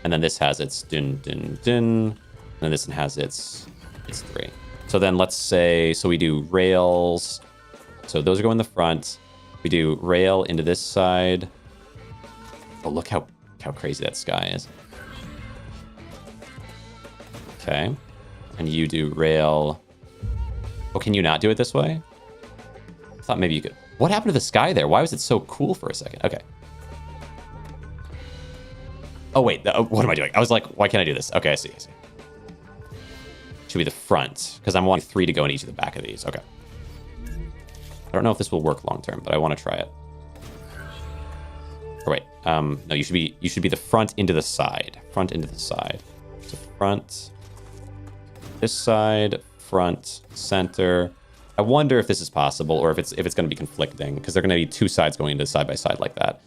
And then this has its dun dun dun, and this one has its 3. So then let's say, so we do rails. So those are going in the front. We do rail into this side. Oh, look how crazy that sky is. Okay. And you do rail. Oh, can you not do it this way? I thought maybe you could. What happened to the sky there? Why was it so cool for a second? Okay. Oh, wait. What am I doing? I was like, why can't I do this? Okay, I see. Should be the front, because I'm wanting 3 to go in each of the back of these. Okay. I don't know if this will work long term, but I want to try it. Or wait. No, you should be the front into the side. Front into the side. So front. This side, front, center. I wonder if this is possible, or if it's going to be conflicting, because they're going to be 2 sides going into side by side like that.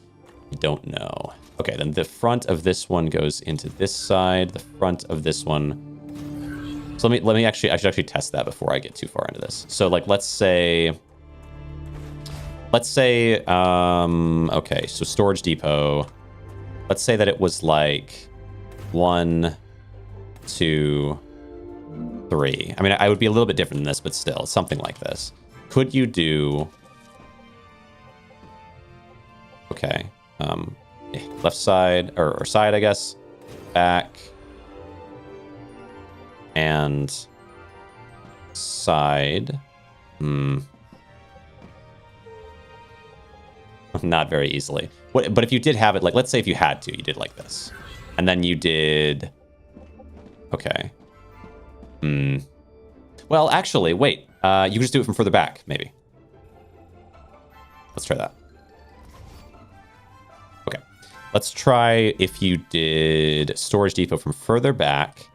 I don't know. Okay, then the front of this one goes into this side. The front of this one. So let me actually, I should actually test that before I get too far into this. So like, let's say, okay, so storage depot. Let's say that it was like 1, 2, 3. I mean, I would be a little bit different than this, but still, something like this. Could you do... Okay. Left side, or side, I guess. Back. And... side. Not very easily. But if you did have it, like, let's say if you had to, you did like this. And then you did... Okay. Well, actually, wait. You can just do it from further back, maybe. Let's try that. Okay. Let's try if you did storage depot from further back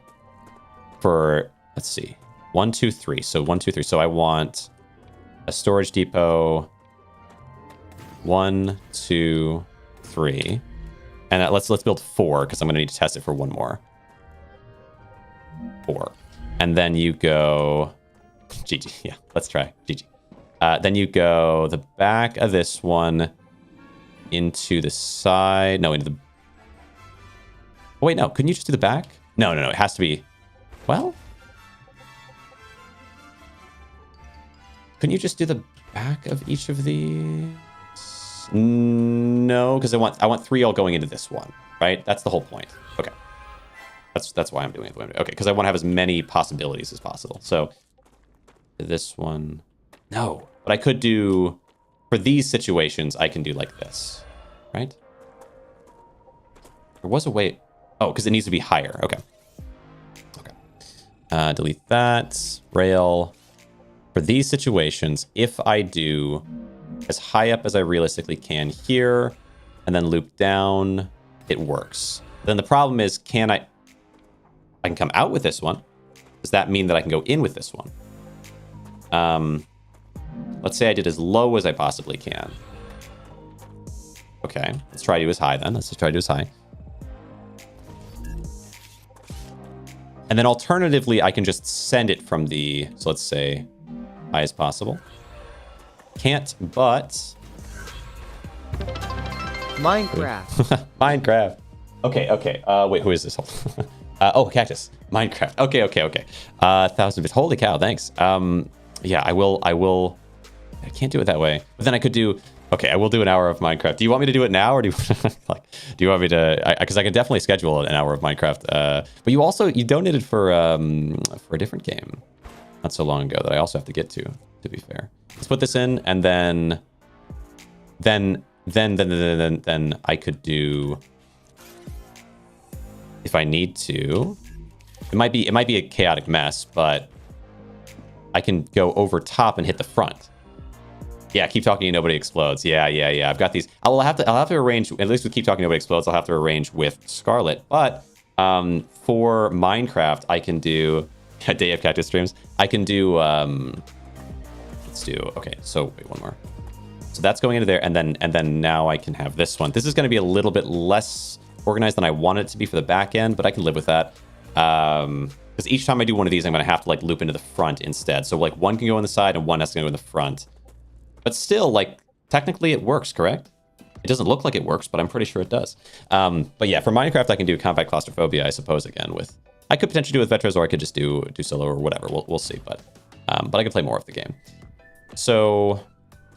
for, let's see, 1, 2, 3. So 1, 2, 3. So I want a storage depot 1, 2, 3. And let's build 4, because I'm going to need to test it for 1 more. 4. And then you go... GG. Yeah, let's try. GG. Then you go the back of this one into the side. No, into the... Oh, wait, no. Couldn't you just do the back? No. It has to be... Well? Couldn't you just do the back of each of these? No, because I want 3 all going into this one, right? That's the whole point. Okay. That's why I'm doing it the way I'm doing it. Okay, because I want to have as many possibilities as possible. So this one, no, but I could do, for these situations, I can do like this, right? There was a way. Oh, because it needs to be higher. Okay. Delete that. Rail. For these situations, if I do as high up as I realistically can here, and then loop down, it works. Then the problem is, I can come out with this one. Does that mean that I can go in with this one? Let's say I did as low as I possibly can. Okay, let's try to do as high then. Let's just try to do as high. And then alternatively, I can just send it from the, so let's say, high as possible. Can't, but... Minecraft. Minecraft. Okay. Wait, who is this? Oh, Cactus. Minecraft. Okay. 1,000 bits. Holy cow, thanks. Yeah, I will. I can't do it that way. But then I could do... Okay, I will do an hour of Minecraft. Do you want me to do it now, or do you want me to... Because I can definitely schedule an hour of Minecraft. But you donated for a different game not so long ago that I also have to get to be fair. Let's put this in, and then I could do... If I need to, it might be a chaotic mess, but I can go over top and hit the front. Yeah, keep talking and nobody explodes. Yeah. I've got these. I'll have to arrange, at least with keep talking nobody explodes, I'll have to arrange with Scarlet. But for Minecraft, I can do a Day of Cactus streams. I can do let's do, okay, so wait, one more. So that's going into there, and then now I can have this one. This is going to be a little bit less organized than I want it to be for the back end, but I can live with that. Because each time I do one of these, I'm going to have to like loop into the front instead. So like one can go on the side and one has to go in the front. But still, like, technically it works, correct? It doesn't look like it works, but I'm pretty sure it does. But yeah, for Minecraft, I can do Compact Claustrophobia, I suppose, again, with... I could potentially do with Vetros, or I could just do solo or whatever. We'll see, but I could play more of the game. So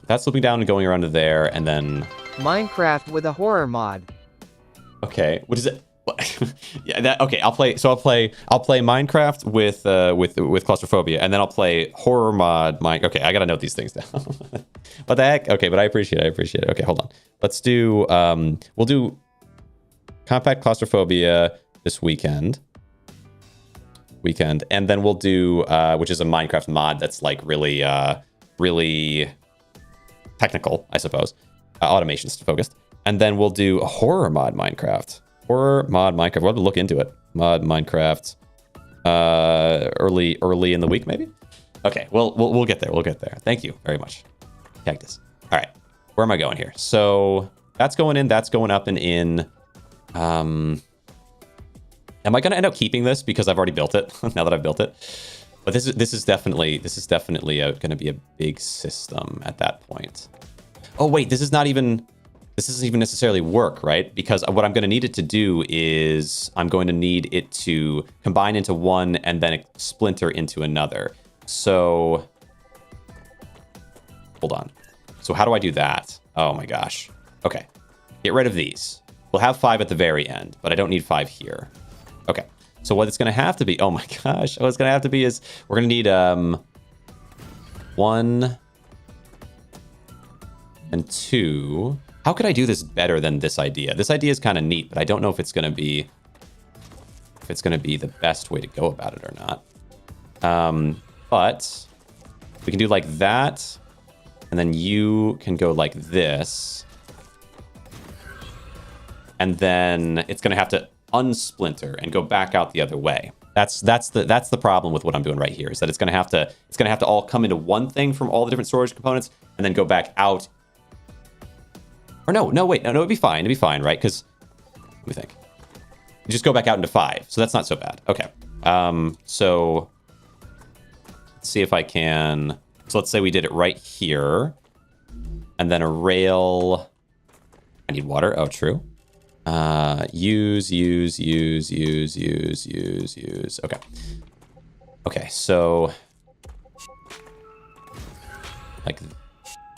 that's looping down and going around to there, and then... Minecraft with a horror mod. Okay, what is it? Yeah, that okay. I'll play Minecraft with claustrophobia, and then I'll play horror mod. Okay, I gotta note these things down. What the heck? Okay, but I appreciate it. Okay, hold on. Let's do we'll do compact claustrophobia this weekend, and then we'll do which is a Minecraft mod that's like really technical, I suppose, automations focused, and then we'll do a horror mod Minecraft. Horror mod Minecraft. We'll have to look into it. Mod Minecraft. Early in the week, maybe. Okay. Well, we'll get there. We'll get there. Thank you very much, Cactus. All right. Where am I going here? So that's going in. That's going up and in. Am I going to end up keeping this because I've already built it? Now that I've built it, but this is definitely going to be a big system at that point. Oh wait, this doesn't even necessarily work, right? Because what I'm going to need it to do is I'm going to need it to combine into one and then splinter into another. So hold on. So how do I do that? Oh my gosh. Okay. Get rid of these. We'll have 5 at the very end, but I don't need 5 here. Okay. So what it's going to have to be, oh my gosh. What it's going to have to be is we're going to need 1 and 2. How could I do this better than this idea? This idea is kind of neat, but I don't know if it's going to be the best way to go about it or not. But we can do like that, and then you can go like this, and then it's going to have to unsplinter and go back out the other way. That's the problem with what I'm doing right here, is that it's going to have to all come into one thing from all the different storage components, and then go back out. Or no, it'd be fine, right? Because, let me think. You just go back out into 5, so that's not so bad. Okay, so let's see if I can. So let's say we did it right here, and then a rail. I need water. Oh, true. Use. Okay, so like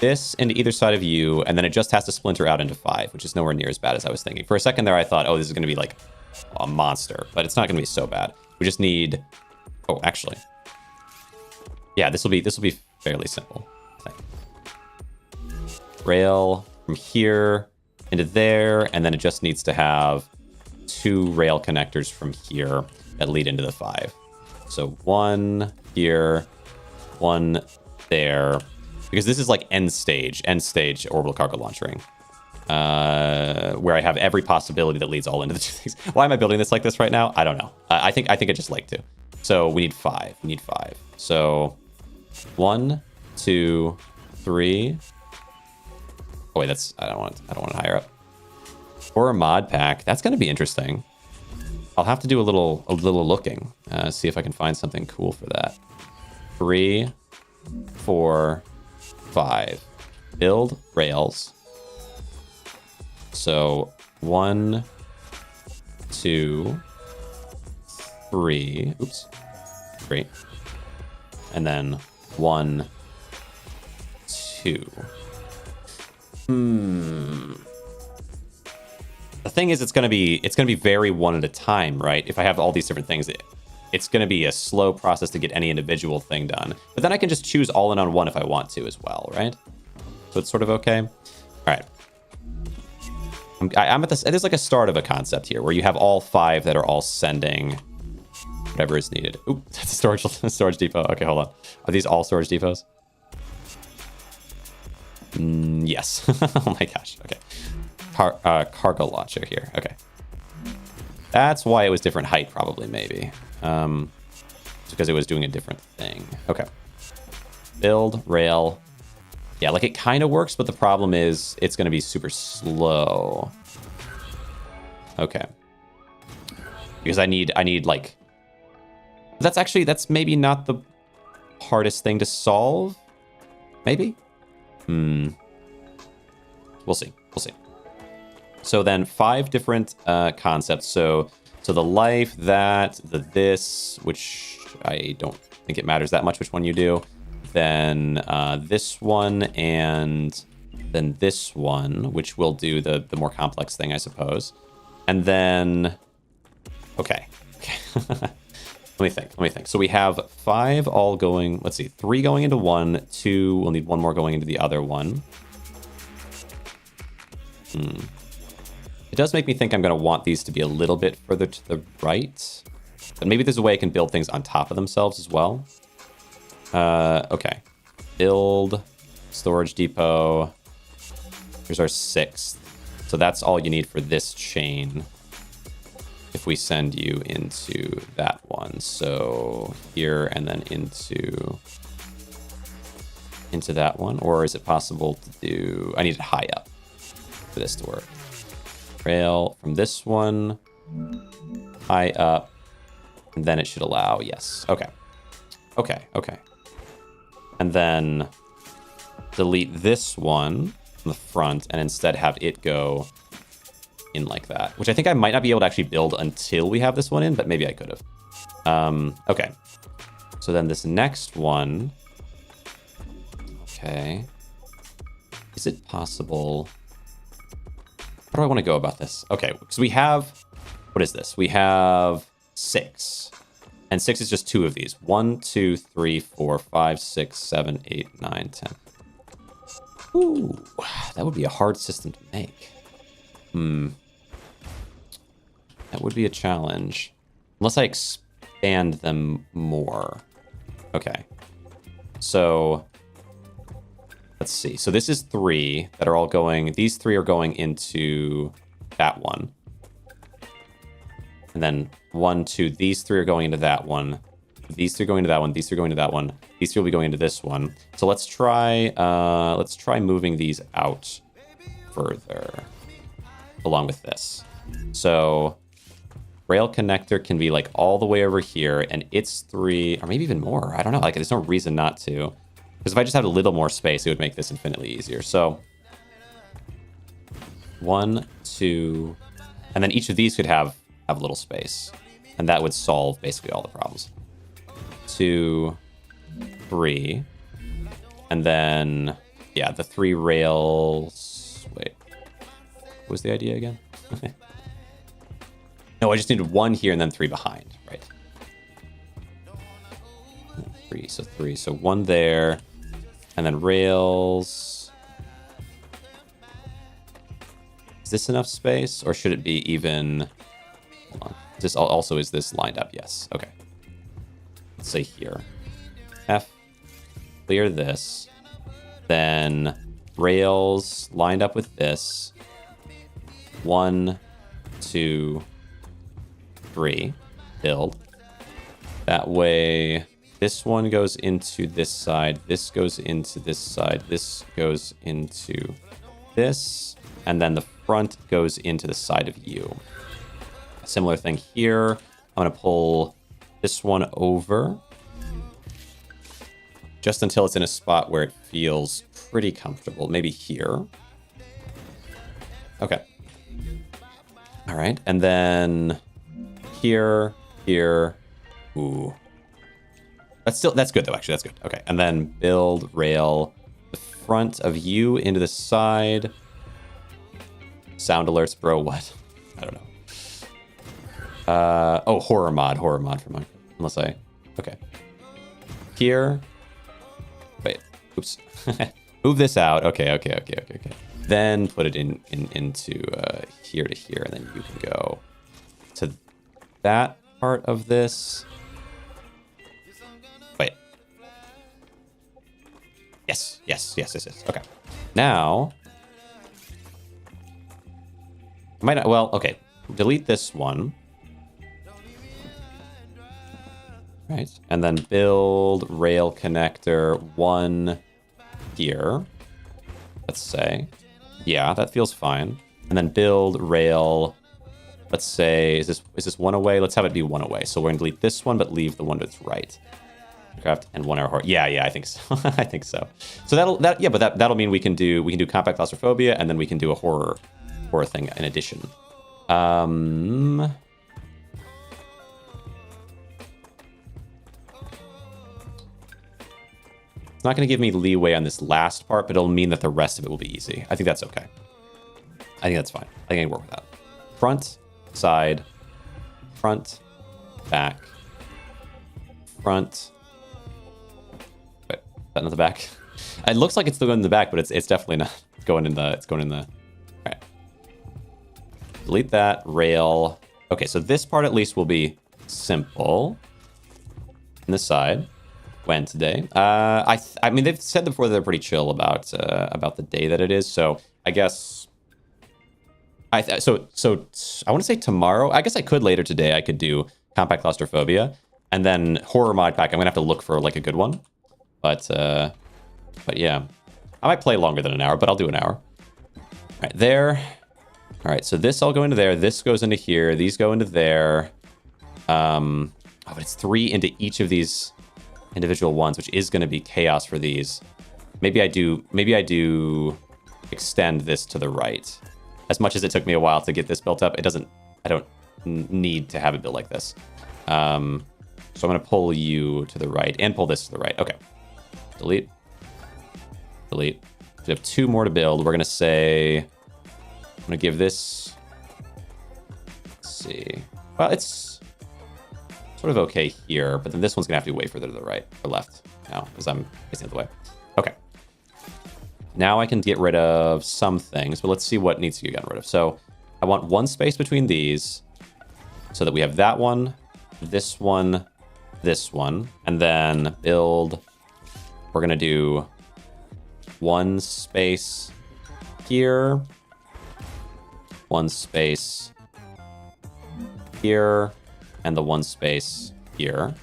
this into either side of you, and then it just has to splinter out into 5, which is nowhere near as bad as I was thinking. For a second there, I thought, oh, this is going to be like a monster, but it's not going to be so bad. We just need, oh, actually, yeah, this will be fairly simple. Rail from here into there, and then it just needs to have 2 rail connectors from here that lead into the 5. So 1 here, 1 there. Because this is like end stage orbital cargo launchering, where I have every possibility that leads all into the 2 things. Why am I building this like this right now? I don't know. I think I just like to. So we need 5. So 1, 2, 3. Oh wait, I don't want it higher up. Or a mod pack. That's going to be interesting. I'll have to do a little looking. See if I can find something cool for that. 3, 4. 5. Build rails. So 1, 2, 3. Oops. 3. And then 1, 2. The thing is, it's gonna be very one at a time, right? If I have all these different things, it's going to be a slow process to get any individual thing done. But then I can just choose all in on one if I want to as well, right? So it's sort of okay. All right. I'm at this. It is like a start of a concept here where you have all 5 that are all sending whatever is needed. Oop, that's a storage depot. Okay, hold on. Are these all storage depots? Yes. Oh my gosh. Okay. Cargo launcher here. Okay. That's why it was different height, probably, maybe. It's because it was doing a different thing. Okay. Build, rail. Yeah, like it kind of works, but the problem is it's going to be super slow. Okay. Because I need like... That's maybe not the hardest thing to solve. Maybe? We'll see. We'll see. So then 5 different concepts. So the life, that, the this, which I don't think it matters that much which one you do. Then this one, and then this one, which will do the more complex thing, I suppose. And then... Okay. Let me think. So we have 5 all going... Let's see. 3 going into one. 2. We'll need 1 more going into the other one. It does make me think I'm going to want these to be a little bit further to the right. But maybe there's a way I can build things on top of themselves as well. Okay. Build. Storage depot. Here's our 6th. So that's all you need for this chain. If we send you into that one. So here and then into that one. Or is it possible to do... I need it high up for this to work. Rail from this one. High up. And then it should allow... Yes. Okay. Okay. And then delete this one from the front and instead have it go in like that, which I think I might not be able to actually build until we have this one in, but maybe I could have. Okay. So then this next one. Okay. Is it possible? How do I want to go about this? Okay, because we have... What is this? We have 6. And 6 is just 2 of these. 1, 2, 3, 4, 5, 6, 7, 8, 9, 10. Ooh, that would be a hard system to make. That would be a challenge. Unless I expand them more. Okay. So, let's see. So this is 3 that are all going... These 3 are going into that one. And then 1, 2, these 3 are going into that one. These 3 going into that one. These 3 going into that one. These 3 will be going into this one. So let's try moving these out further along with this. So rail connector can be like all the way over here, and it's 3, or maybe even more. I don't know. Like there's no reason not to. Because if I just had a little more space, it would make this infinitely easier. So 1, 2, and then each of these could have a little space, and that would solve basically all the problems. 2, 3, and then yeah, the 3 rails. Wait, what was the idea again? No, I just needed 1 here and then 3 behind, right? 3, so 1 there, and then rails. Is this enough space, or should it be even? Hold on. This also, is this lined up? Yes. Okay. Let's say here. F. Clear this. Then rails lined up with this. 1, 2, 3. Build. That way, this one goes into this side. This goes into this side. This goes into this. And then the front goes into the side of you. Similar thing here. I'm going to pull this one over just until it's in a spot where it feels pretty comfortable. Maybe here. Okay. All right. And then here. Ooh. That's good though, actually. That's good. Okay. And then build rail the front of you into the side. Sound alerts, bro. What? I don't know. Oh, horror mod for mine. Unless I... Okay. Here. Wait. Oops. Move this out. Okay. Then put it into here to here, and then you can go to that part of this. Yes. Okay. Now, I might not, well, okay. Delete this one. Right. And then build rail connector 1 here. Let's say. Yeah, that feels fine. And then build rail. Let's say, is this 1 away? Let's have it be 1 away. So we're gonna delete this one, but leave the one that's right. Craft and 1 hour horror. Yeah, I think so. I think so. So that'll mean we can do compact claustrophobia, and then we can do a horror thing in addition. It's not going to give me leeway on this last part, but it'll mean that the rest of it will be easy. I think that's okay. I think that's fine. I think I can work with that. Front, side, front, back, front. Wait, that not the back? It looks like it's still going in the back, but it's definitely not. It's going in the. All right. Delete that rail. Okay, so this part at least will be simple. On this side. Wednesday. I mean, they've said before they're pretty chill about the day that it is. So I guess so I want to say tomorrow. I guess I could later today. I could do compact claustrophobia and then horror mod pack. I'm gonna have to look for like a good one, but yeah, I might play longer than an hour, but I'll do an hour. All right, there. All right, so this all go into there. This goes into here. These go into there. Oh, but it's 3 into each of these individual ones, which is going to be chaos for these. Maybe I do extend this to the right. As much as it took me a while to get this built up, I don't need to have it built like this. So I'm going to pull you to the right and pull this to the right. Okay. Delete. We have 2 more to build. We're going to say, I'm going to give this, let's see. Well, it's sort of okay here, but then this one's gonna have to be way further to the right or left now because I'm facing the other way. Okay. Now I can get rid of some things, but let's see what needs to get gotten rid of. So I want 1 space between these so that we have that one, this one, and then build. We're gonna do 1 space here, 1 space here, and the 1 space here.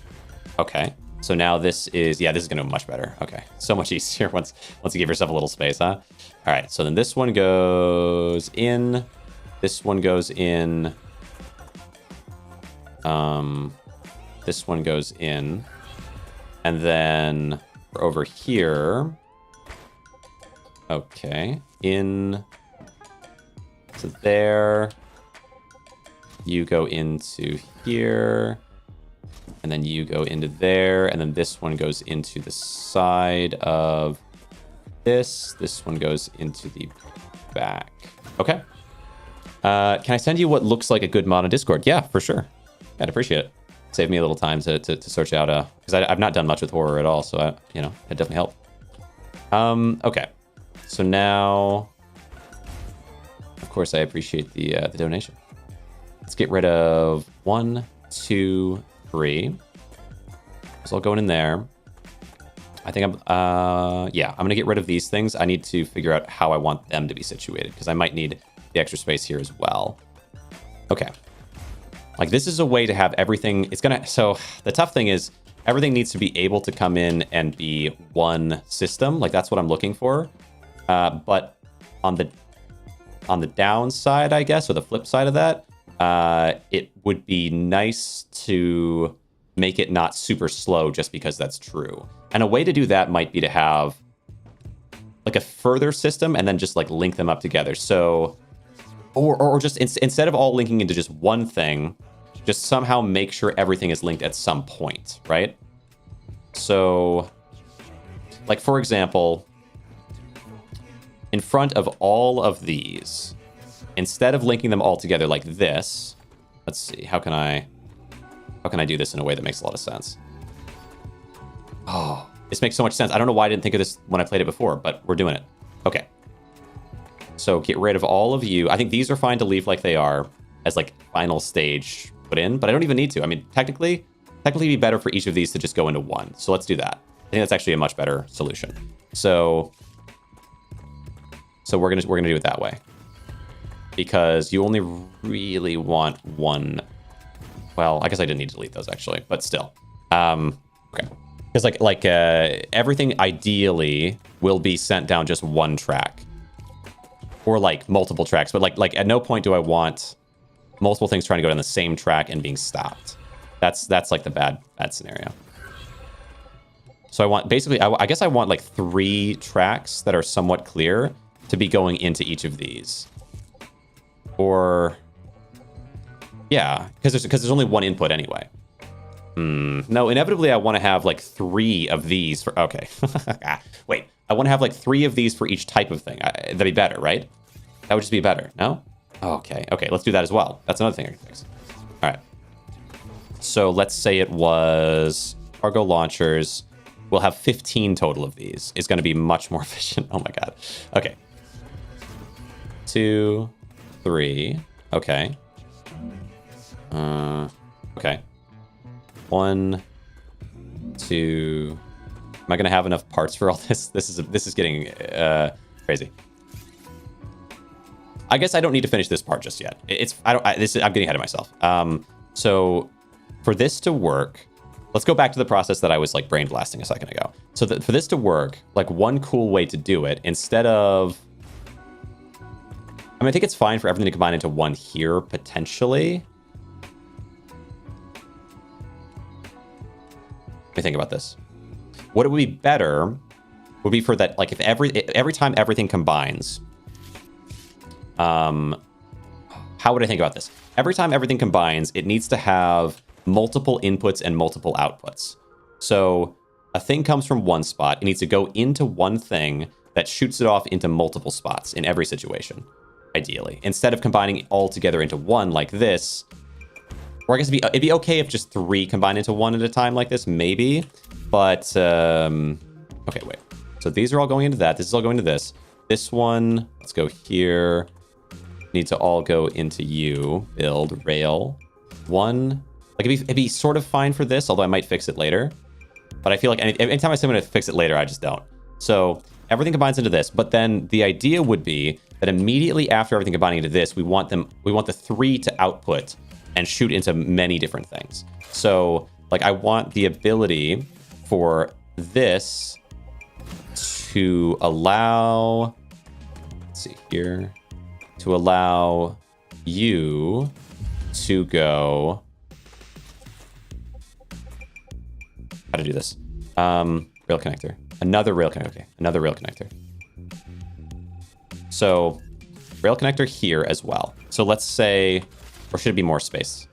Okay, so now this is gonna be much better. Okay, so much easier once you give yourself a little space, huh? All right, so then this one goes in, this one goes in, this one goes in, and then we're over here. Okay, in to there. You go into here, and then you go into there, and then this one goes into the side of this. This one goes into the back. Okay. Can I send you what looks like a good mod on Discord? Yeah, for sure. I'd appreciate it. Save me a little time to search out because I've not done much with horror at all, so it'd definitely help. Okay. So now, of course, I appreciate the donation. Let's get rid of 1, 2, 3. It's all going in there. I think I'm gonna get rid of these things. I need to figure out how I want them to be situated because I might need the extra space here as well. Okay. Like this is a way to have everything. So the tough thing is everything needs to be able to come in and be one system. Like that's what I'm looking for. But on the downside, I guess, or the flip side of that, it would be nice to make it not super slow just because that's true. And a way to do that might be to have like a further system and then just like link them up together. So, or just instead of all linking into just one thing, just somehow make sure everything is linked at some point, right? So, like for example, in front of all of these, instead of linking them all together like this, let's see, how can I do this in a way that makes a lot of sense? Oh, this makes so much sense. I don't know why I didn't think of this when I played it before, but we're doing it. Okay. So get rid of all of you. I think these are fine to leave like they are as like final stage put in, but I don't even need to. I mean, technically it'd be better for each of these to just go into one. So let's do that. I think that's actually a much better solution. So we're gonna do it that way. Because you only really want one. Well, I guess I didn't need to delete those actually, but still. Okay. Because everything ideally will be sent down just one track. Or like multiple tracks, but like at no point do I want multiple things trying to go down the same track and being stopped. That's like the bad scenario. So I want basically, I guess I want like 3 tracks that are somewhat clear to be going into each of these. Or yeah, because there's only one input anyway. No, inevitably I want to have like 3 of these for, okay. Wait, I want to have like 3 of these for each type of thing. That'd be better, right? That would just be better, no? Okay, let's do that as well. That's another thing I can fix. All right. So let's say it was cargo launchers. We'll have 15 total of these. It's going to be much more efficient. Oh my God. Okay. 2, 3. Okay. Okay. 1, 2. Am I gonna have enough parts for all this? This is getting crazy. I guess I don't need to finish this part just yet. I'm getting ahead of myself. So for this to work, let's go back to the process that I was like brain blasting a second ago. So for this to work, like one cool way to do it, instead of, I mean, I think it's fine for everything to combine into one here potentially. Let me think about this. What it would be better would be for that, like if every time everything combines, how would I think about this? Every time everything combines, it needs to have multiple inputs and multiple outputs. So a thing comes from one spot, it needs to go into one thing that shoots it off into multiple spots in every situation, ideally. Instead of combining it all together into one like this, or I guess it'd be okay if just 3 combine into one at a time like this, maybe. But, okay, wait. So these are all going into that. This is all going to this. This one, let's go here. Need to all go into you. Build, rail. 1. Like, it'd be sort of fine for this, although I might fix it later. But I feel like anytime I say I'm going to fix it later, I just don't. So everything combines into this. But then the idea would be that immediately after everything combining into this, we want the 3 to output and shoot into many different things. So, like, I want the ability for this to allow, let's see here, to allow you to go, how to do this? Rail connector, another rail connector, okay, another rail connector. So, rail connector here as well. So let's say, or should it be more space?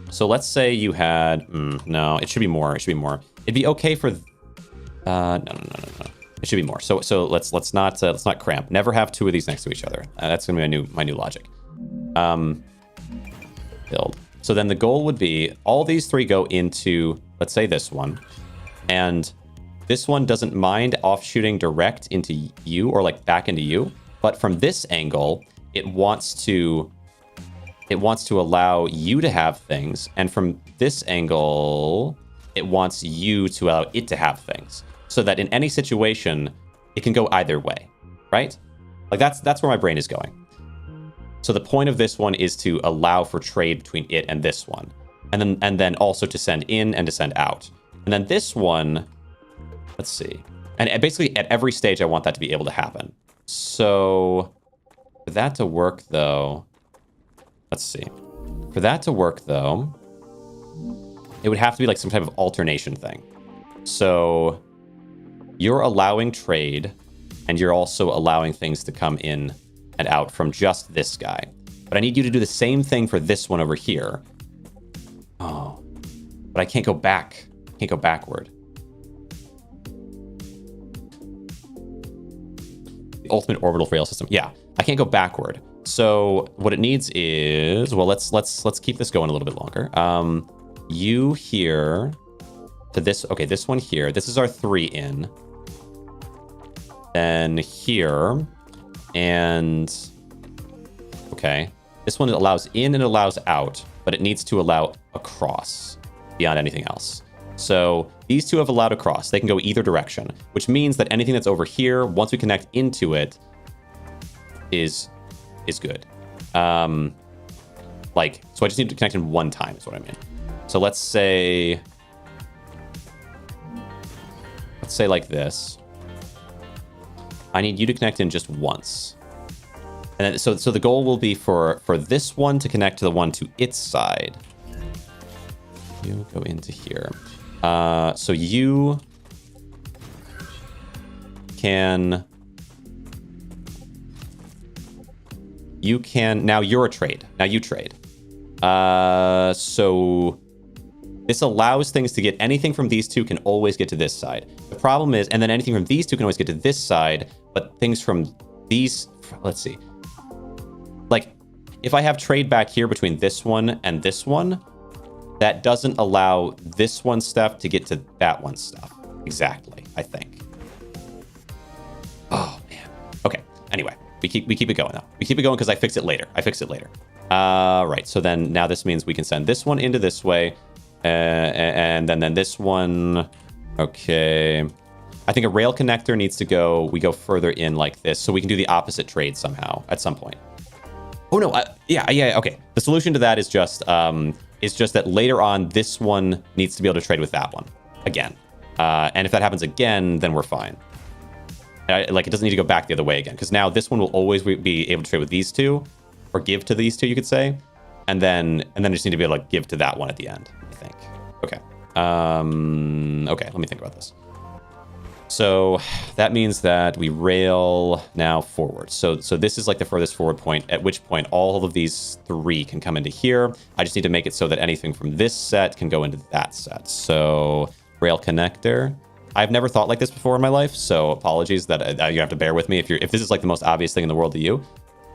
So let's say you had, no, it should be more. It should be more. It'd be okay for, no. It should be more. So let's not cramp. Never have 2 of these next to each other. That's gonna be my new logic. Build. So then the goal would be all these 3 go into, let's say this one, and this one doesn't mind offshooting direct into you or like back into you. But from this angle, it wants to allow you to have things. And from this angle, it wants you to allow it to have things. So that in any situation, it can go either way, right? Like that's where my brain is going. So the point of this one is to allow for trade between it and this one. And then also to send in and to send out. And then this one, let's see. And basically at every stage, I want that to be able to happen. So for that to work, though, let's see. For that to work, though, it would have to be like some type of alternation thing. So you're allowing trade, and you're also allowing things to come in and out from just this guy. But I need you to do the same thing for this one over here. Oh, but I can't go back. I can't go backward. Ultimate orbital rail system. Yeah, I can't go backward. So what it needs is, well, let's keep this going a little bit longer. You here to this. Okay, this one here. This is our 3 in. Then here, and okay, this one allows in and allows out, but it needs to allow across beyond anything else. So These two have allowed across. They can go either direction, which means that anything that's over here, once we connect into it, is good. Like, so I just need to connect in one time is what I mean. So let's say like this. I need you to connect in just once. And then, so the goal will be for this one to connect to the one to its side. You go into here. So you can now you're a trade. Now you trade. So this allows things to get anything from these two can always get to this side. The problem is, and then anything from these two can always get to this side, but things from these, let's see. Like, if I have trade back here between this one and this one, that doesn't allow this one's stuff to get to that one's stuff. Exactly, I think. Oh, man. Okay, anyway, we keep it going, though. We keep it going because I fix it later. Right, so then now this means we can send this one into this way, and then this one, okay. I think a rail connector needs to go, we go further in like this, so we can do the opposite trade somehow at some point. Oh no, yeah, okay. The solution to that is just that later on, this one needs to be able to trade with that one again. And if that happens again, then we're fine. Like, it doesn't need to go back the other way again, because now this one will always be able to trade with these two, or give to these two, you could say. And then I just need to be able to give to that one at the end, I think. Okay. Okay, let me think about this. So that means that we rail now forward. So this is like the furthest forward point, at which point all of these three can come into here. I just need to make it so that anything from this set can go into that set. So rail connector. I've never thought like this before in my life, so apologies that you have to bear with me. If this is like the most obvious thing in the world to you,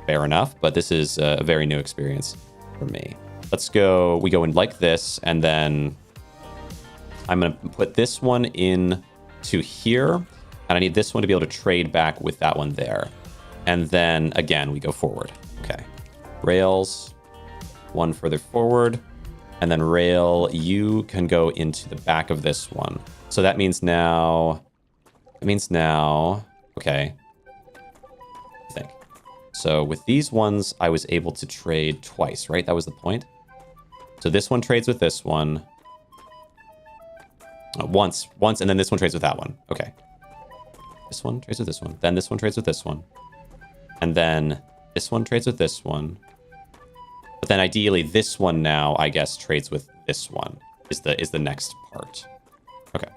fair enough, but this is a very new experience for me. Let's go, we go in like this, and then I'm gonna put this one in to here, and I need this one to be able to trade back with that one there. And then again, we go forward. Okay. Rails, one further forward, and then rail, you can go into the back of this one. So that means now, okay. I think. So with these ones, I was able to trade twice, right? That was the point. So this one trades with this one. Once, and then this one trades with that one. Okay. This one trades with this one. Then this one trades with this one. And then this one trades with this one. But then ideally this one now, I guess, trades with this one is the next part. Okay.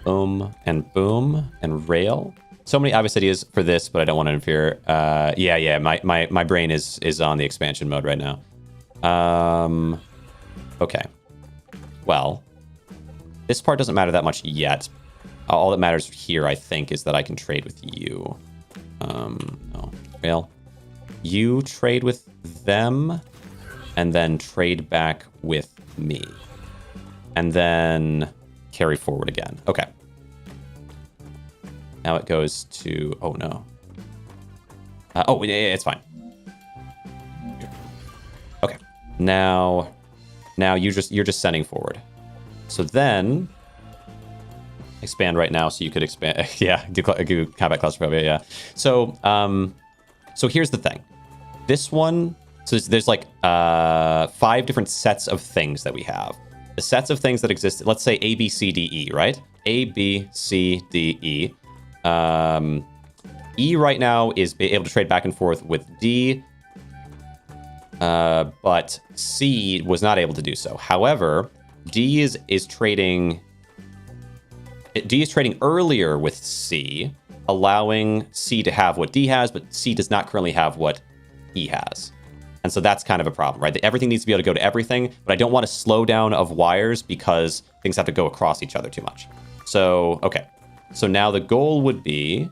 Boom and rail. So many obvious ideas for this, but I don't want to interfere. Yeah, my brain is on the expansion mode right now. Okay. Well, this part doesn't matter that much yet. All that matters here, I think, is that I can trade with you. No. Rail. You trade with them, and then trade back with me. And then carry forward again. Okay. Now it goes to... Oh, no. Oh, yeah, it's fine. Okay. Now you're just sending forward. So then expand right now, so you could expand. Yeah, do combat claustrophobia. Yeah. So here's the thing. This one. So there's like 5 different sets of things that we have. The sets of things that exist. Let's say A, B, C, D, E. Right? A, B, C, D, E. E right now is able to trade back and forth with D. But C was not able to do so. However, D is trading earlier with C, allowing C to have what D has, but C does not currently have what E has. And so that's kind of a problem, right? Everything needs to be able to go to everything, but I don't want a slowdown of wires because things have to go across each other too much. So, okay. So now the goal would be...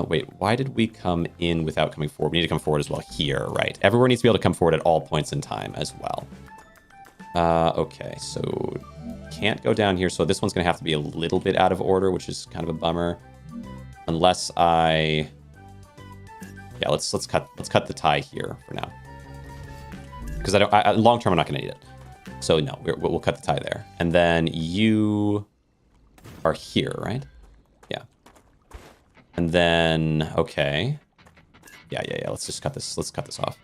wait, why did we come in without coming forward? We need to come forward as well here, right? Everywhere needs to be able to come forward at all points in time as well. Okay, so can't go down here. So this one's going to have to be a little bit out of order, which is kind of a bummer. Unless yeah, let's cut the tie here for now. because long term I'm not going to need it. So no, we'll cut the tie there. And then you are here, right? Yeah. And then, okay. Yeah. Let's just cut this. Let's cut this off.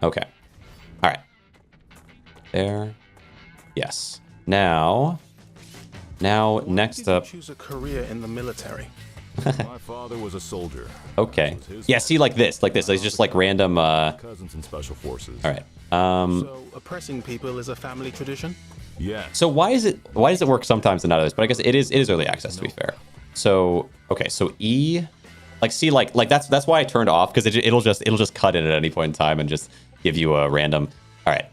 Okay. All right. There. Yes. Now, next up. Choose a career in the military. My father was a soldier. Okay. Yeah, see, like this. It's just like random. Cousins in special forces. All right. So oppressing people is a family tradition? Yeah. So why does it work sometimes and not others? But I guess it is early access, to be fair. So okay, so E, like see, like that's why I turned off, because it'll just cut in at any point in time and just give you a random. All right.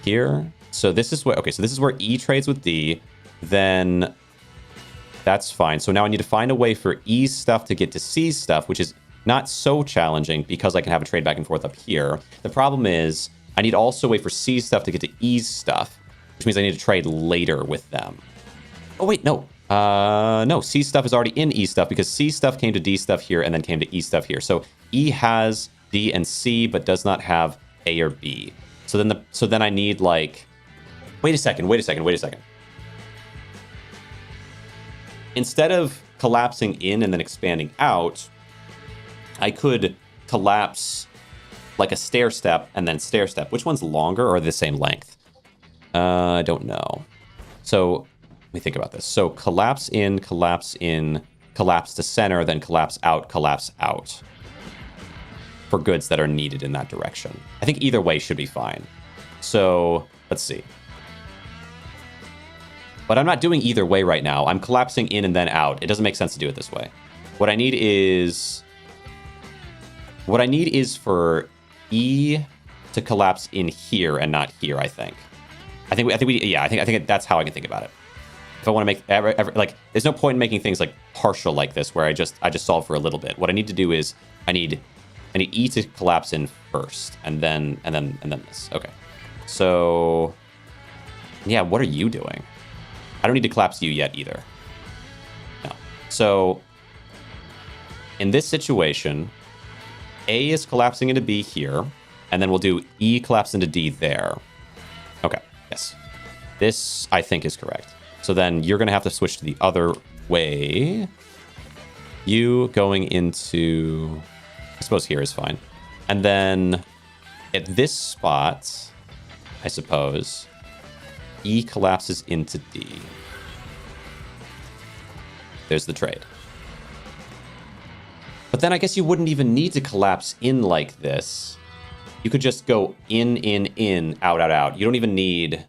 Here. So this is where so this is where E trades with D. Then that's fine. So now I need to find a way for E's stuff to get to C's stuff, which is not so challenging because I can have a trade back and forth up here. The problem is I need also a way for C's stuff to get to E's stuff, which means I need to trade later with them. Oh, wait, no. No, C stuff is already in E stuff because C stuff came to D stuff here and then came to E stuff here. So E has D and C, but does not have A or B. So then I need like, wait a second. Instead of collapsing in and then expanding out, I could collapse like a stair step and then stair step. Which one's longer or the same length? I don't know. So let me think about this. So collapse in, collapse to center, then collapse out for goods that are needed in that direction. I think either way should be fine. So let's see. But I'm not doing either way right now. I'm collapsing in and then out. It doesn't make sense to do it this way. What I need is for E to collapse in here and not here, I think. I think that's how I can think about it. If I want to make like, there's no point in making things like partial like this where I just solve for a little bit. What I need to do is I need E to collapse in first and then this. Okay. So yeah, what are you doing? I don't need to collapse you yet either. No. So in this situation, A is collapsing into B here, and then we'll do E collapse into D there. Okay, yes. This, I think, is correct. So then you're going to have to switch to the other way. You going into, I suppose here is fine. And then at this spot, I suppose, E collapses into D. There's the trade. But then I guess you wouldn't even need to collapse in like this. You could just go in, out. You don't even need...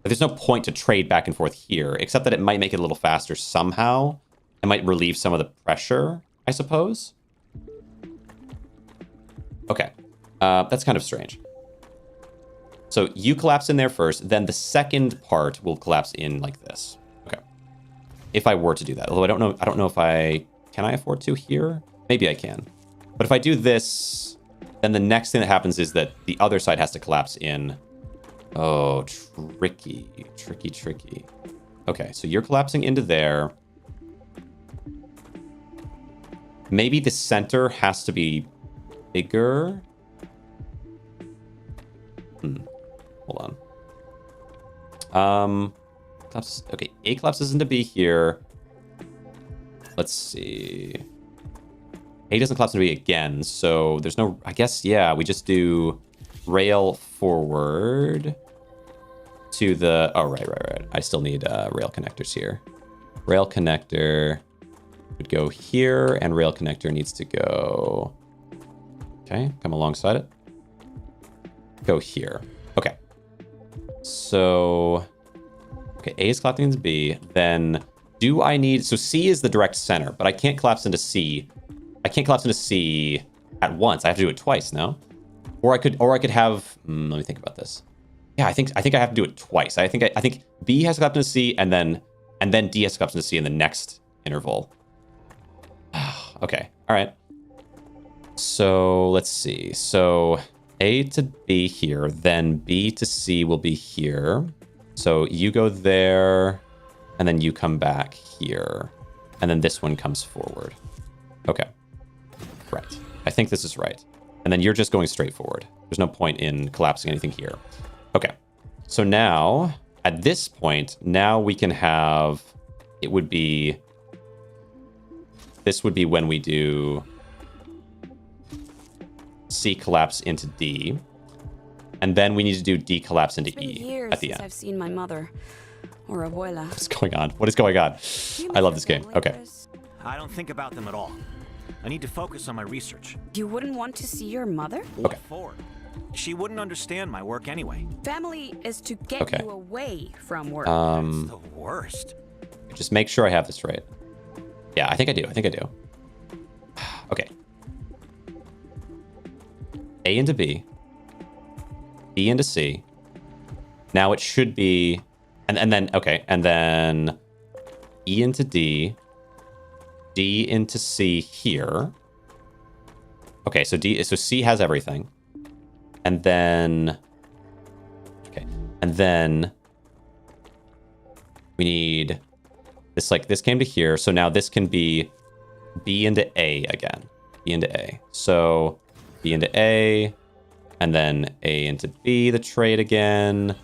There's no point to trade back and forth here, except that it might make it a little faster somehow. It might relieve some of the pressure, I suppose. Okay. That's kind of strange. So you collapse in there first, then the second part will collapse in like this. Okay. If I were to do that. Although I don't know if can I afford to here? Maybe I can. But if I do this, then the next thing that happens is that the other side has to collapse in. Oh, tricky. Okay, so you're collapsing into there. Maybe the center has to be bigger. Hold on. Okay, A collapses into B here. Let's see. A doesn't collapse into B again, so there's no... I guess, yeah, we just do rail forward to the... Oh, right. I still need rail connectors here. Rail connector would go here, and rail connector needs to go... Okay, come alongside it. Go here. Okay. So... Okay, A is collapsing into B. Then do I need... So C is the direct center, but I can't collapse into C. I can't collapse into C at once. I have to do it twice, no? Or I could have... let me think about this. Yeah, I think I have to do it twice. I think B has to collapse into C, and then D has to collapse into C in the next interval. Okay, all right. So let's see. So A to B here, then B to C will be here. So you go there, and then you come back here. And then this one comes forward. Okay. Correct. I think this is right. And then you're just going straight forward. There's no point in collapsing anything here. Okay. So now, at this point, now we can have... It would be... This would be when we do C collapse into D. And then we need to do D collapse into E at the end. I've seen my mother or abuela. What's going on? What is going on? I love this game. Okay. I don't think about them at all. I need to focus on my research. You wouldn't want to see your mother? What for? She wouldn't understand my work anyway. Family is to get you away from work. That's the worst. Just make sure I have this right. Yeah, I think I do. I think I do. Okay. A into B. B into C. Now it should be... And then, okay. And then E into D. D into C here. Okay, so C has everything. And then... Okay. And then... We need... This came to here, so now this can be B into A again. B into A. So B into A, and then A into B, the trade again.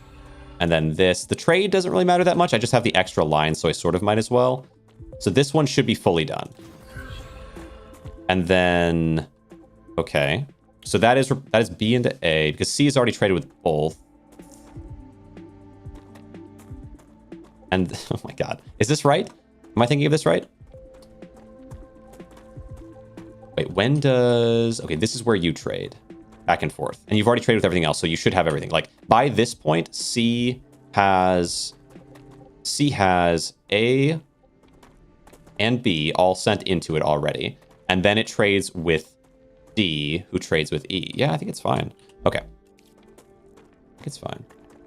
And then this. The trade doesn't really matter that much. I just have the extra line, so I sort of might as well. So this one should be fully done. And then, okay. So that is B into A, because C is already traded with both. And, oh my god. Is this right? Am I thinking of this right? Wait, when does... Okay, this is where you trade. Back and forth. And you've already traded with everything else, so you should have everything. Like, by this point, C has A and B all sent into it already. And then it trades with D, who trades with E. Yeah, I think it's fine. Okay. I think it's fine.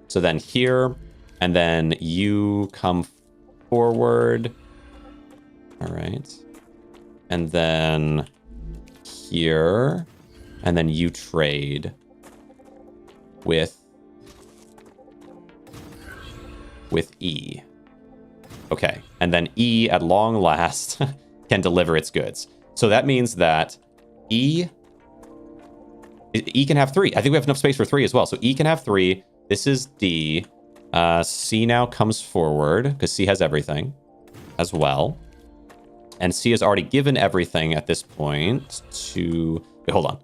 So then here... And then you come forward. All right. And then here. And then you trade with E. Okay. And then E, at long last, can deliver its goods. So that means that E can have 3. I think we have enough space for 3 as well. So E can have 3. This is D. C now comes forward because C has everything as well. And C has already given everything at this point to... Wait, hold on.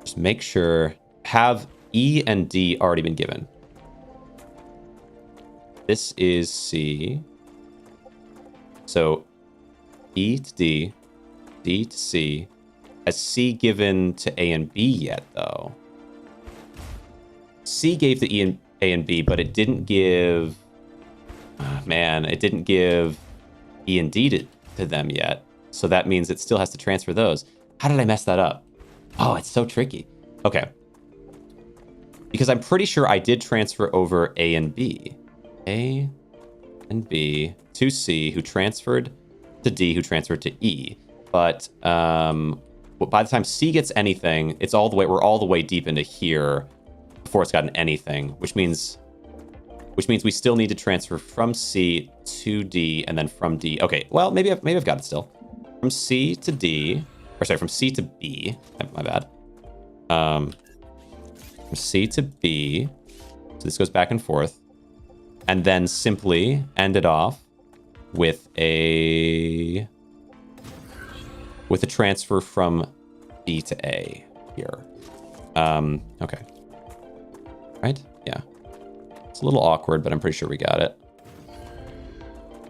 Just make sure... Have E and D already been given? This is C. So E to D, D to C. Has C given to A and B yet, though? C gave to A and B, but it didn't give... it didn't give E and D to them yet. So that means it still has to transfer those. How did I mess that up? Oh, it's so tricky. Okay. Because I'm pretty sure I did transfer over A and B. A and B to C, who transferred to D, who transferred to E. But by the time C gets anything, we're all the way deep into here before it's gotten anything, which means we still need to transfer from C to D and then from D. Okay, well, maybe I've got it still. From C to D, or sorry, from C to B. My bad. From C to B. So this goes back and forth. And then simply end it off with a transfer from B to A here. Okay. Right? Yeah. It's a little awkward, but I'm pretty sure we got it.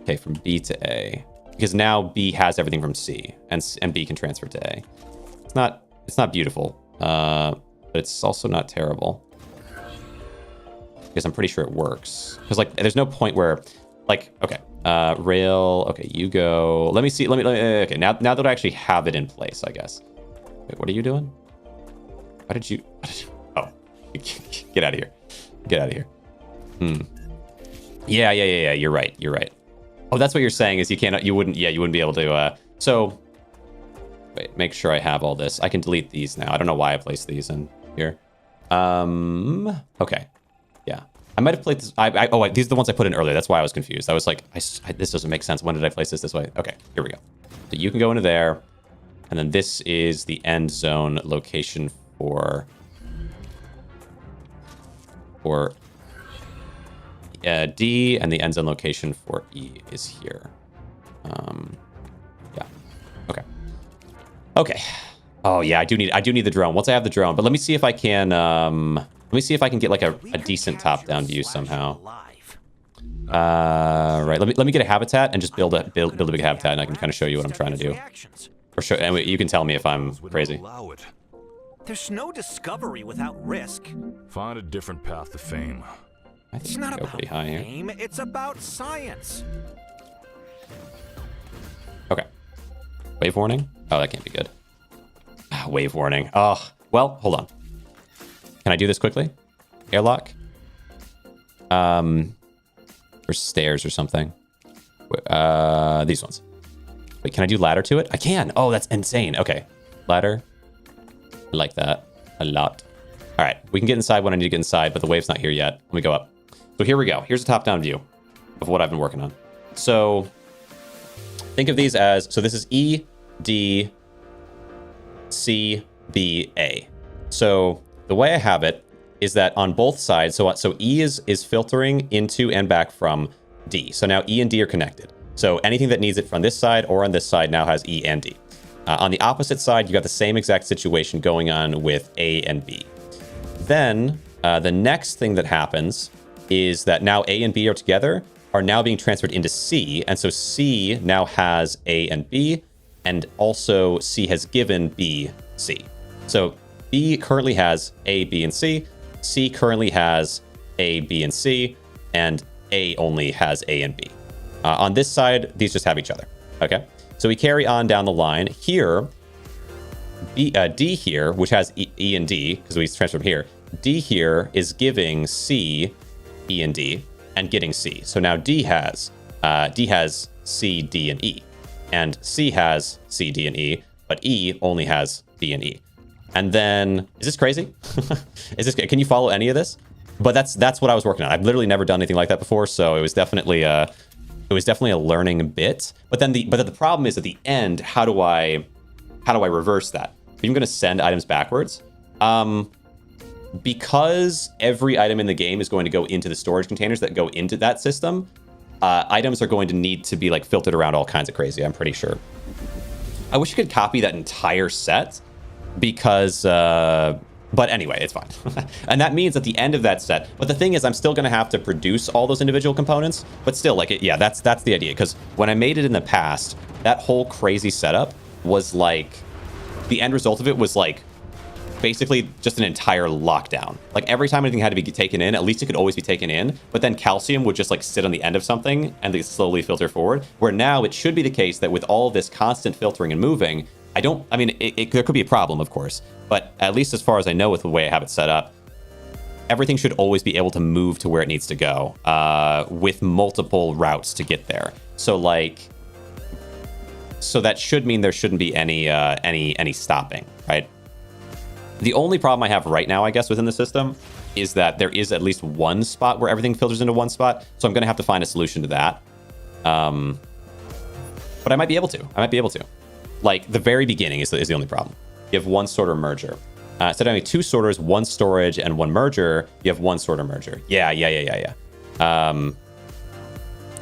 Okay, from B to A. Because now B has everything from C, and B can transfer to A. It's not beautiful, but it's also not terrible. Because I'm pretty sure it works. Because, like, there's no point where, like, okay, rail, okay, you go. Let me see, okay, now that I actually have it in place, I guess. Wait, what are you doing? Why did you, oh. Get out of here. Get out of here. Yeah, you're right. Oh, that's what you're saying is you wouldn't be able to, so, wait, make sure I have all this. I can delete these now. I don't know why I placed these in here. Okay. Yeah. I might have played this, these are the ones I put in earlier. That's why I was confused. I was like, this doesn't make sense. When did I place this way? Okay, here we go. So you can go into there. And then this is the end zone location for D, and the end zone location for E is here. Yeah. Okay. Okay. Oh yeah, I do need the drone. Once I have the drone, but let me see if I can get like a decent top-down view somehow. Right. Let me get a habitat and just build a big habitat, and I can kind of show you what I'm trying to do. Or show, and you can tell me if I'm crazy. There's no discovery without risk. Find a different path to fame. I think It's we not can go about pretty high here. fame, it's about science. Okay. Wave warning? Oh, that can't be good. Wave warning. Oh, well, hold on. Can I do this quickly? Airlock? Or stairs or something. These ones. Wait, can I do ladder to it? I can. Oh, that's insane. Okay. Ladder. I like that a lot. All right. We can get inside when I need to get inside, but the wave's not here yet. Let me go up. So here we go. Here's a top-down view of what I've been working on. So think of these as, so this is E, D, C, B, A. So the way I have it is that on both sides, so E is filtering into and back from D. So now E and D are connected. So anything that needs it from this side or on this side now has E and D. On the opposite side, you got the same exact situation going on with A and B. Then the next thing that happens is that now A and B are together, are now being transferred into C. And so C now has A and B, and also C has given B, C. So B currently has A, B, and C. C currently has A, B, and C, and A only has A and B. On this side, these just have each other. Okay, so we carry on down the line here. D here, which has E and D, because we transferred here. D here is giving C, E and D, and getting C. So now D has C, D, and E, and C has C, D, and E, but E only has D and E. And then, is this crazy? Can you follow any of this? But that's what I was working on. I've literally never done anything like that before, so it was definitely a learning bit. But then the problem is at the end, how do I reverse that? I'm going to send items backwards. Because every item in the game is going to go into the storage containers that go into that system, items are going to need to be like filtered around all kinds of crazy, I'm pretty sure. I wish you could copy that entire set because, but anyway, it's fine. And that means at the end of that set, but the thing is, I'm still going to have to produce all those individual components, but still, like, yeah, that's the idea. Because when I made it in the past, that whole crazy setup was like, the end result of it was like, basically just an entire lockdown. Like every time anything had to be taken in, at least it could always be taken in, but then calcium would just like sit on the end of something and they slowly filter forward. Where now it should be the case that with all this constant filtering and moving, there could be a problem, of course, but at least as far as I know with the way I have it set up, everything should always be able to move to where it needs to go, with multiple routes to get there. So that should mean there shouldn't be any stopping, right? The only problem I have right now, I guess, within the system is that there is at least one spot where everything filters into one spot. So I'm going to have to find a solution to that. But I might be able to. Like, the very beginning is the only problem. You have one sorter merger. Instead of having two sorters, one storage, and one merger, you have one sorter merger. Yeah.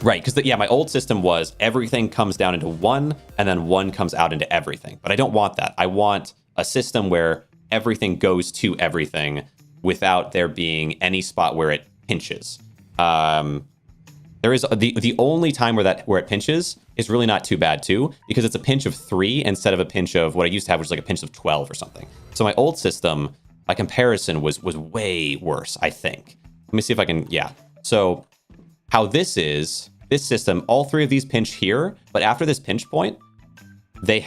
Right, because my old system was everything comes down into one, and then one comes out into everything. But I don't want that. I want a system where everything goes to everything without there being any spot where it pinches. There is the only time where it pinches is really not too bad too, because it's a pinch of 3 instead of a pinch of what I used to have, which is like a pinch of 12 or something. So my old system, by comparison, was way worse, I think. Let me see if I can, yeah. So how this system, all 3 of these pinch here, but after this pinch point, they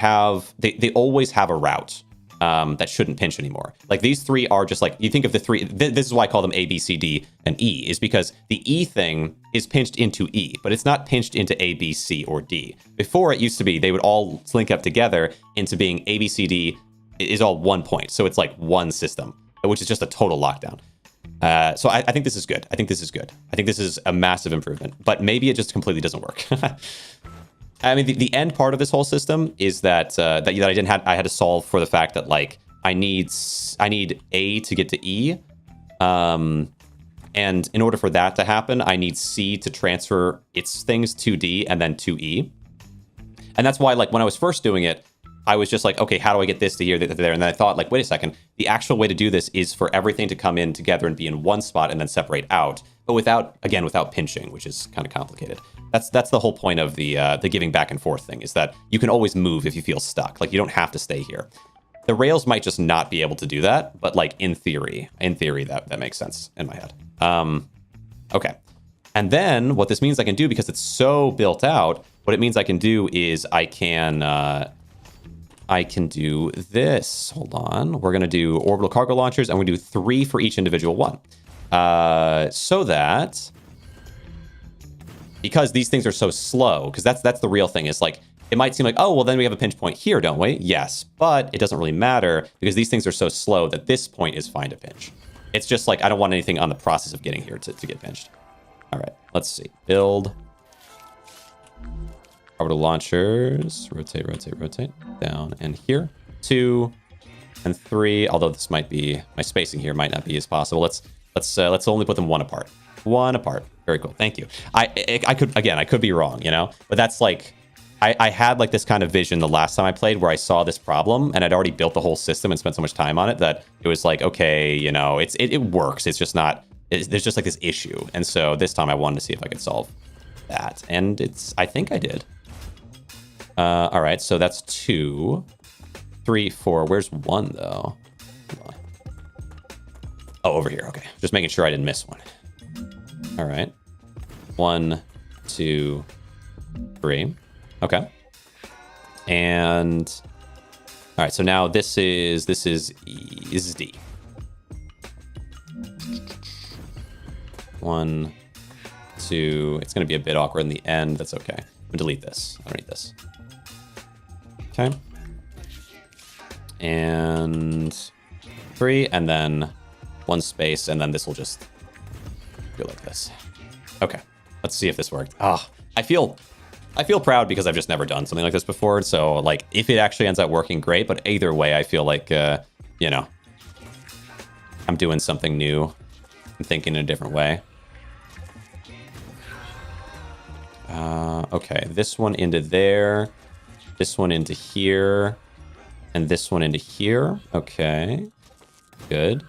always have a route. That shouldn't pinch anymore. Like these 3 are just like, you think of the 3, this is why I call them A, B, C, D, and E, is because the E thing is pinched into E, but it's not pinched into A, B, C, or D. Before it used to be, they would all link up together into being A, B, C, D is all one point. So it's like one system, which is just a total lockdown. So I think this is good. I think this is a massive improvement, but maybe it just completely doesn't work. I mean, the end part of this whole system is that I had to solve for the fact that like I need A to get to E, and in order for that to happen, I need C to transfer its things to D and then to E. And that's why, like, when I was first doing it, I was just like, okay, how do I get this to here, there? And then I thought, like, wait a second, the actual way to do this is for everything to come in together and be in one spot and then separate out, but without pinching, which is kind of complicated. That's the whole point of the giving back and forth thing, is that you can always move if you feel stuck. Like, you don't have to stay here. The rails might just not be able to do that, but like in theory, that makes sense in my head. Okay. And then what this means I can do, because it's so built out, what it means I can do is I can do this. Hold on. We're going to do orbital cargo launchers, and we're going to do 3 for each individual one. So that, because these things are so slow, because that's the real thing, is like, it might seem like, oh, well, then we have a pinch point here, don't we? Yes, but it doesn't really matter because these things are so slow that this point is fine to pinch. It's just like, I don't want anything on the process of getting here to get pinched. All right, let's see. Build. Orbital launchers. Rotate, rotate, rotate. Down and here. 2 and 3. Although this might be, my spacing here might not be as possible. Let's only put them one apart. One apart. Very cool. Thank you. I could be wrong, you know? But that's like, I had like this kind of vision the last time I played where I saw this problem and I'd already built the whole system and spent so much time on it that it was like, okay, you know, it works. It's just not, there's just like this issue. And so this time I wanted to see if I could solve that. And I think I did. All right, so that's 2, 3, 4. Where's 1 though? Hold on. Oh, over here. Okay, just making sure I didn't miss one. All right, 1, 2, 3. Okay. And all right, so now this is D. 1, 2. It's going to be a bit awkward in the end. That's okay. I'm going to delete this. I don't need this. Okay. And 3, and then 1 space, and then this will just go like this. Okay. Let's see if this worked. I feel proud because I've just never done something like this before. So, like, if it actually ends up working, great. But either way, I feel like, you know, I'm doing something new. I'm thinking in a different way. Okay, this one into there. This one into here. And this one into here. Okay. Good.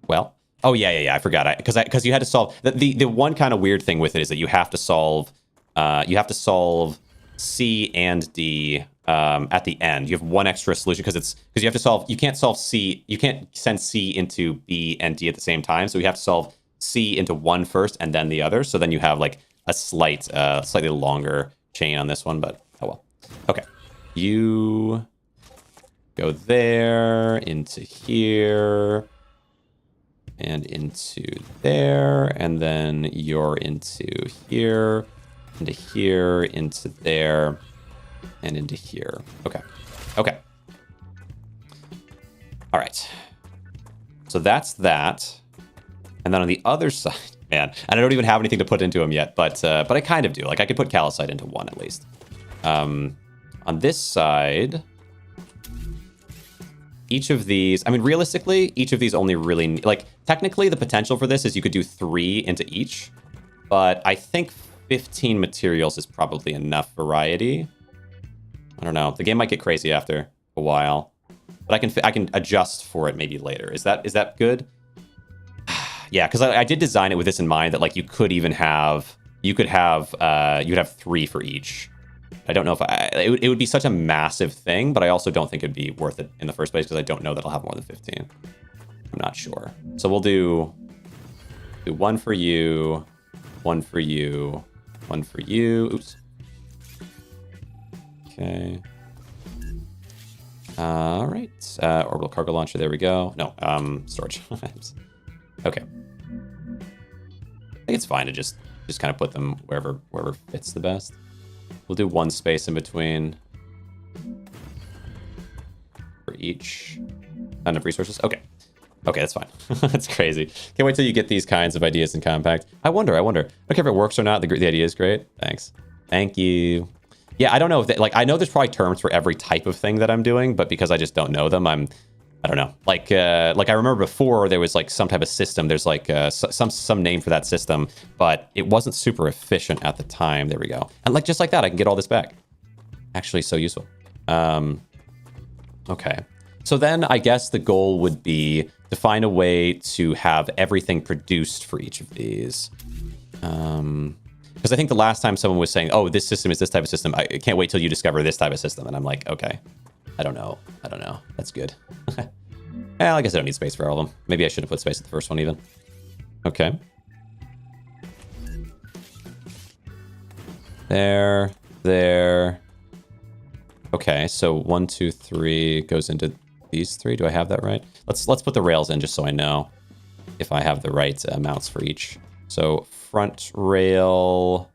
Well, oh yeah, I forgot. Because you had to solve the one kind of weird thing with it is that you have to solve C and D at the end. You have one extra solution because you have to solve. You can't solve C. You can't send C into B and D at the same time. So you have to solve C into one first and then the other. So then you have like a slightly longer chain on this one. But oh well. Okay, you go there into here. And into there, and then you're into here, into here, into there, and into here. Okay. Okay. All right. So that's that. And then on the other side, man, and I don't even have anything to put into them yet, but I kind of do. Like, I could put calcite into 1 at least. On this side, each of these, I mean, realistically, each of these only really, like, technically the potential for this is you could do 3 into each, but I think 15 materials is probably enough variety. I don't know. The game might get crazy after a while, but I can adjust for it maybe later. Is that good? Yeah, because I did design it with this in mind that like you could have 3 for each. I don't know if it would be such a massive thing, but I also don't think it'd be worth it in the first place because I don't know that I'll have more than 15. I'm not sure. So we'll do 1 for you, 1 for you, 1 for you. Oops. Okay. All right. Orbital cargo launcher. There we go. No, storage. Okay. I think it's fine to just kind of put them wherever fits the best. We'll do 1 space in between for each. Not enough resources? Okay. Okay, that's fine. That's crazy. Can't wait till you get these kinds of ideas in Compact. I wonder. I don't care if it works or not. The idea is great. Thanks. Thank you. Yeah, I don't know if they, like, I know there's probably terms for every type of thing that I'm doing, but because I just don't know them, I don't know. Like I remember before there was like some type of system. There's like some name for that system, but it wasn't super efficient at the time. There we go. And like just like that, I can get all this back. Actually, so useful. Okay. So then I guess the goal would be to find a way to have everything produced for each of these. Because I think the last time someone was saying, oh, this system is this type of system. I can't wait till you discover this type of system. And I'm like, okay, I don't know. That's good. Well, I guess I don't need space for all of them. Maybe I should have put space at the first one even. Okay. There. Okay, so 1, 2, 3 goes into these 3. Do I have that right? Let's put the rails in just so I know if I have the right amounts for each. So front rail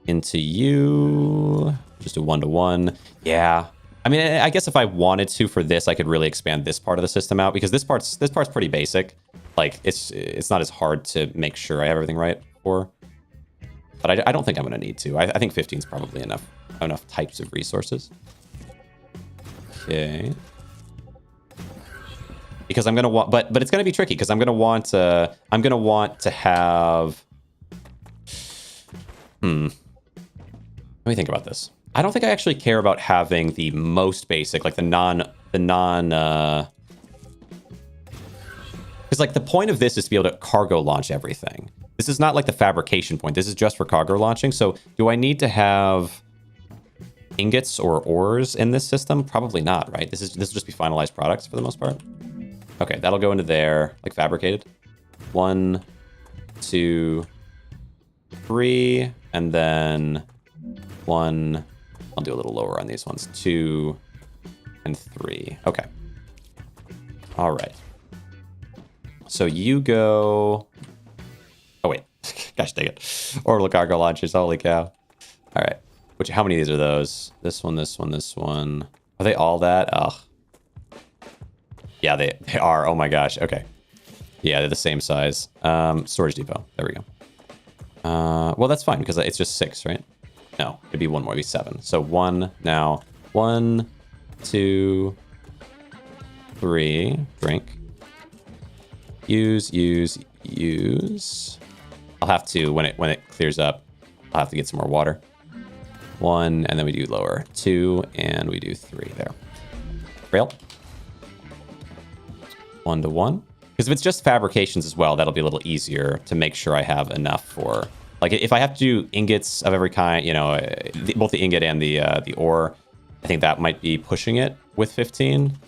into you, just a 1-to-1. Yeah. I mean, I guess if I wanted to for this, I could really expand this part of the system out because this part's pretty basic. Like it's not as hard to make sure I have everything right for. But I don't think I'm going to need to. I think 15 is probably enough types of resources. Okay. Because I'm going to want, but it's going to be tricky because I'm going to want to have, let me think about this. I don't think I actually care about having the most basic, like the non, because like the point of this is to be able to cargo launch everything. This is not like the fabrication point. This is just for cargo launching. So do I need to have ingots or ores in this system? Probably not, right? This will just be finalized products for the most part. Okay, that'll go into there, like fabricated. 1, 2, 3, and then 1. I'll do a little lower on these ones. 2 and 3. Okay. All right. So you go. Oh wait, gosh dang it! Orbital cargo launchers. Holy cow! All right. How many of these are those? This one, this one, this one. Are they all that? Ugh. Yeah, they are. Oh my gosh. Okay. Yeah, they're the same size. Storage depot. There we go. Well, that's fine because it's just 6, right? No, it'd be 1 more. It'd be 7. So 1 now. 1, 2, 3. Drink. Use. I'll have to when it clears up. I'll have to get some more water. 1, and then we do lower. 2, and we do 3 there. Rail. 1-to-1. Because if it's just fabrications as well, that'll be a little easier to make sure I have enough for. Like if I have to do ingots of every kind, both the ingot and the ore, I think that might be pushing it with 15.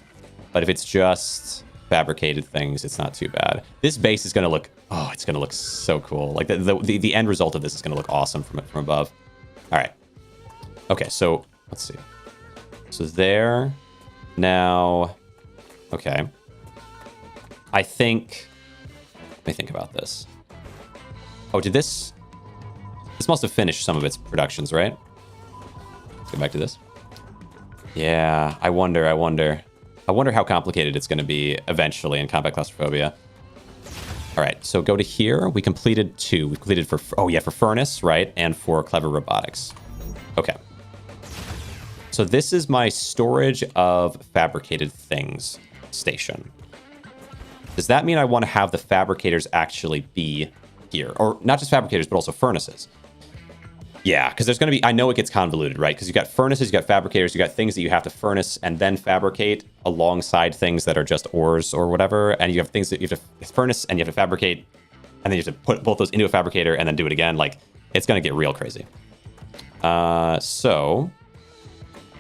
But if it's just fabricated things, it's not too bad. This base is gonna look, it's gonna look so cool. Like the end result of this is gonna look awesome from above. All right. Okay, so let's see. So there, now, okay. I think, let me think about this. Oh, this must have finished some of its productions, right? Let's go back to this. Yeah, I wonder how complicated it's going to be eventually in Compact Claustrophobia. All right, so go to here. We completed 2. We completed for Furnace, right? And for Clever Robotics. Okay. So this is my storage of fabricated things station. Does that mean I want to have the fabricators actually be here? Or not just fabricators, but also furnaces? Yeah, because there's going to be, I know it gets convoluted, right? Because you've got furnaces, you've got fabricators, you've got things that you have to furnace and then fabricate alongside things that are just ores or whatever. And you have things that you have to furnace and you have to fabricate. And then you have to put both those into a fabricator and then do it again. Like, it's going to get real crazy. So,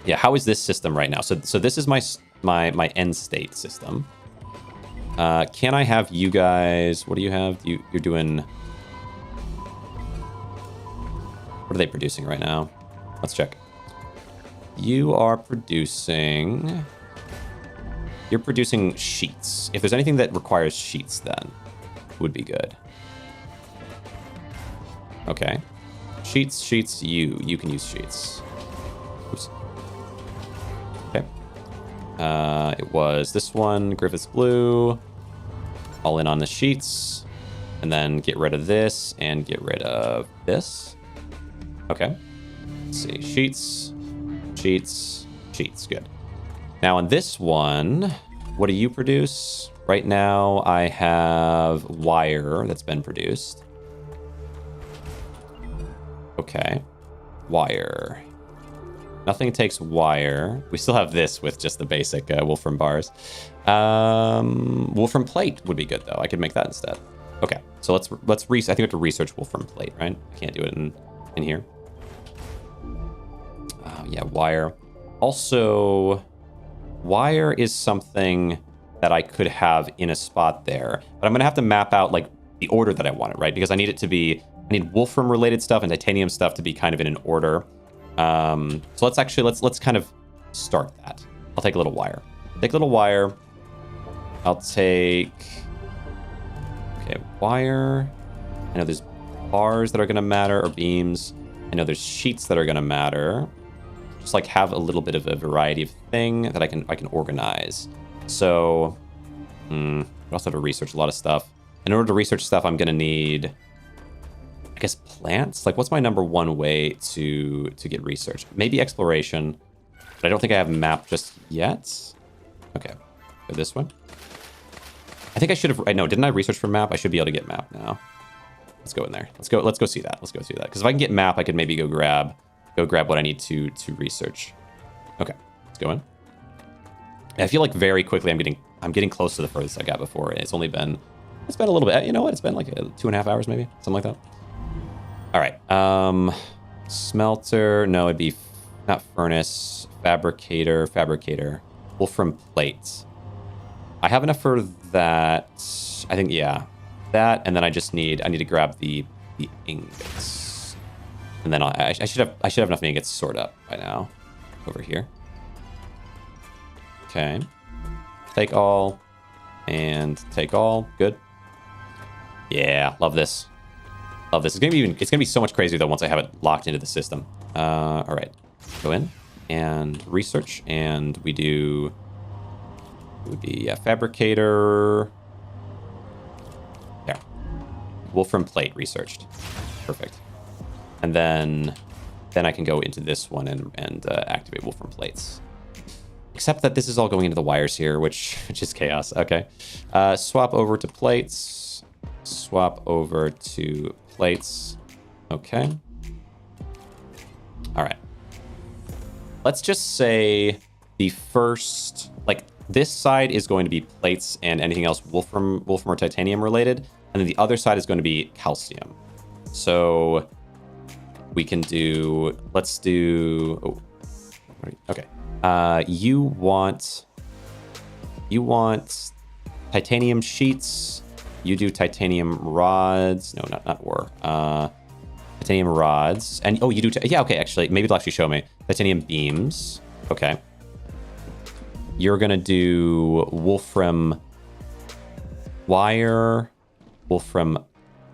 yeah, how is this system right now? So this is my end state system. Can I have you guys, what do you have? You're doing, what are they producing right now? Let's check. You are producing, you're producing sheets. If there's anything that requires sheets, then it would be good. Okay. Sheets, you can use sheets. Oops. Okay. It was this one, Griffith's Blue. All in on the sheets. And then get rid of this and get rid of this. Okay. Let's see. Sheets, sheets, sheets. Good. Now on this one, what do you produce? Right now, I have wire that's been produced. Okay. Wire. Nothing takes wire. We still have this with just the basic Wolfram bars. Wolfram plate would be good, though. I could make that instead. Okay, so let's I think we have to research Wolfram plate, right? I can't do it in here. Yeah, wire. Also, wire is something that I could have in a spot there, but I'm gonna have to map out like the order that I want it, right? Because I need it to be, I need Wolfram related stuff and titanium stuff to be kind of in an order. So let's kind of start that. I'll take a little wire. Take a little wire. I'll take, okay, wire. I know there's bars that are gonna matter, or beams. I know there's sheets that are gonna matter. Just like have a little bit of a variety of thing that I can organize. So, I also have to research a lot of stuff. In order to research stuff, I'm gonna need, I guess, plants. Like, what's my number one way to get research? Maybe exploration, but I don't think I have map just yet. Okay, go this way. I think I should have. I know, didn't I research for map? I should be able to get map now. Let's go in there. Let's go see that. Let's go see that. Because if I can get map, I could maybe go grab what I need to research. Okay, let's go in. I feel like very quickly I'm getting close to the furthest I got before. It's been a little bit. You know what? It's been like 2.5 hours maybe, something like that. All right. Smelter. No, it'd be not furnace. Fabricator. Wolfram plate. I have enough for that. I think, yeah, that, and then I need to grab the ingots, and then I should have enough ingots stored up by now over here. Okay, take all and take all. Good. Yeah, love this. Love this. It's gonna be so much crazier though once I have it locked into the system. All right, go in and research, and we do. It would be fabricator. There. Wolfram plate researched. Perfect. And then I can go into this one and activate Wolfram plates. Except that this is all going into the wires here, which is chaos. Okay. Swap over to plates. Swap over to plates. Okay. All right. Let's just say the first, like, this side is going to be plates and anything else Wolfram or titanium related. And then the other side is going to be calcium. So we can do, let's do, oh, okay. You want titanium sheets. You do titanium rods. No, not ore. Titanium rods. And, oh, you do, yeah, okay, actually, maybe it'll actually show me. Titanium beams. Okay. You're going to do Wolfram wire, Wolfram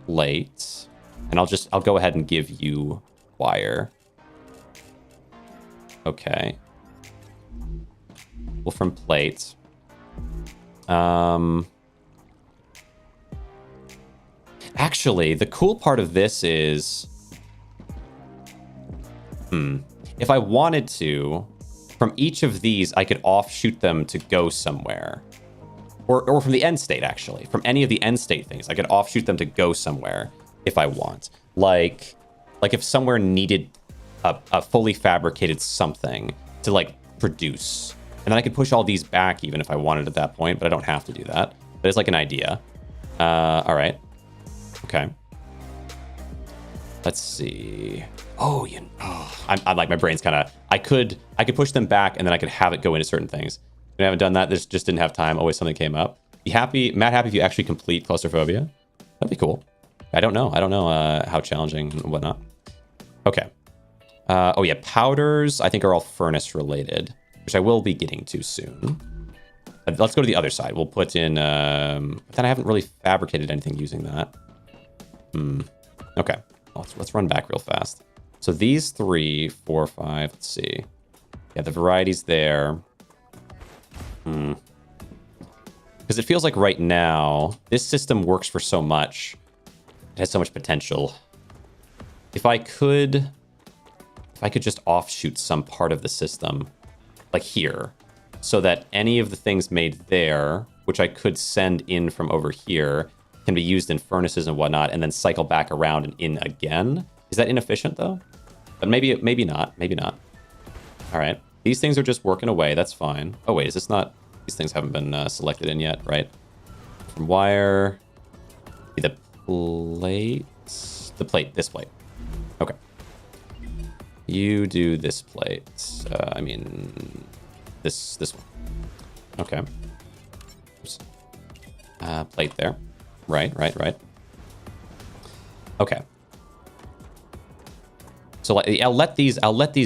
plate, and I'll go ahead and give you wire. Okay. Wolfram plate. Actually, the cool part of this is, if I wanted to, from each of these, I could offshoot them to go somewhere. Or from the end state, actually. From any of the end state things, I could offshoot them to go somewhere if I want. Like if somewhere needed a fully fabricated something to, like, produce. And then I could push all these back even if I wanted at that point, but I don't have to do that. But it's like an idea. All right. Okay. Let's see. Oh, I'm like, my brain's kind of, I could push them back and then I could have it go into certain things. I haven't done that. Just didn't have time. Always something came up. Matt, happy if you actually complete claustrophobia. That'd be cool. I don't know how challenging and whatnot. Okay. Oh yeah, powders I think are all furnace related, which I will be getting to soon. Let's go to the other side. We'll put in, but then I haven't really fabricated anything using that. Okay. Let's run back real fast. So these 3, 4, 5, let's see. Yeah, the variety's there. Because it feels like right now, this system works for so much. It has so much potential. If I could just offshoot some part of the system, like here, so that any of the things made there, which I could send in from over here, can be used in furnaces and whatnot, and then cycle back around and in again. Is that inefficient though? But maybe not. Maybe not. All right. These things are just working away. That's fine. Oh wait, is this not? These things haven't been selected in yet, right? From wire. The plate. The plate. This plate. Okay. You do this plate. I mean, this one. Okay. Oops. Plate there. Right. Okay. So I'll let these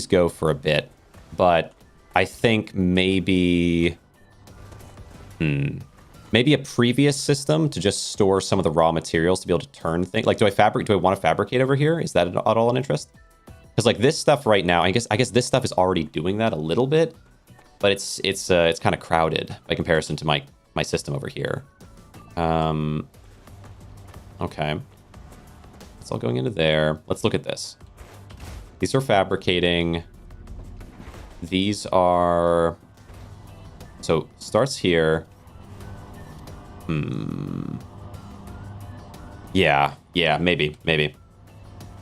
go for a bit, but I think maybe maybe a previous system to just store some of the raw materials to be able to turn things. Like, do I want to fabricate over here? Is that at all an interest? Because like this stuff right now, I guess this stuff is already doing that a little bit, but it's kind of crowded by comparison to my system over here. Okay. It's all going into there. Let's look at this. These are fabricating. These are... So, starts here. Yeah, maybe.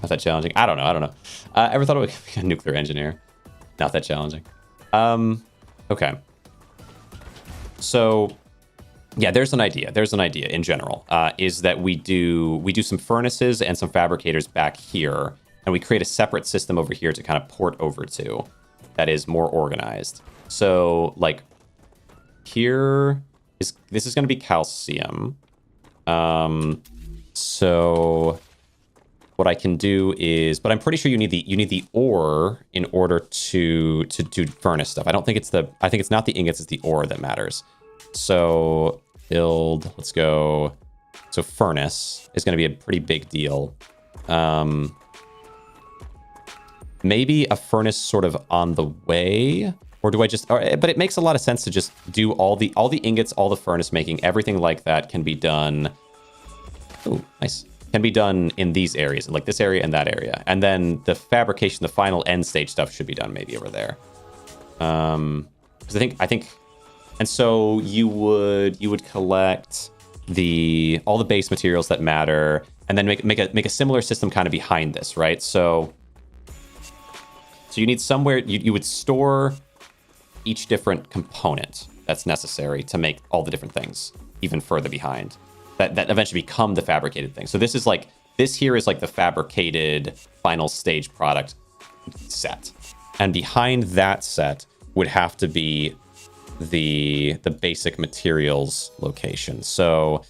Not that challenging. I don't know. Ever thought of becoming a nuclear engineer? Not that challenging. Okay. So... Yeah, there's an idea in general, is that we do some furnaces and some fabricators back here, and we create a separate system over here to kind of port over to that is more organized. So, like, this is going to be calcium. So what I can do is, but I'm pretty sure you need the ore in order to do furnace stuff. I think it's not the ingots, it's the ore that matters. So build, let's go. So furnace is going to be a pretty big deal. Maybe a furnace sort of on the way, or do I just? But it makes a lot of sense to just do all the ingots, all the furnace making, everything like that can be done. Oh, nice. Can be done in these areas, like this area and that area, and then the fabrication, the final end stage stuff should be done maybe over there. Because I think. And so you would collect all the base materials that matter, and then make a similar system kind of behind this, right? So you need somewhere you would store each different component that's necessary to make all the different things even further behind that eventually become the fabricated thing. So this here is like the fabricated final stage product set, and behind that set would have to be the basic materials location. So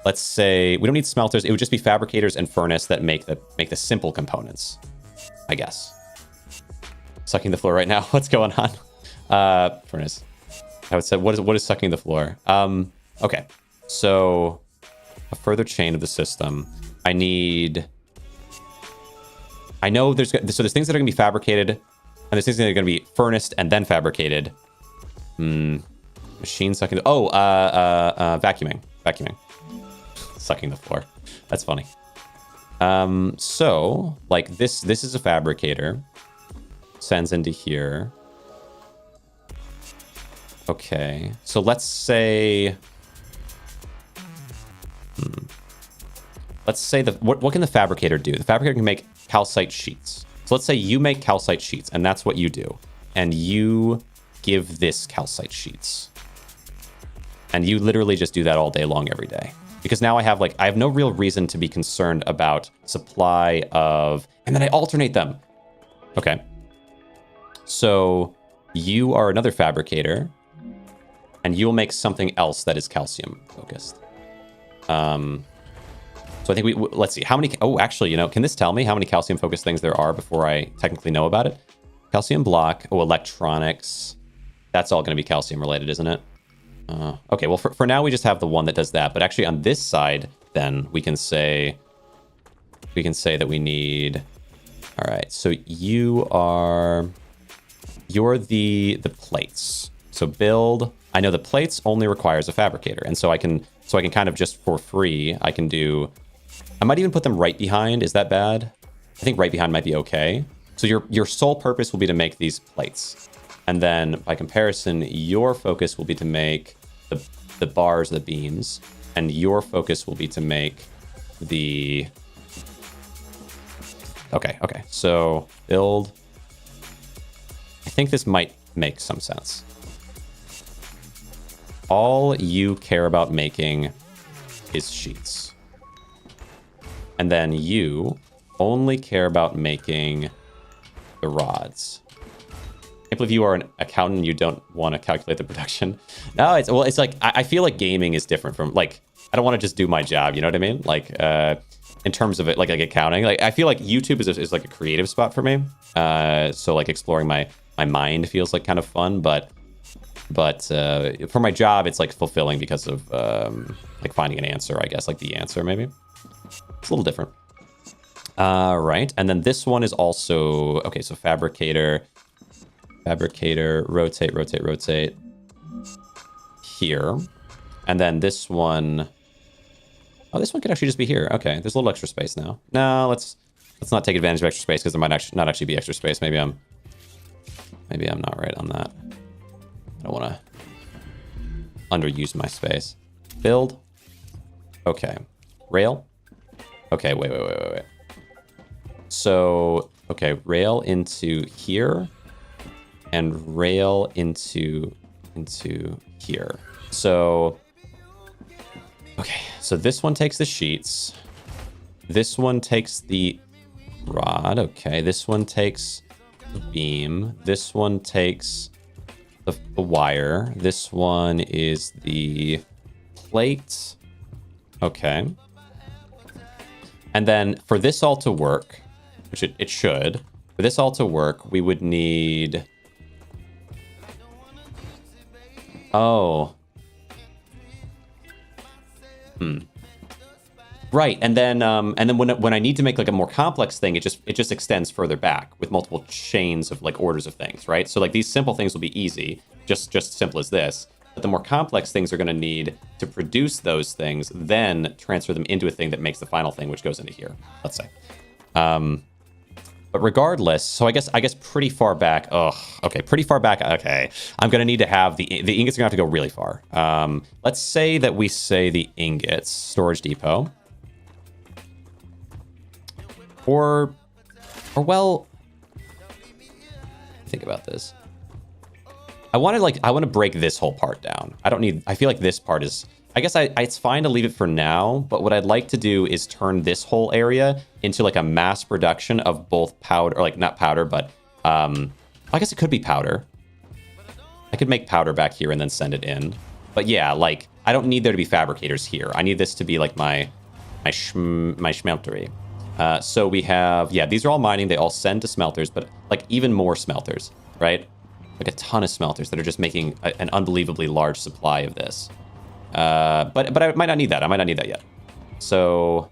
let's say we don't need smelters. It would just be fabricators and furnace that make the simple components, I guess. Sucking the floor right now. What's going on? Furnace. I would say what is sucking the floor? Okay. So a further chain of the system. I know there's things that are going to be fabricated, and there's things that are going to be furnaced and then fabricated. Machine sucking. Vacuuming. Sucking the floor. That's funny. So like this is a fabricator. Sends into here. Okay. So let's say. Let's say what can the fabricator do? The fabricator can make calcite sheets. So let's say you make calcite sheets, and that's what you do, and you give this calcite sheets, and you literally just do that all day long every day, because now I have no real reason to be concerned about supply of, and then I alternate them. Okay, so you are another fabricator, and you'll make something else that is calcium focused. So I think let's see how many. Oh, actually, can this tell me how many calcium focused things there are before I technically know about it? Calcium block. Oh, electronics. That's all going to be calcium related, isn't it? Okay, well, for now, we just have the one that does that. But actually, on this side, then, we can say that we need... All right, so you're the plates. So build... I know the plates only requires a fabricator, and so I can kind of just for free, I can do, I might even put them right behind. Is that bad? I think right behind might be okay. So your sole purpose will be to make these plates. And then by comparison, your focus will be to make the bars, the beams, and your focus will be to make the... Okay. So build. I think this might make some sense. All you care about making is sheets. And then you only care about making the rods. I can't believe you are an accountant and you don't want to calculate the production. No, it's like, I feel like gaming is different from, like, I don't want to just do my job, you know what I mean? Like, in terms of it, like accounting, like, I feel like YouTube is like a creative spot for me. So like exploring my mind feels like kind of fun, but for my job, it's like fulfilling because of like finding an answer, I guess, like the answer maybe. It's a little different. Right, and then this one is also, okay, so fabricator, rotate here. And then this one, oh, this one could actually just be here. Okay, there's a little extra space now. No, let's not take advantage of extra space because there might not actually be extra space. Maybe I'm not right on that. I don't want to underuse my space. Build. Okay. Rail. Okay, wait. So, okay, rail into here and rail into here. So, okay, so this one takes the sheets. This one takes the rod. Okay, this one takes the beam. This one takes the wire. This one is the plate. Okay. And then for this all to work, which it should, for this all to work, we would need... Oh. Right, and then when I need to make like a more complex thing, it just extends further back with multiple chains of like orders of things, right? So like these simple things will be easy, just simple as this. But the more complex things are going to need to produce those things, then transfer them into a thing that makes the final thing, which goes into here, let's say. But regardless, so I guess pretty far back. Pretty far back. Okay, I'm gonna need to have the ingots are gonna have to go really far. Let's say that we say the ingots storage depot, or well, think about this. I want to break this whole part down. I feel like this part is, I guess it's fine to leave it for now, but what I'd like to do is turn this whole area into like a mass production of both powder, or like not powder, but I guess it could be powder. I could make powder back here and then send it in. But yeah, like I don't need there to be fabricators here. I need this to be like my smeltery. So we have, yeah, these are all mining. They all send to smelters, but like even more smelters, right? Like a ton of smelters that are just making an unbelievably large supply of this. But I might not need that. I might not need that yet. So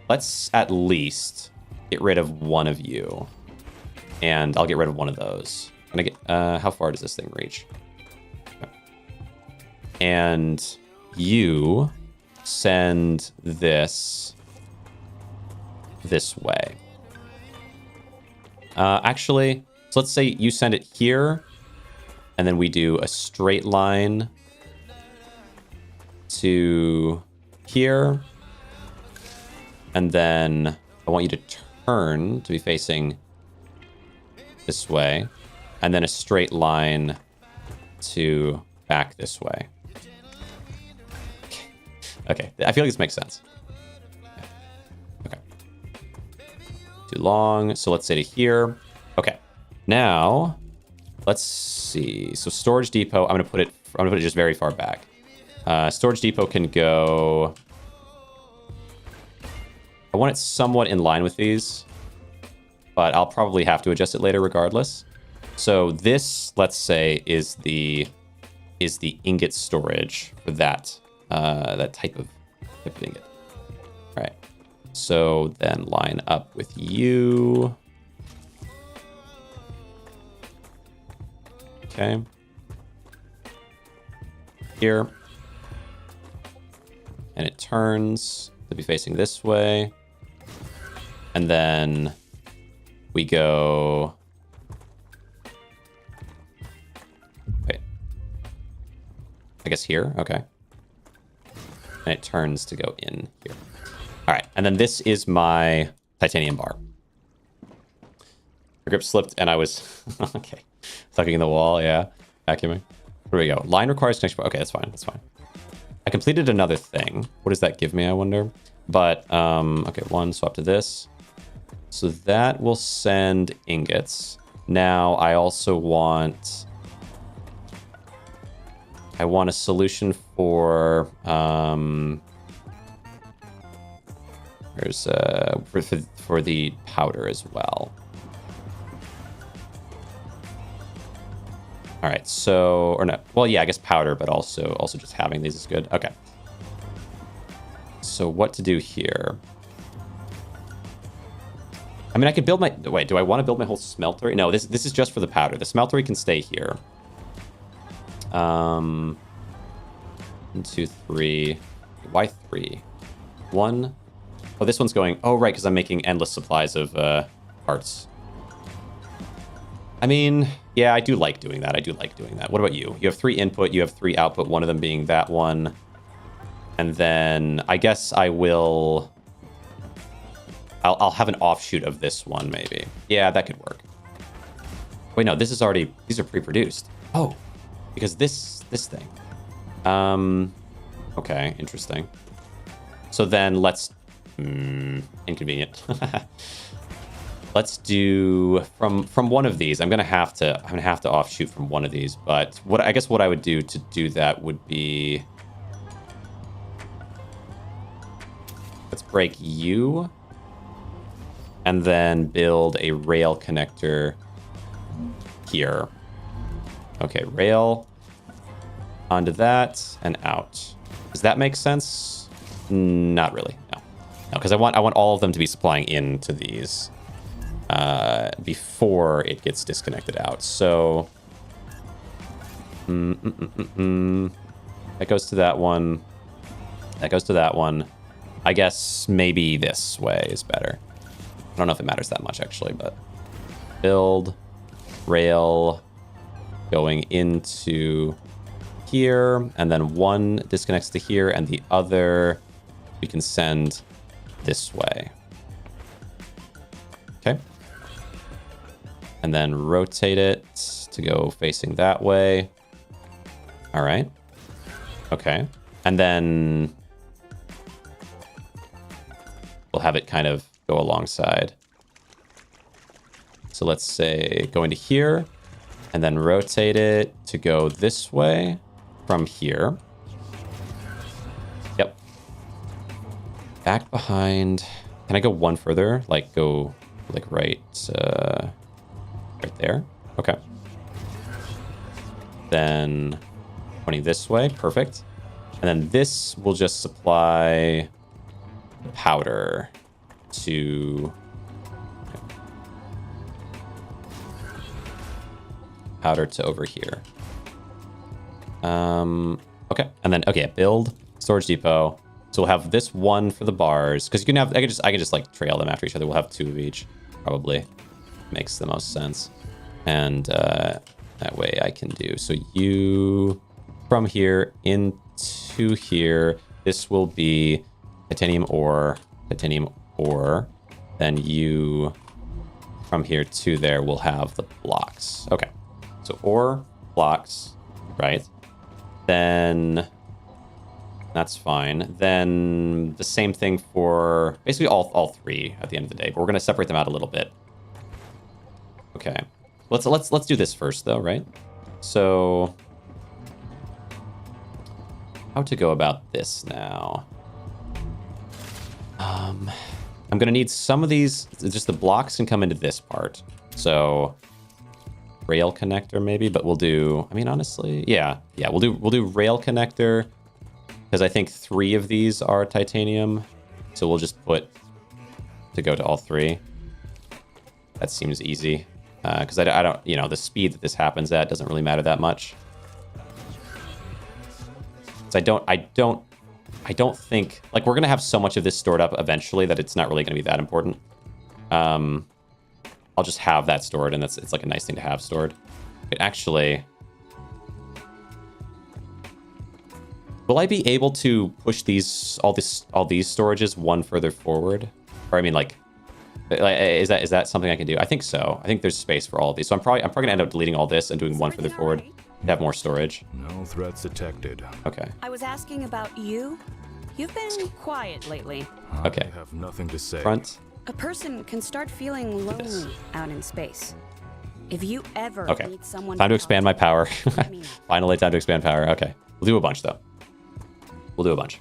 let's at least get rid of one of you. And I'll get rid of one of those. Can I get, how far does this thing reach? Okay. And you send this way. Actually, so let's say you send it here, and then we do a straight line to here, and then I want you to turn to be facing this way, and then a straight line to back this way. Okay, I feel like this makes sense. Okay. Too long, so let's say to here. Okay, now let's see. So storage depot, I'm gonna put it just very far back. Storage depot can go... I want it somewhat in line with these, but I'll probably have to adjust it later regardless. So this, let's say, is the ingot storage for that type of ingot. All right. So then line up with you. Okay. here. And it turns to be facing this way. And then we go... Wait. I guess here? Okay. And it turns to go in here. All right, and then this is my titanium bar. My grip slipped and I was... okay. Tucking in the wall, yeah. Vacuuming. Here we go. Line requires connection. Okay, that's fine. That's fine. I completed another thing. What does that give me, I wonder? But, okay, one, swap to this. So that will send ingots. Now, I also want... I want a solution for... There's for the powder as well. All right, so or no, well, yeah, I guess powder, but also just having these is good. Okay. So what to do here? I mean, I could build my wait. Do I want to build my whole smeltery? No, this is just for the powder. The smeltery can stay here. 1, 2, 3. Why 3? 1. Oh, this one's going... Oh, right, because I'm making endless supplies of parts. I mean, yeah, I do like doing that. I do like doing that. What about you? You have 3 input, you have 3 output, one of them being that one. And then I guess I will... I'll have an offshoot of this one, maybe. Yeah, that could work. Wait, no, this is already... These are pre-produced. Oh, because this thing. Okay, interesting. So then let's... inconvenient. Let's do from one of these. I'm gonna have to offshoot from one of these. But I guess what I would do to do that would be, let's break you, and then build a rail connector here. Okay, rail onto that and out. Does that make sense? Not really. No, because I want all of them to be supplying into these before it gets disconnected out. So that goes to that one. That goes to that one. I guess maybe this way is better. I don't know if it matters that much actually, but build rail going into here, and then one disconnects to here, and the other we can send this way. Okay. And then rotate it to go facing that way. All right. Okay. And then we'll have it kind of go alongside. So let's say go into here and then rotate it to go this way from here. Yep. Back behind. Can I go one further? Like go like right there. Okay. Then pointing this way. Perfect. And then this will just supply powder to over here. Okay. And then okay, build storage depot. So we'll have this one for the bars, because you can have I can just like trail them after each other. We'll have 2 of each, probably. Makes the most sense. And that way I can do so you from here into here. This will be titanium ore. Then you from here to there will have the blocks. Okay. So ore, blocks, right? Then that's fine. Then the same thing for basically all 3 at the end of the day, but we're gonna separate them out a little bit. Okay. Let's do this first though, right? So how to go about this now? I'm gonna need some of these. Just the blocks can come into this part. So rail connector maybe, but we'll do. I mean, honestly, yeah. We'll do rail connector because I think 3 of these are titanium. So we'll just put to go to all 3. That seems easy because I don't, the speed that this happens at doesn't really matter that much. So I don't think, like, we're gonna have so much of this stored up eventually that it's not really gonna be that important. I'll just have that stored, and it's like a nice thing to have stored. But actually, will I be able to push all these storages one further forward? Or I mean, like is that something I can do? I think so. I think there's space for all of these. So I'm probably gonna end up deleting all this and doing one further forward to have more storage. No threats detected. Okay. I was asking about you. You've been quiet lately. Okay. I have nothing to say. Front. A person can start feeling lonely out in space. If you ever Okay. need someone Time to expand my power. let me know. Finally, time to expand power. Okay. We'll do a bunch, though. We'll do a bunch.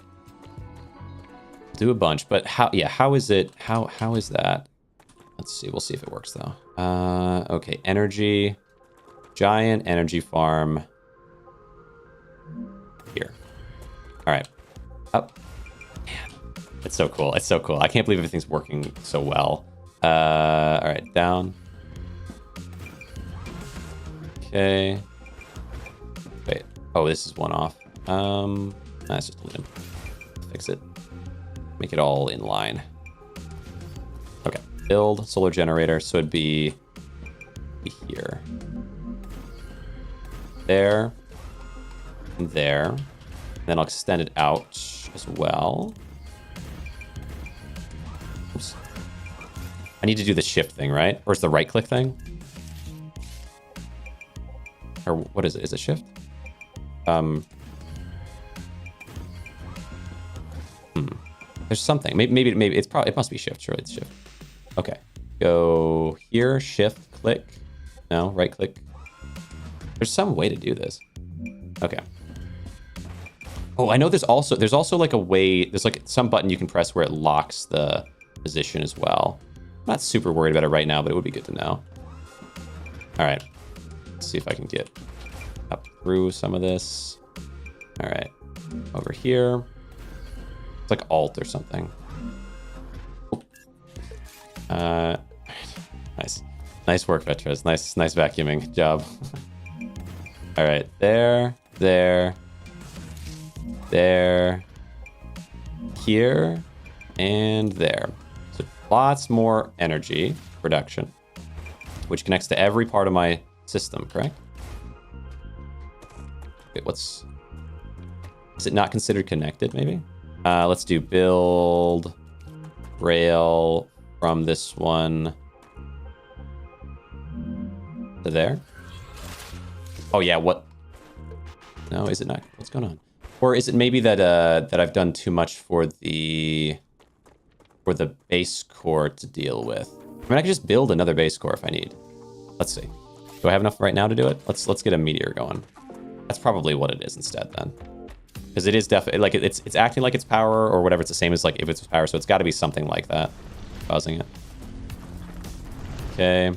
Do a bunch, but how is it? How is that? Let's see. We'll see if it works, though. Okay. Energy. Giant energy farm. Here. All right. Up. Man. It's so cool. It's so cool. I can't believe everything's working so well. All right. Down. Okay. Wait. Oh, this is one off. Let's just delete him. Fix it. Make it all in line. Okay. Build solar generator. So it'd be here. There. And there. And then I'll extend it out as well. Oops. I need to do the shift thing, right? Or is the right click thing? Or what is it? Is it shift? There's something. Maybe it must be shift. Sure, it's shift. Okay. Go here, shift, click. No, right click. There's some way to do this. Okay. Oh, I know there's also like a way, there's like some button you can press where it locks the position as well. I'm not super worried about it right now, but it would be good to know. All right. Let's see if I can get up through some of this. All right. Over here. It's like Alt or something. Nice. Nice work, Vetras. Nice vacuuming. Good job. All right. There. Here. And there. So lots more energy production, which connects to every part of my system, correct? Wait, is it not considered connected, maybe? Let's do build rail from this one to there. Oh yeah, what? No, is it not? What's going on? Or is it maybe that that I've done too much for the base core to deal with? I mean, I could just build another base core if I need. Let's see. Do I have enough right now to do it? Let's get a meteor going. That's probably what it is instead then. Because it is definitely, like, it's acting like it's power or whatever. It's the same as, like, if it's power. So it's got to be something like that causing it. Okay.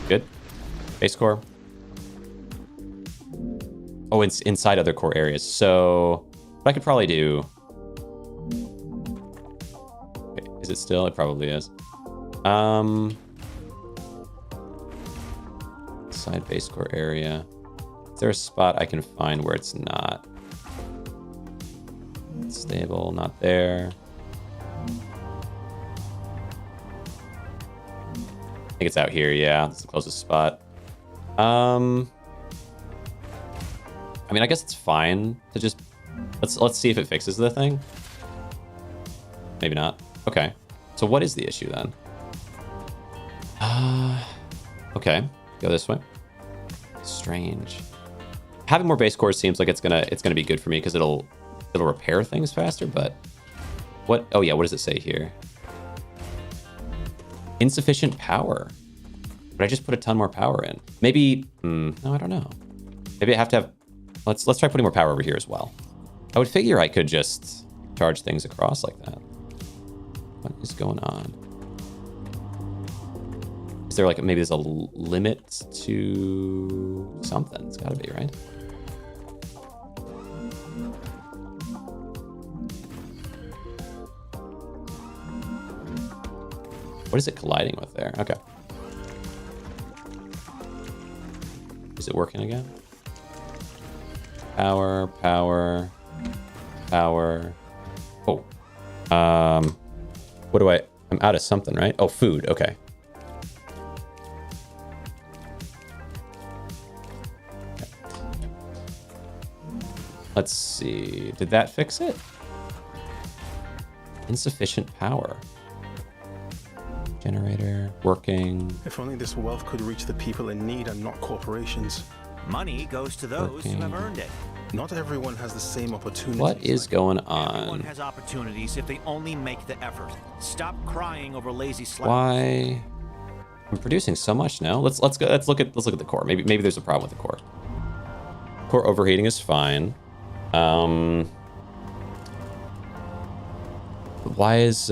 Good. Base core. Oh, it's inside other core areas. So what I could probably do... Okay, is it still? It probably is. Side base core area. Is there a spot I can find where it's not? It's stable, not there. I think it's out here, yeah. That's the closest spot. I mean, I guess it's fine to just... Let's see if it fixes the thing. Maybe not. Okay. So what is the issue then? Okay. Go this way. Strange. Having more base cores seems like it's gonna be good for me because it'll repair things faster, but what? Oh yeah, what does it say here? Insufficient power. But I just put a ton more power in. Maybe no, I don't know. Maybe I have to have let's try putting more power over here as well. I would figure I could just charge things across like that. What is going on? Is there like maybe there's a limit to something? It's gotta be, right? What is it colliding with there? Okay. Is it working again? Power, power, power. Oh. What do I'm out of something, right? Oh, food. Okay. Let's see. Did that fix it? Insufficient power. Generator working. If only this wealth could reach the people in need and not corporations. Money goes to those who have earned it. Not everyone has the same opportunities. What is going Everyone on? has opportunities if they only make the effort. Stop crying over lazy slaves. Why? I'm producing so much now. Let's look at the core. Maybe there's a problem with the core. Core overheating is fine. Why is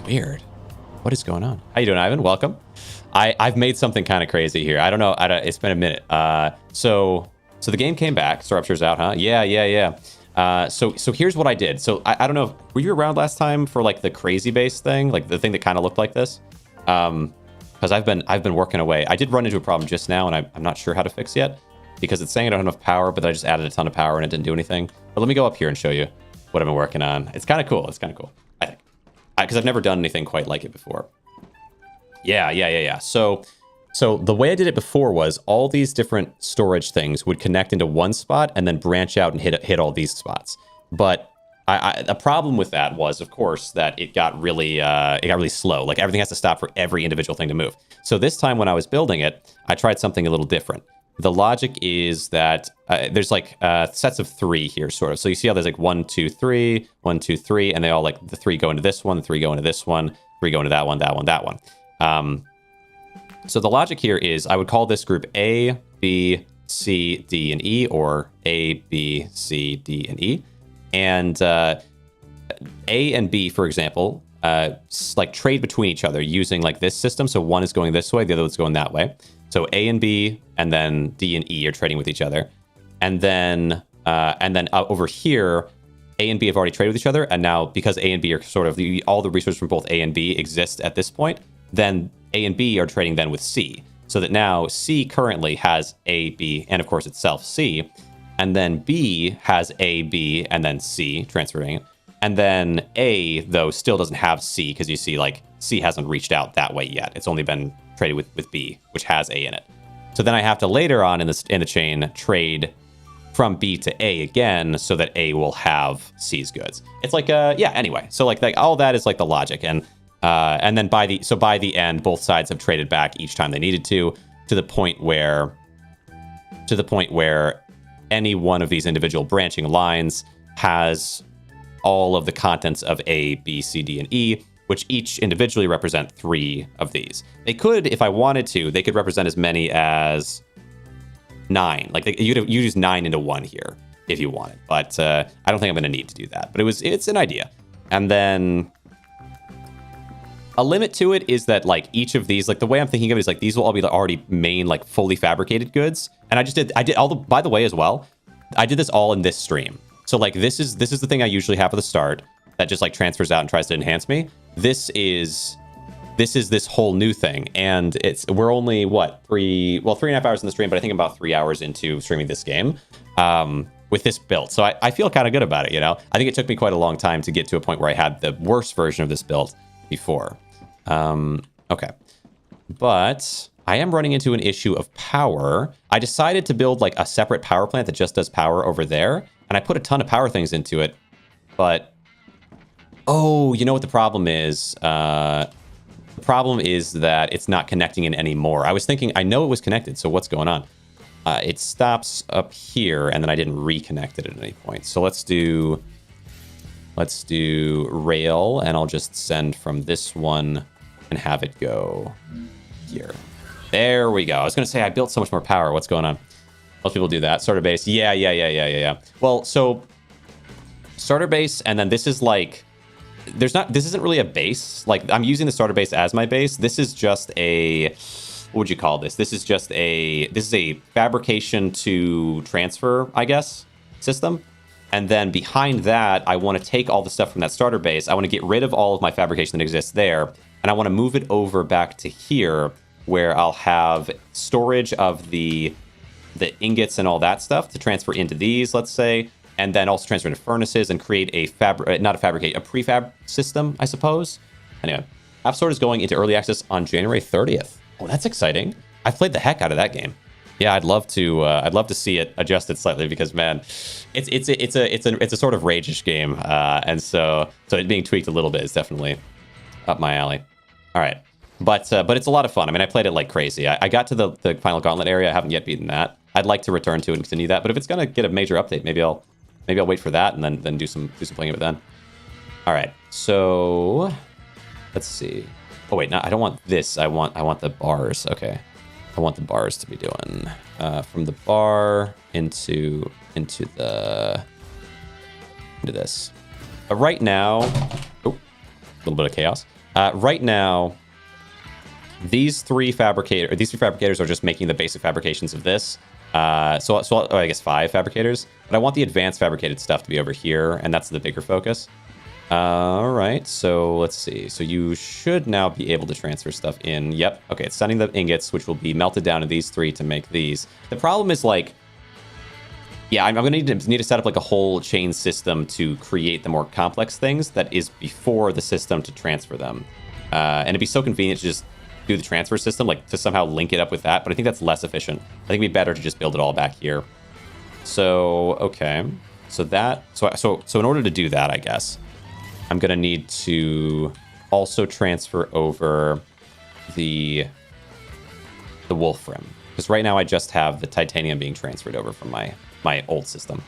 weird. What is going on? How you doing, Ivan? Welcome. I've made something kind of crazy here. I don't know. It's been a minute. So the game came back. StarRupture's out, huh? Yeah. So here's what I did. So I don't know. Were you around last time for like the crazy base thing, like the thing that kind of looked like this? Because I've been working away. I did run into a problem just now, and I'm not sure how to fix yet because it's saying I don't have enough power, but I just added a ton of power and it didn't do anything. But let me go up here and show you what I've been working on. It's kind of cool. I think because I've never done anything quite like it before. Yeah. So the way I did it before was all these different storage things would connect into one spot and then branch out and hit all these spots. But the problem with that was, of course, that it got really slow. Like everything has to stop for every individual thing to move. So this time when I was building it, I tried something a little different. The logic is that there's like sets of 3 here, sort of. So you see how there's like 1, 2, 3, 1, 2, 3, and they all like the 3 go into this one, the 3 go into this one, 3 go into that one, that one, that one. So the logic here is I would call this group A, B, C, D, and E, or A, B, C, D, and E. And A and B, for example, like trade between each other using like this system. So one is going this way, the other one's going that way. So A and B, and then D and E are trading with each other. And then over here, A and B have already traded with each other. And now because A and B are sort of all the resources from both A and B exist at this point, then A and B are trading then with C. So that now C currently has A, B, and of course itself C. And then B has A, B, and then C transferring. And then A, though, still doesn't have C because you see like C hasn't reached out that way yet. It's only been traded with B, which has A in it. So then I have to later on in the chain trade from B to A again so that A will have C's goods. It's like anyway. So like all that is like the logic. And then by the end, both sides have traded back each time they needed to the point where any one of these individual branching lines has all of the contents of A, B, C, D, and E, which each individually represent 3 of these. They could, if I wanted to, they could represent as many as 9. Like you'd use 9 into 1 here if you wanted, but I don't think I'm going to need to do that. But it's an idea. And then a limit to it is that like each of these, like the way I'm thinking of it is like these will all be the already main like fully fabricated goods. And I did all the, by the way as well, I did this all in this stream. So like this is the thing I usually have at the start that just like transfers out and tries to enhance me. This is this whole new thing, and we're only 3.5 hours in the stream, but I think about 3 hours into streaming this game with this build. So I feel kind of good about it, you know. I think it took me quite a long time to get to a point where I had the worst version of this build before. Okay, but I am running into an issue of power. I decided to build like a separate power plant that just does power over there, and I put a ton of power things into it, but oh, you know what the problem is? The problem is that it's not connecting in anymore. I was thinking, I know it was connected, so what's going on? It stops up here, and then I didn't reconnect it at any point. So let's do rail, and I'll just send from this one and have it go here. There we go. I was going to say I built so much more power. What's going on? Most people do that. Starter base. Yeah. Well, so starter base, and then this is like, this isn't really a base. Like I'm using the starter base as my base. This is just a, what would you call this? This is a fabrication to transfer, I guess, system. And then behind that, I want to take all the stuff from that starter base. I want to get rid of all of my fabrication that exists there and I want to move it over back to here, where I'll have storage of the ingots and all that stuff to transfer into these, let's say, and then also transfer into furnaces and create a prefab system, I suppose. Anyway, AppSword is going into early access on January 30th. Oh, that's exciting. I've played the heck out of that game. Yeah, I'd love to see it adjusted slightly because, man, it's a sort of rage-ish game, and so it being tweaked a little bit is definitely up my alley. All right, but it's a lot of fun. I mean, I played it like crazy. I got to the final gauntlet area. I haven't yet beaten that. I'd like to return to it and continue that, but if it's gonna get a major update, maybe I'll wait for that and then do some playing of it then. All right, so let's see. Oh wait, no, I don't want this. I want the bars. Okay. I want the bars to be doing from the bar into this. Right now, oh, a little bit of chaos. Right now, these three fabricators are just making the basic fabrications of this. So I guess 5 fabricators, but I want the advanced fabricated stuff to be over here, and that's the bigger focus. All right, so let's see. So you should now be able to transfer stuff in. Yep. Okay, it's sending the ingots, which will be melted down to these 3 to make these. The problem is like, yeah, I'm gonna need to set up like a whole chain system to create the more complex things that is before the system to transfer them. And it'd be so convenient to just do the transfer system, like to somehow link it up with that. But I think that's less efficient. I think it'd be better to just build it all back here. So okay, so in order to do that, I guess I'm going to need to also transfer over the Wolfram. Because right now I just have the titanium being transferred over from my old system.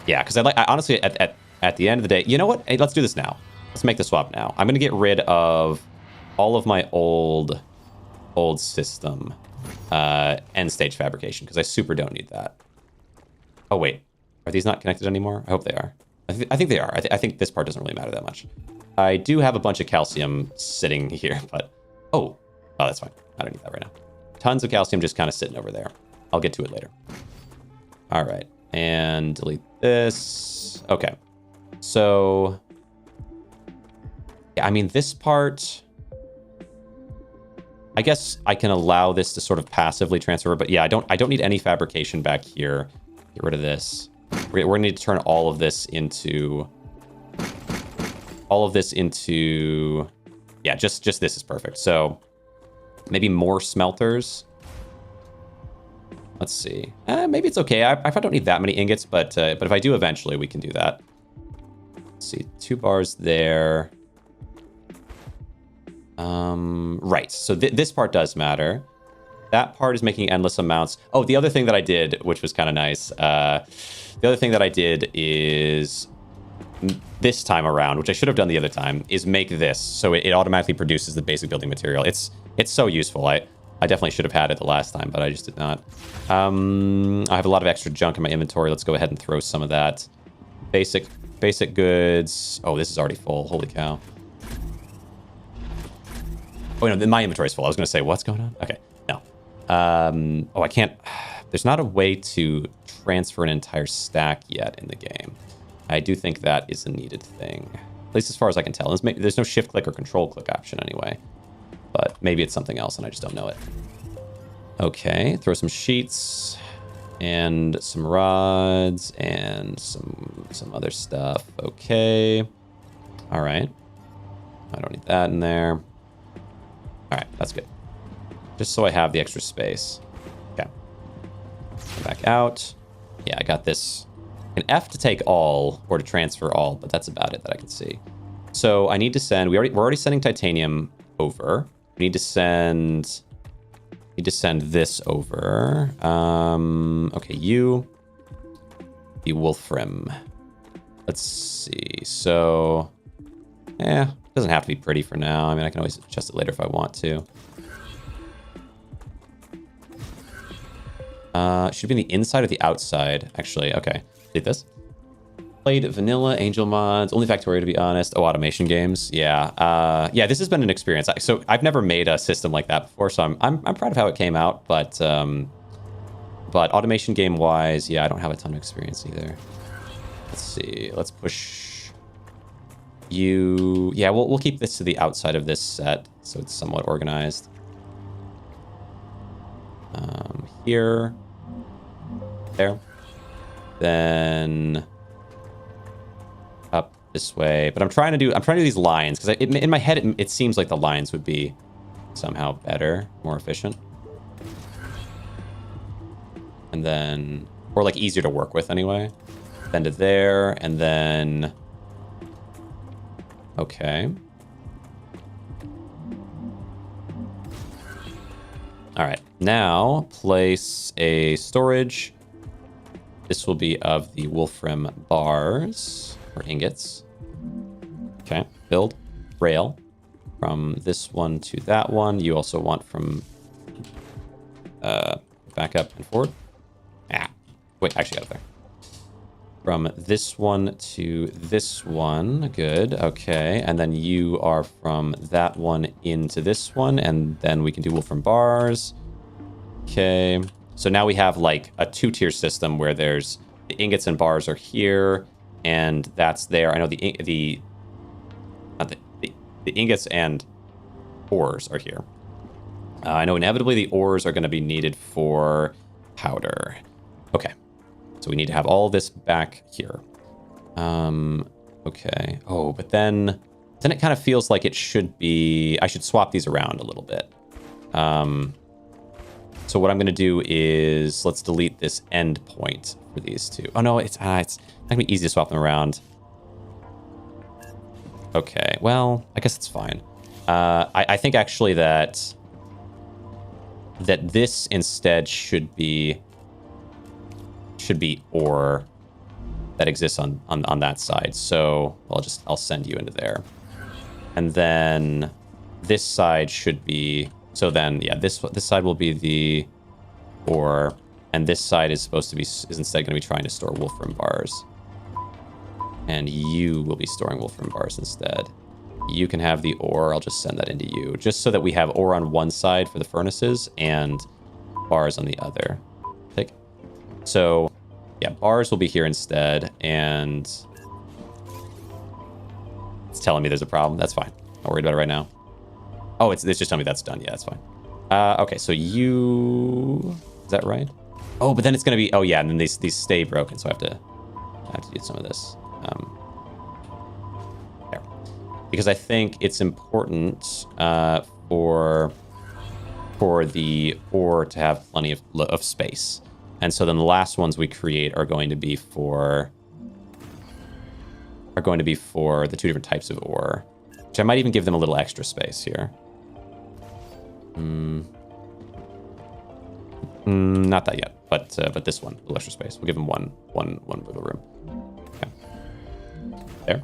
Yeah, because I honestly, at the end of the day, you know what? Hey, let's do this now. Let's make the swap now. I'm going to get rid of all of my old system end stage fabrication, because I super don't need that. Oh, wait. Are these not connected anymore? I hope they are. I think they are. I think this part doesn't really matter that much. I do have a bunch of calcium sitting here, but... Oh, that's fine. I don't need that right now. Tons of calcium just kind of sitting over there. I'll get to it later. All right. And delete this. Okay. So... yeah, I mean, this part... I guess I can allow this to sort of passively transfer, but yeah, I don't need any fabrication back here. Get rid of this. We're going to need to turn all of this into... yeah, just this is perfect. So maybe more smelters. Let's see. Maybe it's okay. I don't need that many ingots, but if I do eventually, we can do that. Let's see, 2 bars there. Right. So this part does matter. That part is making endless amounts. Oh, the other thing that I did, which was kind of nice. The other thing that I did is this time around, which I should have done the other time, is make this. So it automatically produces the basic building material. It's so useful. I definitely should have had it the last time, but I just did not. I have a lot of extra junk in my inventory. Let's go ahead and throw some of that. Basic goods. Oh, this is already full. Holy cow. Oh, no, my inventory is full. I was going to say, what's going on? Okay, no. Oh, I can't... There's not a way to transfer an entire stack yet in the game. I do think that is a needed thing. At least as far as I can tell. There's no shift click or control click option anyway. But maybe it's something else and I just don't know it. Okay, throw some sheets and some rods and some other stuff. Okay. All right. I don't need that in there. All right, that's good. Just so I have the extra space. Okay. Come back out. Yeah, I got this. An F to take all or to transfer all, but that's about it that I can see. So I need to send. We're already sending titanium over. We need to send. This over. Okay, you. The Wolfram. Let's see. So, yeah, doesn't have to be pretty for now. I mean, I can always adjust it later if I want to. Should be on the inside or the outside, actually. Okay, delete this. Played vanilla, angel mods, only Factorio to be honest. Oh, automation games. Yeah. Yeah, this has been an experience. So I've never made a system like that before, so I'm proud of how it came out, but automation game wise, yeah, I don't have a ton of experience either. Let's see. Let's push Yeah, we'll keep this to the outside of this set, so it's somewhat organized. Here, there, then up this way. But I'm trying to do these lines because in my head it seems like the lines would be somehow better, more efficient, and then or like easier to work with anyway. Then to there, and then okay. All right, now place a storage. This will be of the Wolfram bars or ingots. Okay, build rail from this one to that one. You also want from back up and forward. Wait, actually got it there. From this one to this one. Good. Okay. And then you are from that one into this one. And then we can do Wolfram bars. Okay. So now we have like a 2-tier system where there's the ingots and bars are here. And that's there. I know the ingots and ores are here. I know inevitably the ores are going to be needed for powder. Okay. So we need to have all this back here. Okay. Oh, but then it kind of feels like it should be... I should swap these around a little bit. So what I'm going to do is... Let's delete this end point for these two. Oh, no, it's not going to be easy to swap them around. Okay. Well, I guess it's fine. I think actually that this instead should be ore that exists on that side. So I'll send you into there. And then this side should be, so then yeah, this side will be the ore, and this side is instead going to be trying to store Wolfram bars. And you will be storing Wolfram bars instead. You can have the ore. I'll just send that into you, just so that we have ore on one side for the furnaces and bars on the other. So, yeah, bars will be here instead, and it's telling me there's a problem. That's fine. Not worried about it right now. Oh, it's just telling me that's done. Yeah, that's fine. Okay, so you... Is that right? Oh, but then it's going to be... Oh, yeah, and then these stay broken, so I have to do some of this. There. Because I think it's important for the ore to have plenty of space. And so then the last ones we create are going to be for the 2 different types of ore, which I might even give them a little extra space here. Not that yet, but this one, a little extra space. We'll give them one little room. Okay. There.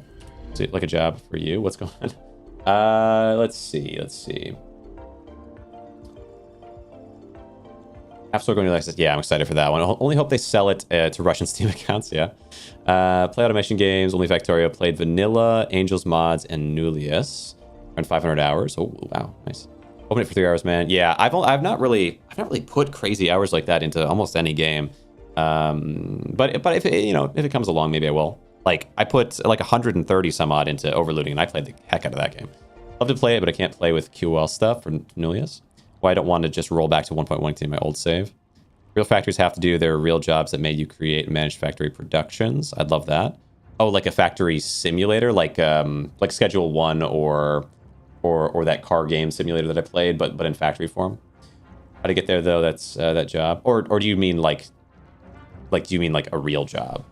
See, like a job for you. What's going on? Let's see. App Store going to access. Yeah, I'm excited for that one. Only hope they sell it to Russian Steam accounts. Yeah. Play automation games. Only Factorio. Played Vanilla, Angels Mods, and Nullius. Around 500 hours. Oh wow, nice. Open it for 3 hours, man. Yeah, I've not really put crazy hours like that into almost any game. But if it comes along, maybe I will. Like I put like 130 some odd into Overlooting, and I played the heck out of that game. Love to play it, but I can't play with QL stuff for Nullius. Why I don't want to just roll back to 1.1 to my old save. Real factories have to do their real jobs that made you create and manage factory productions. I'd love that. Oh, like a factory simulator, like Schedule 1 or that car game simulator that I played, but in factory form. How to get there though? That's that job. Or do you mean like a real job?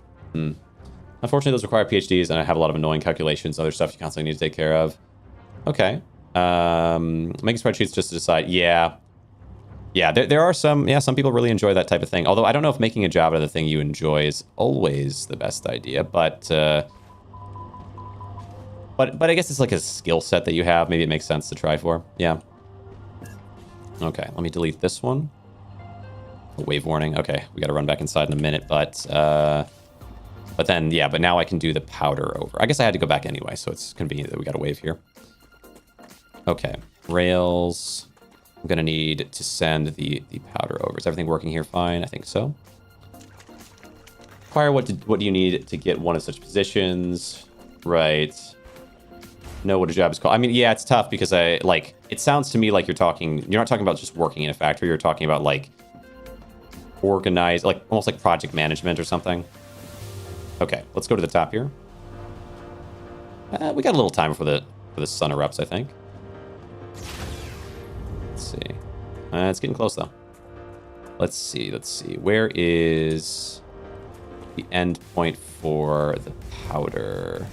Unfortunately, those require PhDs, and I have a lot of annoying calculations, other stuff you constantly need to take care of. Okay. Making spreadsheets just to decide. Yeah, there are some people really enjoy that type of thing, although I don't know if making a job out of the thing you enjoy is always the best idea, but I guess it's like a skill set that you have. Maybe it makes sense to try for. Yeah. Okay, let me delete this one. A wave warning. Okay, we got to run back inside in a minute, but now I can do the powder over. I guess I had to go back anyway, so it's convenient that we got a wave here. Okay, rails. I'm gonna need to send the powder over. Is everything working here fine? I think so. Acquire what do you need to get one of such positions? Right. know what a job is called. I mean, yeah, it's tough because it sounds to me like you're not talking about just working in a factory. You're talking about like organize, like almost like project management or something. Okay, let's go to the top here. We got a little time before the sun erupts, I think. Let's see. It's getting close though. Let's see. Where is the end point for the powder?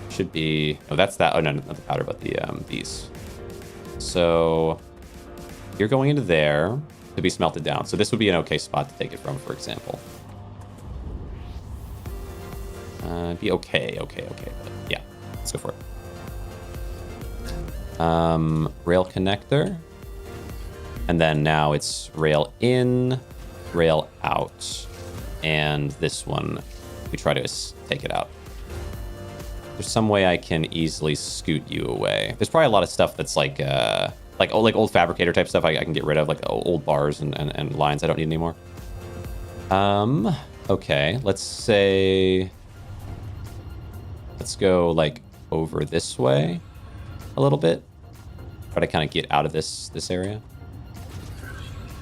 Should be. Oh, that's that. Oh no, not the powder, but the these. So you're going into there to be smelted down. So this would be an okay spot to take it from, for example. Be okay. But yeah, let's go for it. Rail connector. And then now it's rail in, rail out. And this one, we try to take it out. There's some way I can easily scoot you away. There's probably a lot of stuff that's like old fabricator type stuff I can get rid of, like old bars and lines I don't need anymore. Okay, let's go like over this way a little bit. Try to kind of get out of this area.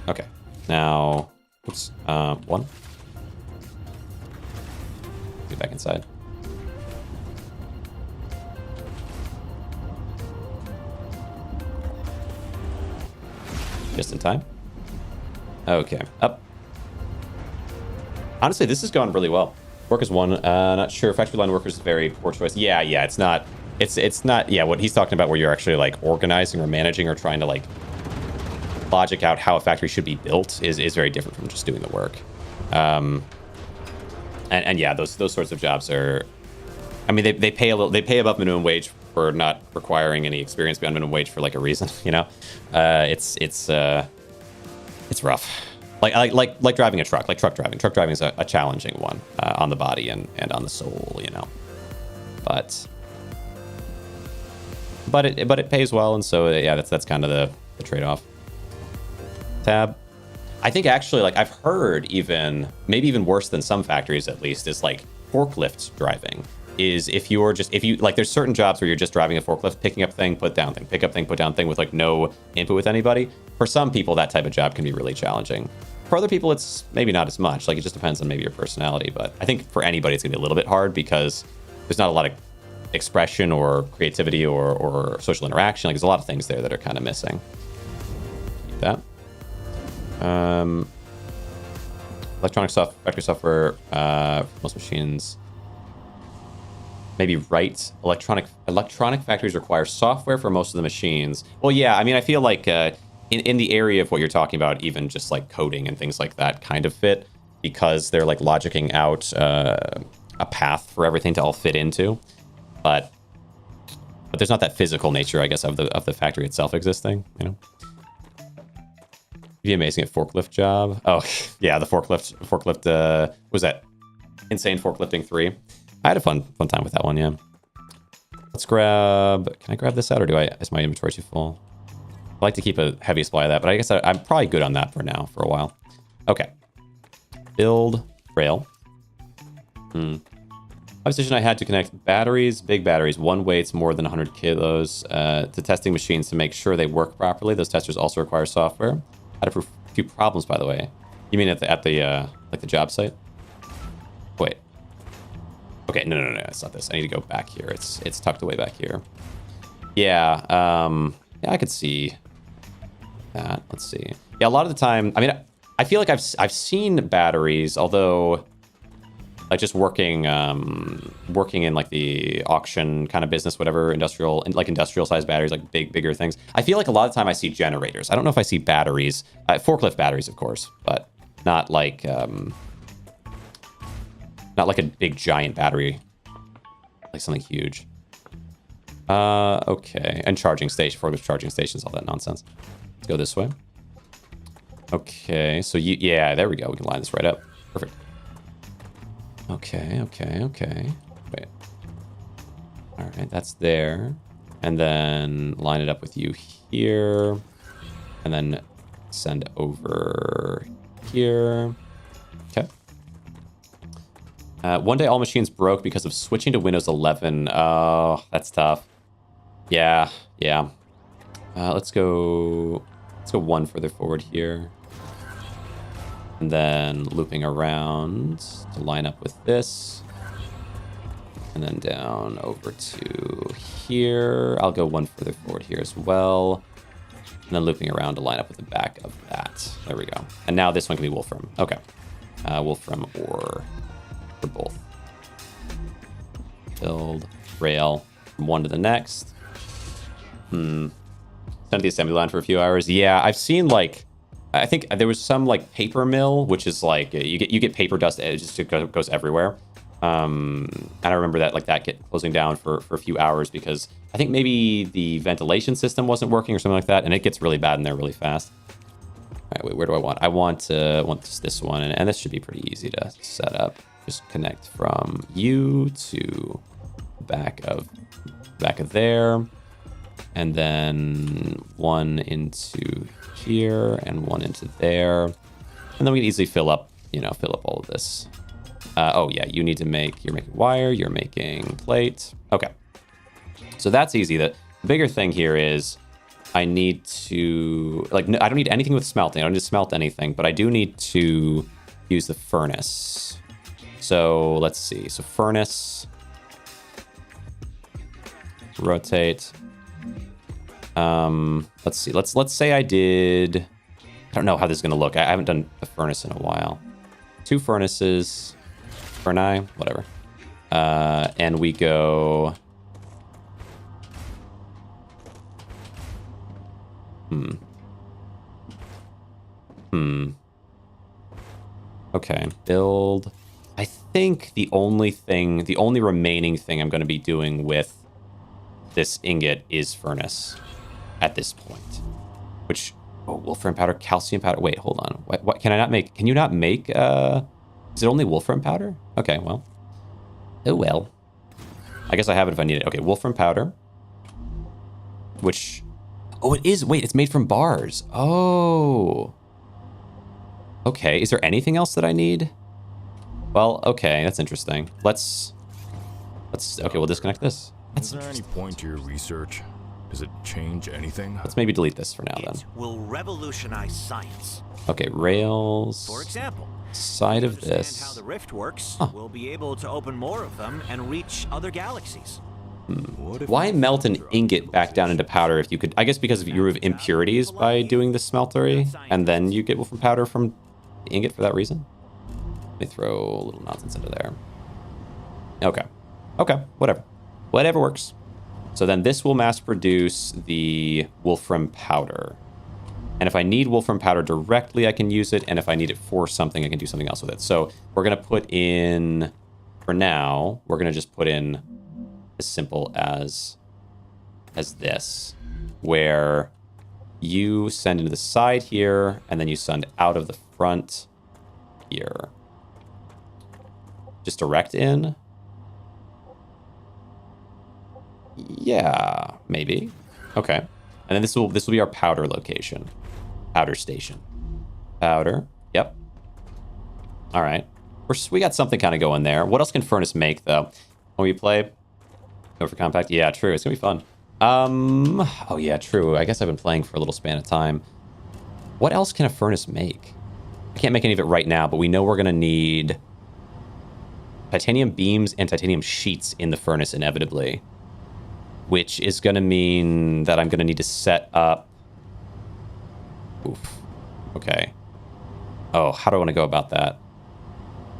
Okay, now, oops, one. Get back inside. Just in time. Okay, up. Honestly, this has gone really well. Workers 1, not sure. Factory line workers is very poor choice. Yeah, it's not. It's not. Yeah, what he's talking about, where you're actually like organizing or managing or trying to like logic out how a factory should be built is very different from just doing the work. And yeah, those sorts of jobs are. I mean, they pay a little. They pay above minimum wage for not requiring any experience beyond minimum wage for like a reason. You know, it's rough. Like driving a truck, like truck driving. Truck driving is a challenging one on the body and on the soul, you know. But it pays well, and so yeah, that's kind of the trade-off. Tab. I think actually, like I've heard maybe even worse than some factories at least, is like forklift driving. Is if you like, there's certain jobs where you're just driving a forklift, picking up thing, put down thing, pick up thing, put down thing with like no input with anybody. For some people, that type of job can be really challenging. For other people, it's maybe not as much. Like it just depends on maybe your personality. But I think for anybody, it's gonna be a little bit hard because there's not a lot of expression or creativity or social interaction. Like there's a lot of things there that are kind of missing. Keep that. Electronic factory software for most machines. Maybe right. Electronic factories require software for most of the machines. Well, yeah. I mean, I feel like in the area of what you're talking about, even just like coding and things like that kind of fit because they're like logicking out a path for everything to all fit into. But there's not that physical nature, I guess, of the factory itself existing. You know. Be amazing at forklift job. Oh yeah, the forklift was that Insane Forklifting 3. I had a fun time with that one. Yeah. Let's grab. Can I grab this out, or is my inventory too full? I like to keep a heavy supply of that, but I guess I'm probably good on that for now, for a while. Okay. Build rail. Position I had to connect batteries, big batteries, one weights more than 100 kilos to testing machines to make sure they work properly. Those testers also require software. Had a few problems, by the way. You mean at the like the job site? Wait. Okay, no, it's not this. I need to go back here. It's tucked away back here. Yeah, yeah, I could see that. Let's see. Yeah, a lot of the time, I mean, I feel like I've seen batteries, although like just working in like the auction kind of business, whatever, industrial sized batteries, like bigger things. I feel like a lot of the time I see generators. I don't know if I see batteries, forklift batteries, of course, but not like a big giant battery, like something huge. Okay, and charging station, forklift charging stations, all that nonsense. Let's go this way. Okay, so yeah, there we go. We can line this right up. Perfect. Okay. Wait. All right, that's there. And then line it up with you here. And then send over here. Okay. One day all machines broke because of switching to Windows 11. Oh, that's tough. Yeah. Let's go one further forward here. And then looping around to line up with this. And then down over to here. I'll go one further forward here as well. And then looping around to line up with the back of that. There we go. And now this one can be Wolfram. Okay. Wolfram or both. Build, rail, from one to the next. Send the assembly line for a few hours. Yeah, I've seen like, I think there was some like paper mill, which is like, you get paper dust, it just goes everywhere. And I remember that like that closing down for a few hours because I think maybe the ventilation system wasn't working or something like that, and it gets really bad in there really fast. All right, wait, where do I want? I want this one, and this should be pretty easy to set up. Just connect from you to back of there, and then one into here and one into there, and then we can easily fill up all of this. Oh yeah, you're making wire, you're making plate. Okay, so that's easy. The bigger thing here is I need to I don't need anything with smelting. I don't need to smelt anything, but I do need to use the furnace. So let's see. So furnace, rotate. Let's see. Let's say I did. I don't know how this is gonna look. I haven't done a furnace in a while. 2 furnaces, furnace, whatever. And we go. Okay. Build. I think the only remaining thing I'm going to be doing with this ingot is furnace at this point. Which, wolfram powder, calcium powder. Wait, hold on. What can I not make? Can you not make? Is it only wolfram powder? Okay, well. Oh well. I guess I have it if I need it. Okay, wolfram powder. Which, it is. Wait, it's made from bars. Oh. Okay, is there anything else that I need? Well, okay, that's interesting. Let's okay, we'll disconnect this. Is there any point to your research? Does it change anything? Let's maybe delete this for now then. It will revolutionize science. Okay, rails. For example, side of understand this. how the rift works, Huh. we'll be able to open more of them and reach other galaxies. Why melt an ingot back down into powder if you could? I guess because you remove impurities by doing the smeltery, and then you get wolfram powder from the ingot for that reason. Let me throw a little nonsense into there. Okay, whatever works. So then this will mass produce the wolfram powder. And if I need wolfram powder directly, I can use it. And if I need it for something, I can do something else with it. So we're going to put in, for now, we're going to just put in as simple as this, where you send into the side here, and then you send out of the front here. Just direct in? Yeah, maybe. Okay. And then this will be our powder location. Powder station. Powder. Yep. All right. We got something kind of going there. What else can furnace make, though? When we play? Go for compact? Yeah, true. It's going to be fun. Oh, yeah, true. I guess I've been playing for a little span of time. What else can a furnace make? I can't make any of it right now, but we know we're going to need titanium beams and titanium sheets in the furnace inevitably, which is going to mean that I'm going to need to set up. Oof. Okay. Oh, how do I want to go about that?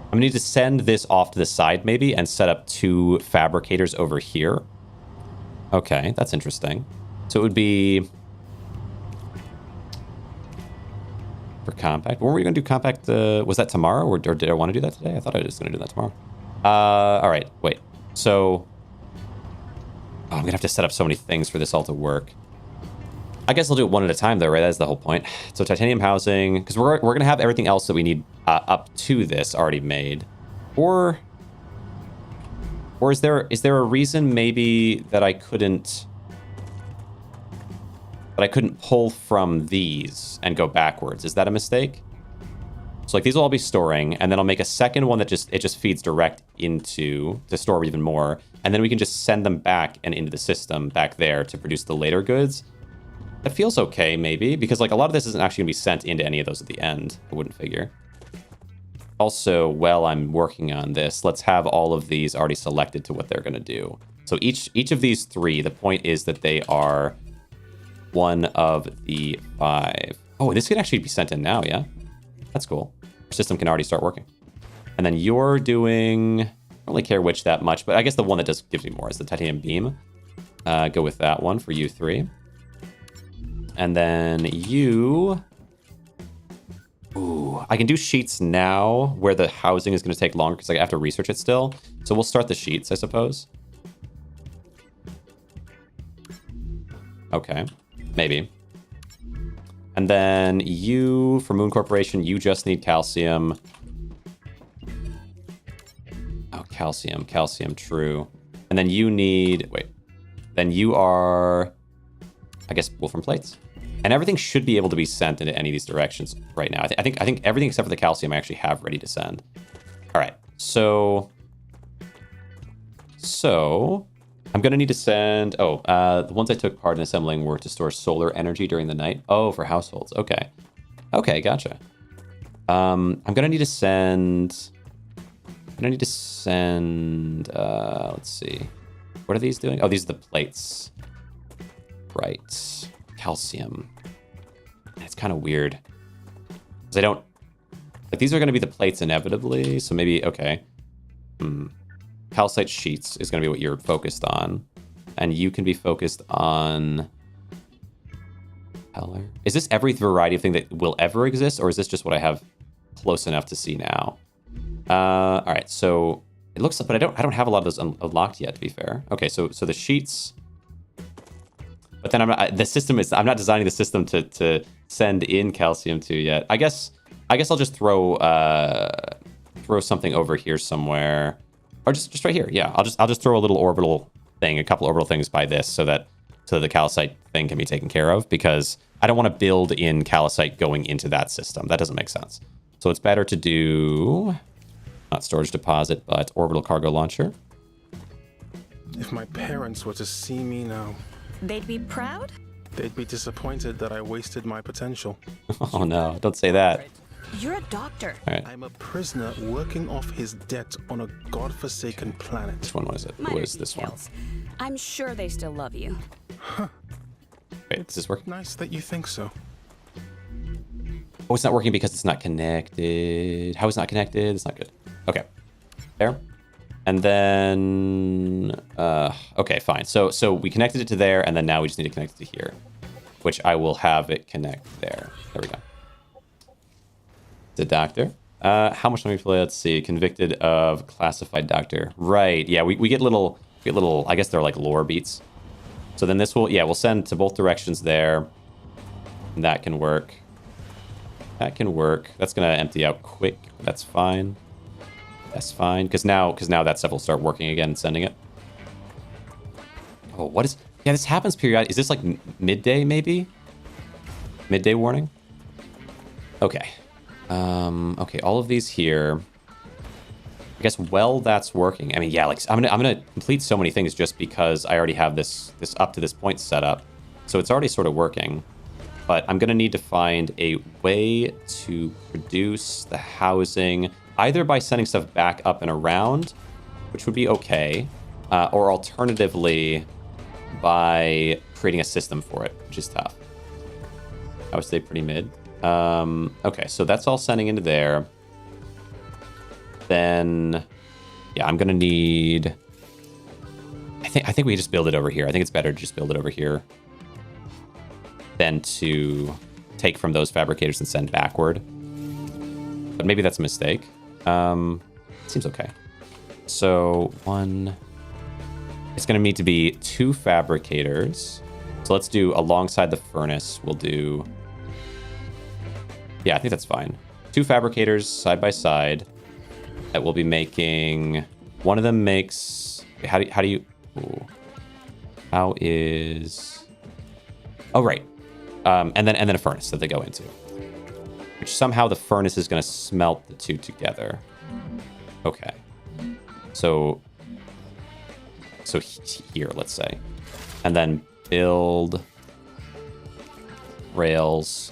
I'm going to need to send this off to the side maybe and set up 2 fabricators over here. Okay, that's interesting. So it would be for compact. When were we going to do compact? Was that tomorrow or did I want to do that today? I thought I was going to do that tomorrow. All right, wait. So I'm going to have to set up so many things for this all to work. I guess I'll do it one at a time, though, right? That's the whole point. So titanium housing, because we're going to have everything else that we need up to this already made. Or is there a reason maybe that I couldn't pull from these and go backwards? Is that a mistake? So like these will all be storing, and then I'll make a second one that just feeds direct into to store even more, and then we can just send them back and into the system back there to produce the later goods. That feels okay, maybe, because like a lot of this isn't actually gonna be sent into any of those at the end. I wouldn't figure. Also, while I'm working on this, let's have all of these already selected to what they're gonna do. So each of these 3, the point is that they are one of the 5. Oh, this could actually be sent in now, yeah? That's cool. Our system can already start working. And then you're doing... I don't really care which that much, but I guess the one that just gives me more is the titanium beam. Go with that one for you 3. And then you... Ooh, I can do sheets now where the housing is going to take longer because I have to research it still. So we'll start the sheets, I suppose. Okay, maybe. And then you, for Moon Corporation, you just need calcium. Oh, calcium, true. And then you need, wait. Then you are, I guess, Wolfram plates. And everything should be able to be sent into any of these directions right now. I think everything except for the calcium I actually have ready to send. All right, so I'm gonna need to send, the ones I took part in assembling were to store solar energy during the night. Oh, for households, okay. Okay, gotcha. I'm gonna need to send, let's see. What are these doing? Oh, these are the plates. Right, calcium. It's kind of weird. Because I don't, like these are gonna be the plates inevitably, so maybe, okay. Calcite sheets is going to be what you're focused on. And you can be focused on... color. Is this every variety of thing that will ever exist? Or is this just what I have close enough to see now? All right, so it looks like... But I don't have a lot of those unlocked yet, to be fair. Okay, so the sheets... But then I'm not designing the system to send in calcium to yet. I guess I'll just throw something over here somewhere. Or just right here, yeah. I'll just throw a little orbital thing, a couple orbital things by this, so the calcite thing can be taken care of, because I don't want to build in calcite going into that system. That doesn't make sense. So it's better to do not storage deposit, but orbital cargo launcher. If my parents were to see me now, They'd be proud? they'd be disappointed that I wasted my potential. Oh no, don't say that. You're a doctor. All right, I'm a prisoner working off his debt on a godforsaken planet. which one was it? It Minor was this one. details. I'm sure they still love you. Wait, is this working? Nice that you think so. Oh, it's not working because it's not connected. How is it not connected? It's not good. Okay. There. And then... okay, fine. So we connected it to there, and then now we just need to connect it to here, which I will have it connect there. There we go. The doctor. How much let me play? Let's see. Convicted of classified doctor. Right. Yeah, we get little... I guess they're like lore beats. So then this will... Yeah, we'll send to both directions there. And that can work. That can work. That's going to empty out quick. That's fine. That's fine. Because now that stuff will start working again and sending it. Oh, what is... Yeah, this happens periodically. Is this like midday, maybe? Midday warning? Okay. Okay, all of these here. I guess while that's working... I mean, yeah, like I'm gonna complete so many things just because I already have this up to this point set up. So it's already sort of working. But I'm going to need to find a way to produce the housing, either by sending stuff back up and around, which would be okay, or alternatively by creating a system for it, which is tough. I would say pretty mid. Okay, so that's all sending into there. Then, yeah, I'm going to need... I think we just build it over here. I think it's better to just build it over here than to take from those fabricators and send backward. But maybe that's a mistake. Seems okay. So it's going to need to be 2 fabricators. So let's do alongside the furnace. We'll do... Yeah, I think that's fine. 2 fabricators side by side that will be making... One of them makes... How do you... Ooh. How is... Oh, right. And then a furnace that they go into. which somehow the furnace is going to smelt the two together. Okay. So here, let's say. And then build rails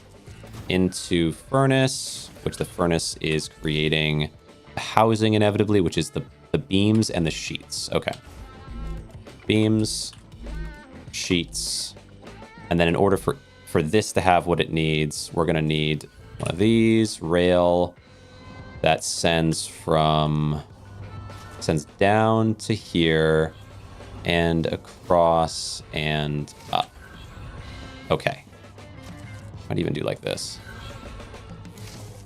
into furnace, which the furnace is creating housing inevitably, which is the beams and the sheets. Okay. Beams, sheets. And then in order for this to have what it needs, we're going to need one of these, rail that sends down to here and across and up. Okay. Might even do like this.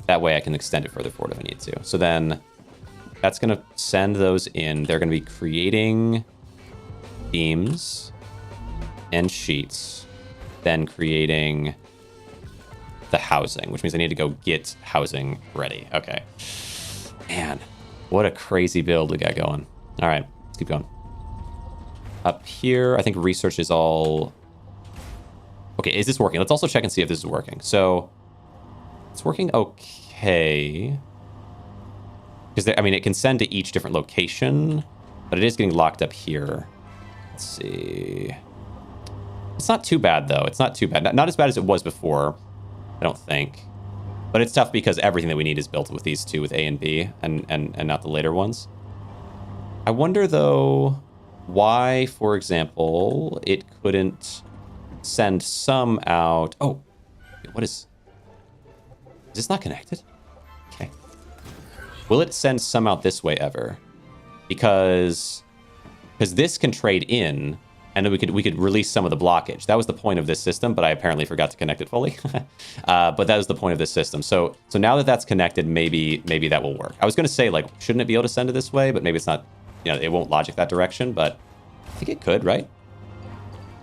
That way I can extend it further forward if I need to. So then that's going to send those in. They're going to be creating beams and sheets, then creating the housing, which means I need to go get housing ready. Okay. Man, what a crazy build we got going. All right, let's keep going. Up here, I think research is all... Okay, is this working? Let's also check and see if this is working. So it's working okay. Because, I mean, it can send to each different location, but it is getting locked up here. Let's see. It's not too bad, though. It's not too bad. Not as bad as it was before, I don't think. But it's tough because everything that we need is built with these two, with A and B, and not the later ones. I wonder, though, why, for example, it couldn't send some out. Oh, what is this not connected? Okay. Will it send some out this way ever? Because this can trade in, and then we could release some of the blockage. That was the point of this system, but I apparently forgot to connect it fully. But that was the point of this system. So now that that's connected, maybe that will work. I was going to say, like, shouldn't it be able to send it this way? But maybe it's not. You know, it won't logic that direction. But I think it could, right?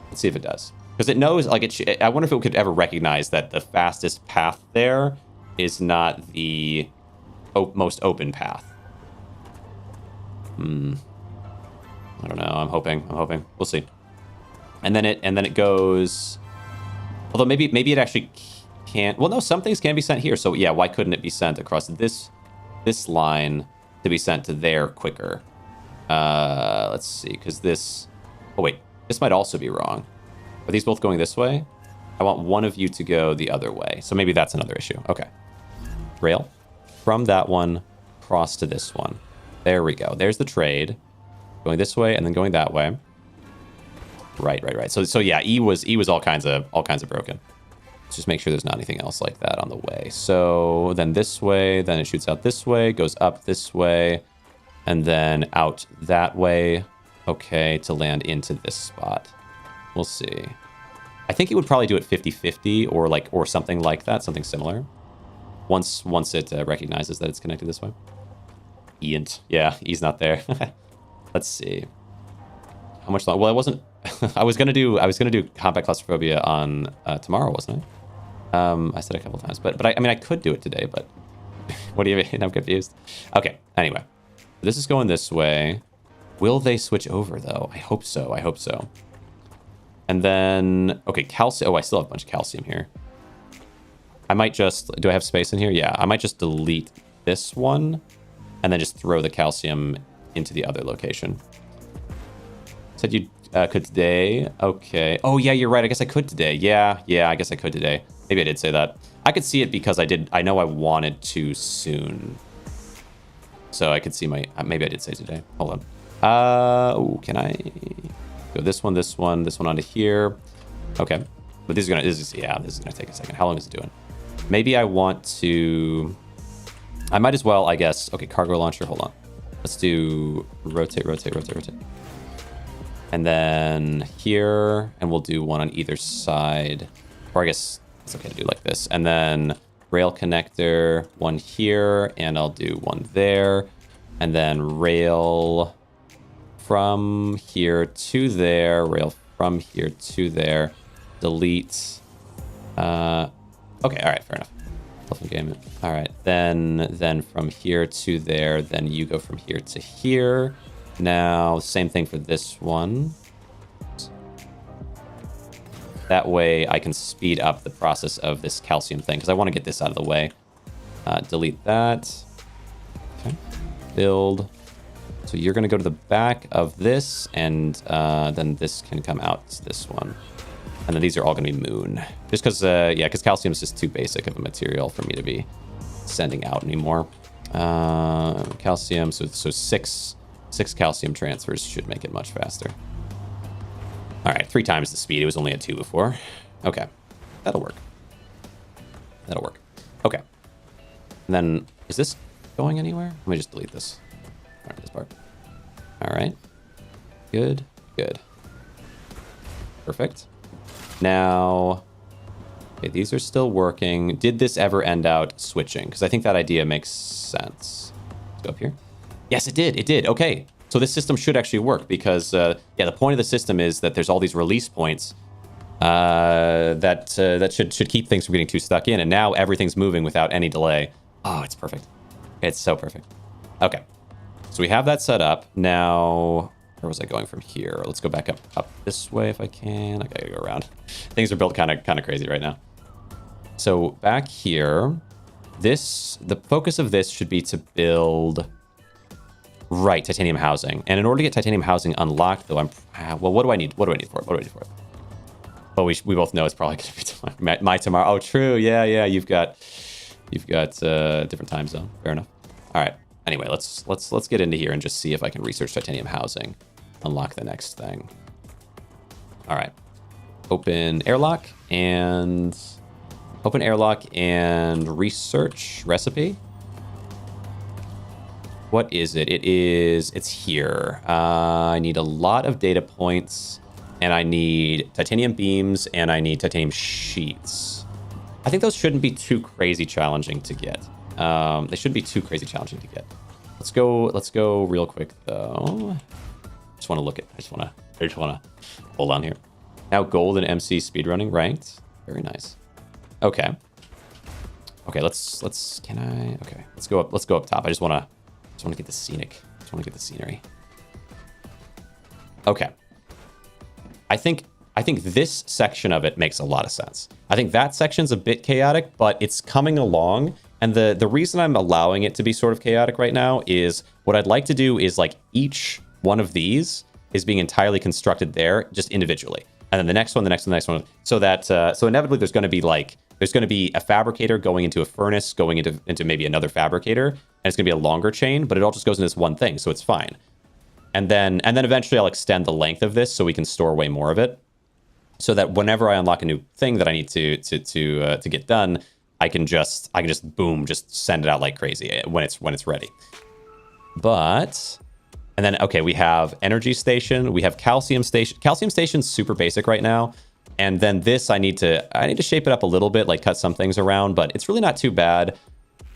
Let's see if it does. Because it knows, like, I wonder if it could ever recognize that the fastest path there is not the most open path. I don't know. I'm hoping. We'll see. And then it goes. Although maybe it actually can't. Well, no, some things can be sent here. So yeah, why couldn't it be sent across this line to be sent to there quicker? Let's see, because this. Oh wait, this might also be wrong. Are these both going this way? I want one of you to go the other way. So maybe that's another issue. Okay. Rail from that one cross to this one. There we go. There's the trade. Going this way and then going that way. Right. So yeah, E was all kinds of broken. Let's just make sure there's not anything else like that on the way. So then this way, then it shoots out this way, goes up this way, and then out that way. Okay, to land into this spot. We'll see. I think it would probably do it 50-50 or something like that, something similar. Once it recognizes that it's connected this way. Eant. Yeah, E's not there. Let's see. How much longer? Well, I wasn't. I was gonna do combat claustrophobia on tomorrow, wasn't I? I said a couple times, but I mean I could do it today, but what do you mean? I'm confused. Okay. Anyway, this is going this way. Will they switch over though? I hope so. And then okay, calcium. Oh, I still have a bunch of calcium here. I might just. Do I have space in here? Yeah. I might just delete this one, and then just throw the calcium into the other location. Said you could today. Okay. Oh yeah, you're right. I guess I could today. Yeah. I guess I could today. Maybe I did say that. I could see it because I know I wanted to soon. So I could see my. Maybe I did say today. Hold on. Oh, can I go this one onto here? Okay. But this is gonna take a second. How long is it doing? Maybe I want to. I might as well, I guess. Okay, cargo launcher. Hold on. Let's do rotate. And then here, and we'll do one on either side. Or I guess it's okay to do like this. And then rail connector, one here, and I'll do one there. And then rail from here to there, rail from here to there. Delete. Okay, all right, fair enough. Game. All right, then from here to there, then you go from here to here. Now, same thing for this one. That way I can speed up the process of this calcium thing, because I want to get this out of the way. Delete that. Okay. Build. So you're going to go to the back of this, and then this can come out to this one. And then these are all going to be moon. Just because, yeah, because calcium is just too basic of a material for me to be sending out anymore. Calcium, so six calcium transfers should make it much faster. All right, 3 times the speed. It was only at 2 before. Okay, that'll work. That'll work. Okay. And then, is this going anywhere? Let me just delete this. All right, this part. All right. Good, good. Perfect. Now, okay, these are still working. Did this ever end out switching? Because I think that idea makes sense. Let's go up here. Yes, it did. It did. Okay. So this system should actually work because, yeah, the point of the system is that there's all these release points that should keep things from getting too stuck in. And now everything's moving without any delay. Oh, it's perfect. It's so perfect. Okay. So we have that set up. Now, where was I going from here? Let's go back up this way if I can. I gotta go around. Things are built kind of crazy right now. So back here, the focus of this should be to build, right, titanium housing. And in order to get titanium housing unlocked, though, well, what do I need? What do I need for it? What do I need for it? Well, we both know it's probably going to be tomorrow. My tomorrow. Oh, true. Yeah. You've got different time zone. Fair enough. All right. Anyway, let's get into here and just see if I can research titanium housing. Unlock the next thing. All right. Open airlock and research recipe. What is it? It's here. I need a lot of data points, and I need titanium beams, and I need titanium sheets. I think those shouldn't be too crazy challenging to get. They shouldn't be too crazy challenging to get. Let's go real quick though. I just want to hold on here. Now gold and MC speedrunning ranked. Very nice. Okay, let's go up top. I just want to get the scenery. Okay. I think this section of it makes a lot of sense. I think that section's a bit chaotic, but it's coming along. And the reason I'm allowing it to be sort of chaotic right now is what I'd like to do is like each one of these is being entirely constructed there just individually. And then the next one, so that so inevitably there's going to be a fabricator going into a furnace, going into maybe another fabricator, and it's going to be a longer chain, but it all just goes into this one thing, so it's fine. And then eventually I'll extend the length of this so we can store way more of it, so that whenever I unlock a new thing that I need to get done, I can just boom, just send it out like crazy when it's ready. But, and then, okay, we have energy station, we have calcium station. Calcium station's super basic right now. And then this, I need to shape it up a little bit, like cut some things around, but it's really not too bad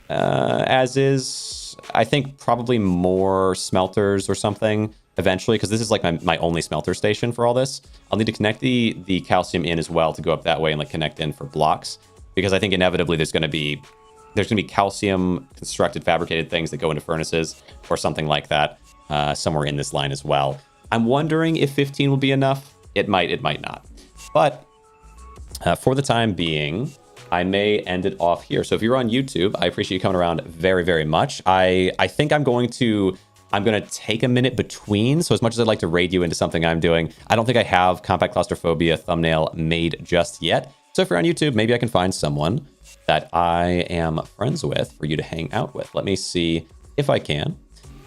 as is. I think probably more smelters or something eventually, because this is like my only smelter station for all this. I'll need to connect the calcium in as well to go up that way and like connect in for blocks, because I think inevitably there's going to be calcium constructed fabricated things that go into furnaces or something like that somewhere in this line as well. I'm wondering if 15 will be enough. It might not. But for the time being, I may end it off here. So if you're on YouTube, I appreciate you coming around very, very much. I think I'm going to take a minute between. So as much as I'd like to raid you into something I'm doing, I don't think I have Compact Claustrophobia thumbnail made just yet. So if you're on YouTube, maybe I can find someone that I am friends with for you to hang out with. Let me see if I can.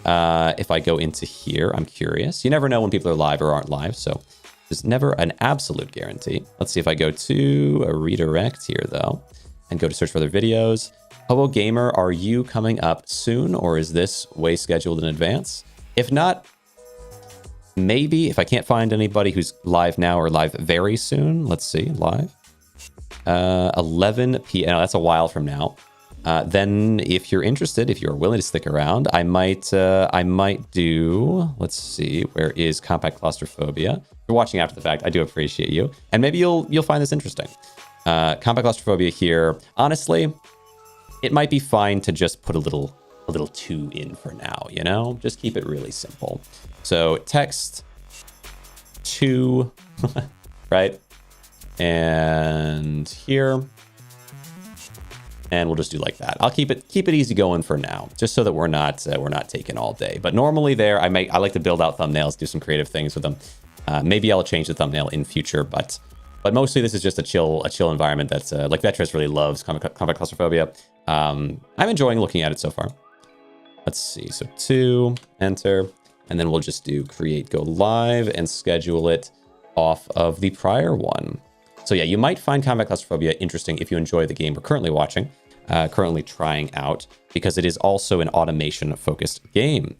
If I go into here, I'm curious. You never know when people are live or aren't live, so there's never an absolute guarantee. Let's see if I go to a redirect here, though, and go to search for other videos. Hobo Gamer, are you coming up soon, or is this way scheduled in advance? If not, maybe if I can't find anybody who's live now or live very soon. Let's see, live. 11 p.m. No, that's a while from now. Then if you're interested, if you're willing to stick around, I might do, let's see, where is Compact Claustrophobia? If you're watching after the fact, I do appreciate you. And maybe you'll find this interesting. Compact Claustrophobia here. Honestly, it might be fine to just put a little 2 in for now, you know? Just keep it really simple. So text 2, right? And here, and we'll just do like that. I'll keep it easy going for now, just so that we're not taking all day. But normally I like to build out thumbnails, do some creative things with them. Maybe I'll change the thumbnail in future, but mostly this is just a chill environment that's like Vetras really loves combat claustrophobia. I'm enjoying looking at it so far. Let's see. So 2, enter, and then we'll just do create go live and schedule it off of the prior one. So yeah, you might find combat claustrophobia interesting if you enjoy the game we're currently watching, currently trying out, because it is also an automation focused game.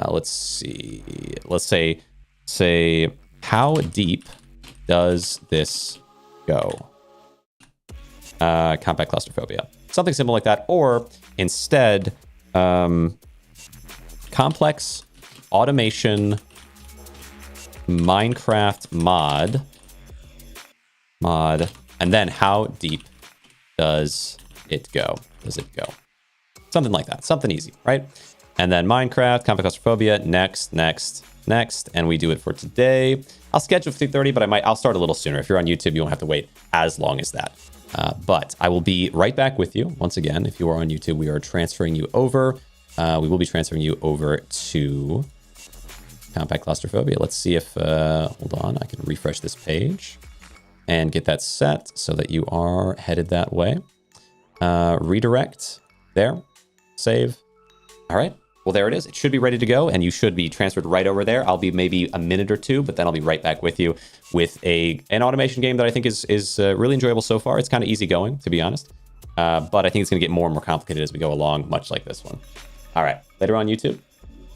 Let's see. Let's say how deep does this go? Combat claustrophobia. Something similar like that. Or instead, complex automation Minecraft mod, and then how deep does it go? Something like that. Something easy, right? And then Minecraft, combat claustrophobia, next, and we do it for today. I'll schedule 3:30, but I'll start a little sooner. If you're on YouTube, you won't have to wait as long as that. But I will be right back with you. Once again, if you are on YouTube, we are transferring you over. We will be transferring you over to combat claustrophobia. Let's see if, hold on, I can refresh this page and get that set so that you are headed that way. Redirect there, save. All right. Well, there it is. It should be ready to go, and you should be transferred right over there. I'll be maybe a minute or two, but then I'll be right back with you with an automation game that I think is really enjoyable so far. It's kind of easy going, to be honest, but I think it's going to get more and more complicated as we go along, much like this one. All right, later on YouTube.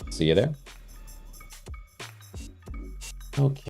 See you there. Okay.